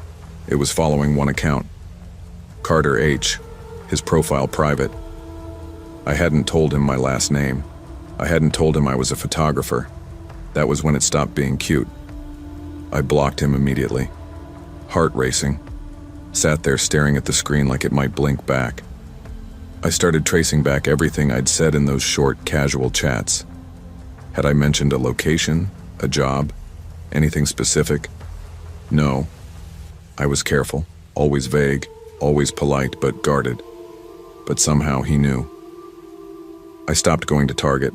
It was following one account. Carter H. His profile private. I hadn't told him my last name. I hadn't told him I was a photographer. That was when it stopped being cute. I blocked him immediately. Heart racing. Sat there staring at the screen like it might blink back. I started tracing back everything I'd said in those short, casual chats. Had I mentioned a location, a job, anything specific? No. I was careful, always vague, always polite but guarded. But somehow he knew. I stopped going to Target,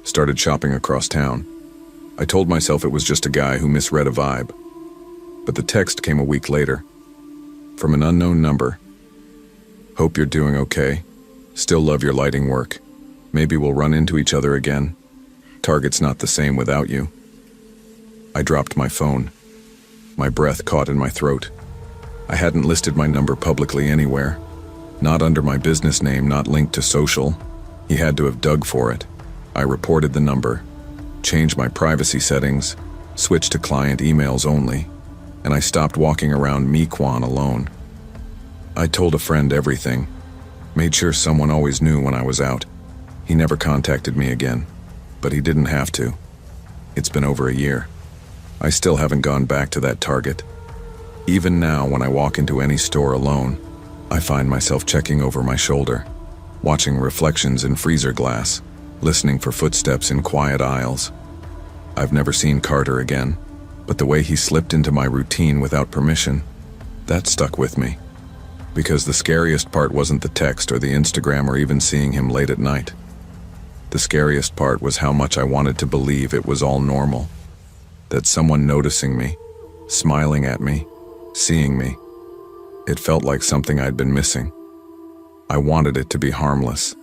started shopping across town. I told myself it was just a guy who misread a vibe. But the text came a week later. From an unknown number. Hope you're doing okay. Still love your lighting work. Maybe we'll run into each other again. Target's not the same without you. I dropped my phone. My breath caught in my throat. I hadn't listed my number publicly anywhere. Not under my business name, not linked to social. He had to have dug for it. I reported the number, changed my privacy settings, switched to client emails only, and I stopped walking around Mequon alone. I told a friend everything. Made sure someone always knew when I was out. He never contacted me again, but he didn't have to. It's been over a year. I still haven't gone back to that Target. Even now, when I walk into any store alone, I find myself checking over my shoulder, watching reflections in freezer glass, listening for footsteps in quiet aisles. I've never seen Carter again, but the way he slipped into my routine without permission, that stuck with me. Because the scariest part wasn't the text or the Instagram or even seeing him late at night. The scariest part was how much I wanted to believe it was all normal. That someone noticing me, smiling at me, seeing me. It felt like something I'd been missing. I wanted it to be harmless.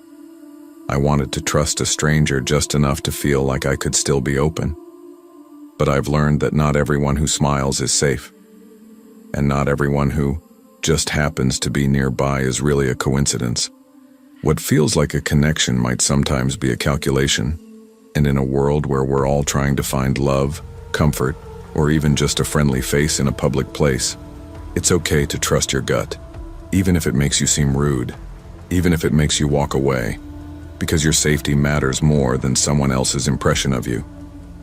I wanted to trust a stranger just enough to feel like I could still be open. But I've learned that not everyone who smiles is safe. And not everyone who just happens to be nearby is really a coincidence. What feels like a connection might sometimes be a calculation. And in a world where we're all trying to find love, comfort, or even just a friendly face in a public place, it's okay to trust your gut, even if it makes you seem rude, even if it makes you walk away, because your safety matters more than someone else's impression of you.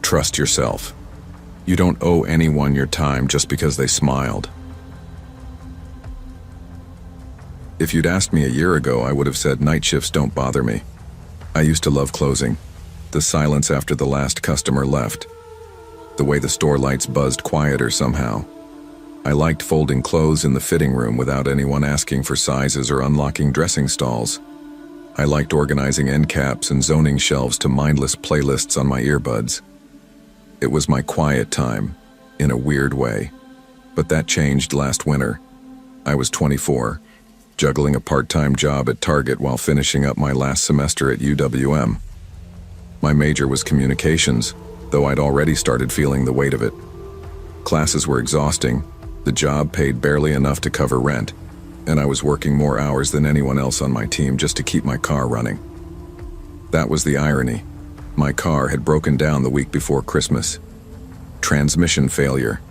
Trust yourself. You don't owe anyone your time just because they smiled. If you'd asked me a year ago, I would have said night shifts don't bother me. I used to love closing. The silence after the last customer left. The way the store lights buzzed quieter somehow. I liked folding clothes in the fitting room without anyone asking for sizes or unlocking dressing stalls. I liked organizing end caps and zoning shelves to mindless playlists on my earbuds. It was my quiet time, in a weird way. But that changed last winter. I was 24. Juggling a part-time job at Target while finishing up my last semester at UWM. My major was communications, though I'd already started feeling the weight of it. Classes were exhausting, the job paid barely enough to cover rent, and I was working more hours than anyone else on my team just to keep my car running. That was the irony. My car had broken down the week before Christmas. Transmission failure.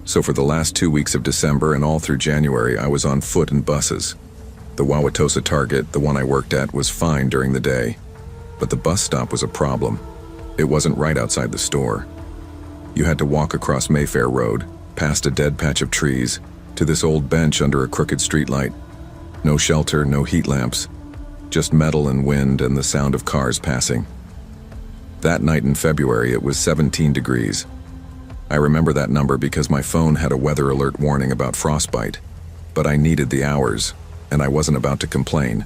So for the last 2 weeks of December and all through January, I was on foot and buses. The Wauwatosa Target, the one I worked at, was fine during the day. But the bus stop was a problem. It wasn't right outside the store. You had to walk across Mayfair Road, past a dead patch of trees, to this old bench under a crooked streetlight. No shelter, no heat lamps. Just metal and wind and the sound of cars passing. That night in February, it was 17 degrees. I remember that number because my phone had a weather alert warning about frostbite, but I needed the hours, and I wasn't about to complain.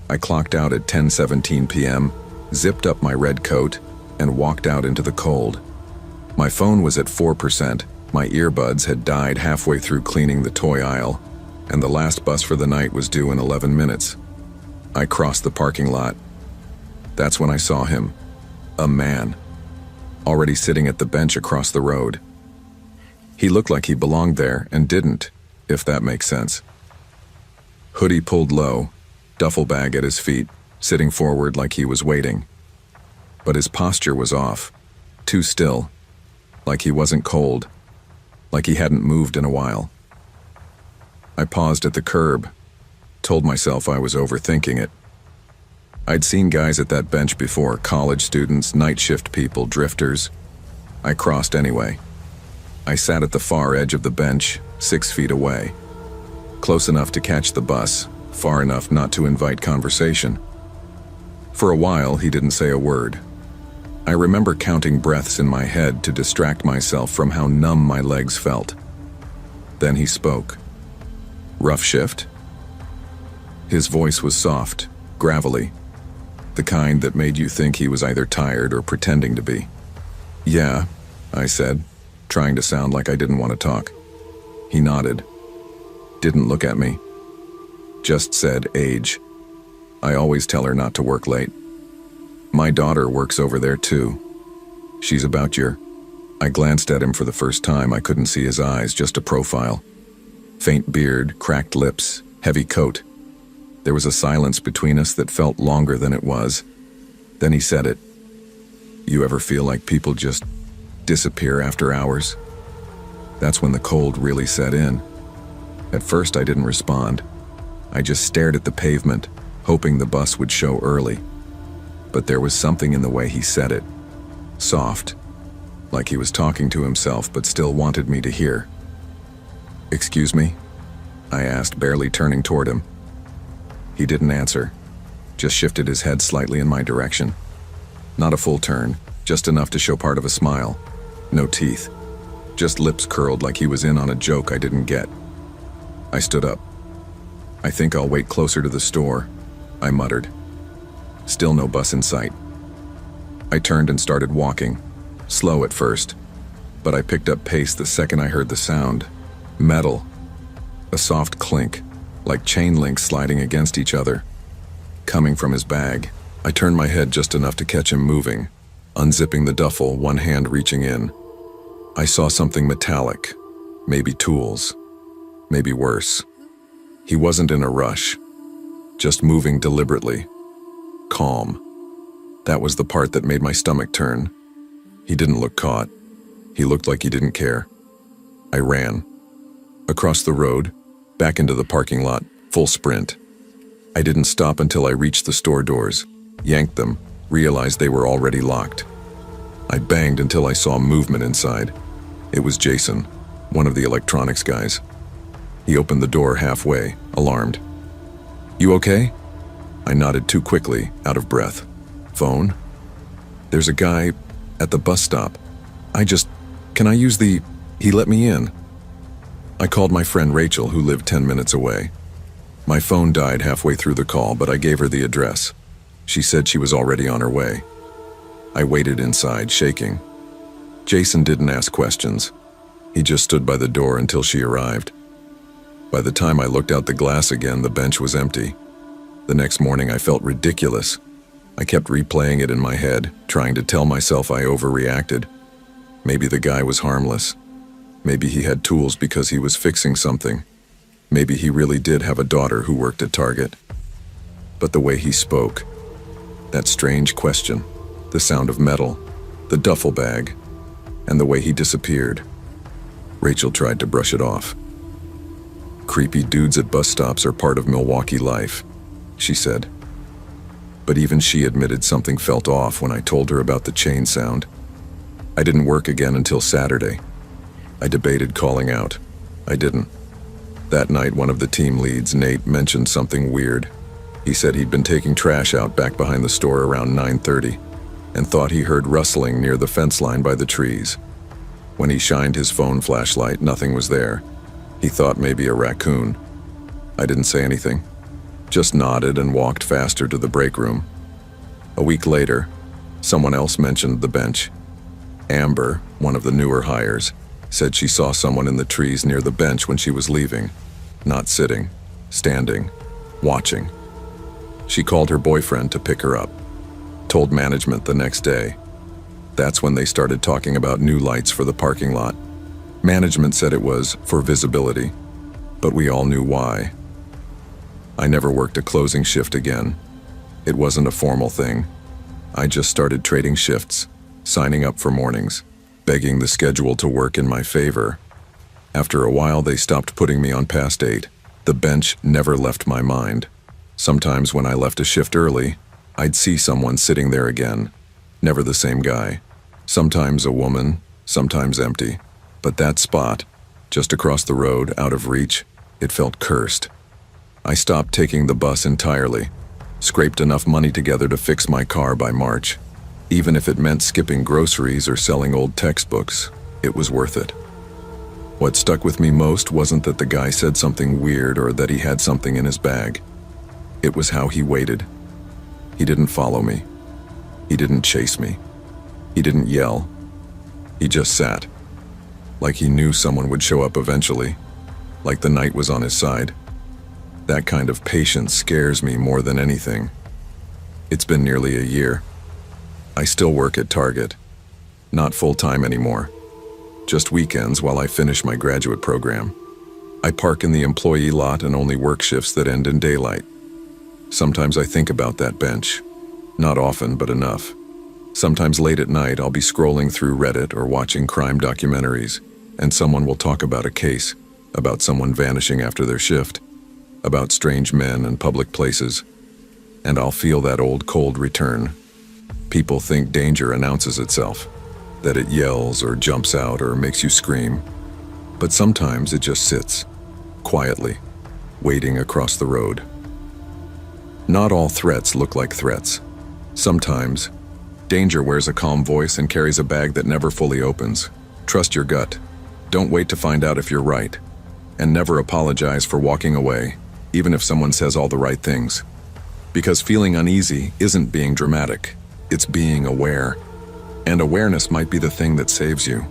I clocked out at 10:17 p.m., zipped up my red coat, and walked out into the cold. My phone was at 4%, my earbuds had died halfway through cleaning the toy aisle, and the last bus for the night was due in 11 minutes. I crossed the parking lot. That's when I saw him. A man. Already sitting at the bench across the road. He looked like he belonged there and didn't. if that makes sense. Hoodie pulled low, duffel bag at his feet, sitting forward like he was waiting. But his posture was off, too still, like he wasn't cold, like he hadn't moved in a while. I paused at the curb, told myself I was overthinking it. I'd seen guys at that bench before, college students, night shift people, drifters. I crossed anyway. I sat at the far edge of the bench, 6 feet away. Close enough to catch the bus, far enough not to invite conversation. For a while, he didn't say a word. I remember counting breaths in my head to distract myself from how numb my legs felt. Then he spoke. "Rough shift?" His voice was soft, gravelly, the kind that made you think he was either tired or pretending to be. "Yeah," I said, trying to sound like I didn't want to talk. He nodded. Didn't look at me. Just said age. I always tell her not to work late. My daughter works over there too. She's about your... I glanced at him for the first time. I couldn't see his eyes, just a profile. Faint beard, cracked lips, heavy coat. There was a silence between us that felt longer than it was. Then he said it. "You ever feel like people just disappear after hours?" That's when the cold really set in. At first I didn't respond. I just stared at the pavement, hoping the bus would show early. But there was something in the way he said it. Soft, like he was talking to himself but still wanted me to hear. "Excuse me?" I asked, barely turning toward him. He didn't answer, just shifted his head slightly in my direction. Not a full turn, just enough to show part of a smile. No teeth, just lips curled like he was in on a joke I didn't get. I stood up. "I think I'll wait closer to the store," I muttered. Still no bus in sight. I turned and started walking, slow at first, but I picked up pace the second I heard the sound. Metal. A soft clink, like chain links sliding against each other. Coming from his bag, I turned my head just enough to catch him moving, unzipping the duffel, one hand reaching in. I saw something metallic, maybe tools, maybe worse. He wasn't in a rush, just moving deliberately, calm. That was the part that made my stomach turn. He didn't look caught. He looked like he didn't care. I ran. Across the road, back into the parking lot, full sprint. I didn't stop until I reached the store doors, yanked them, realized they were already locked. I banged until I saw movement inside. It was Jason, one of the electronics guys. He opened the door halfway, alarmed. "You okay?" I nodded too quickly, out of breath. "Phone?" "There's a guy at the bus stop. Can I use the... He let me in." I called my friend Rachel, who lived 10 minutes away. My phone died halfway through the call, but I gave her the address. She said she was already on her way. I waited inside, shaking. Jason didn't ask questions. He just stood by the door until she arrived. By the time I looked out the glass again, the bench was empty. The next morning I felt ridiculous. I kept replaying it in my head, trying to tell myself I overreacted. Maybe the guy was harmless. Maybe he had tools because he was fixing something. Maybe he really did have a daughter who worked at Target. But the way he spoke, that strange question, the sound of metal, the duffel bag, and the way he disappeared. Rachel tried to brush it off. "Creepy dudes at bus stops are part of Milwaukee life," she said. But even she admitted something felt off when I told her about the chain sound. I didn't work again until Saturday. I debated calling out. I didn't. That night, one of the team leads, Nate, mentioned something weird. He said he'd been taking trash out back behind the store around 9:30 and thought he heard rustling near the fence line by the trees. When he shined his phone flashlight, nothing was there. He thought maybe a raccoon. I didn't say anything, just nodded and walked faster to the break room. A week later, someone else mentioned the bench. Amber, one of the newer hires, said she saw someone in the trees near the bench when she was leaving, not sitting, standing, watching. She called her boyfriend to pick her up, told management the next day. That's when they started talking about new lights for the parking lot. Management said it was for visibility. but we all knew why. I never worked a closing shift again. It wasn't a formal thing. I just started trading shifts, signing up for mornings, begging the schedule to work in my favor. After a while, they stopped putting me on past 8. The bench never left my mind. Sometimes when I left a shift early, I'd see someone sitting there again. Never the same guy. Sometimes a woman, sometimes empty. But that spot, just across the road, out of reach, it felt cursed. I stopped taking the bus entirely, scraped enough money together to fix my car by March. Even if it meant skipping groceries or selling old textbooks, it was worth it. What stuck with me most wasn't that the guy said something weird or that he had something in his bag. It was how he waited. He didn't follow me. He didn't chase me. He didn't yell. He just sat. Like he knew someone would show up eventually. Like the night was on his side. That kind of patience scares me more than anything. It's been nearly a year. I still work at Target. Not full-time anymore. Just weekends while I finish my graduate program. I park in the employee lot and only work shifts that end in daylight. Sometimes I think about that bench. Not often, but enough. Sometimes late at night, I'll be scrolling through Reddit or watching crime documentaries, and someone will talk about a case, about someone vanishing after their shift, about strange men and public places, and I'll feel that old cold return. People think danger announces itself, that it yells or jumps out or makes you scream. But sometimes it just sits, quietly, waiting across the road. Not all threats look like threats. Sometimes, danger wears a calm voice and carries a bag that never fully opens. Trust your gut. Don't wait to find out if you're right. And never apologize for walking away, even if someone says all the right things. Because feeling uneasy isn't being dramatic, it's being aware. And awareness might be the thing that saves you.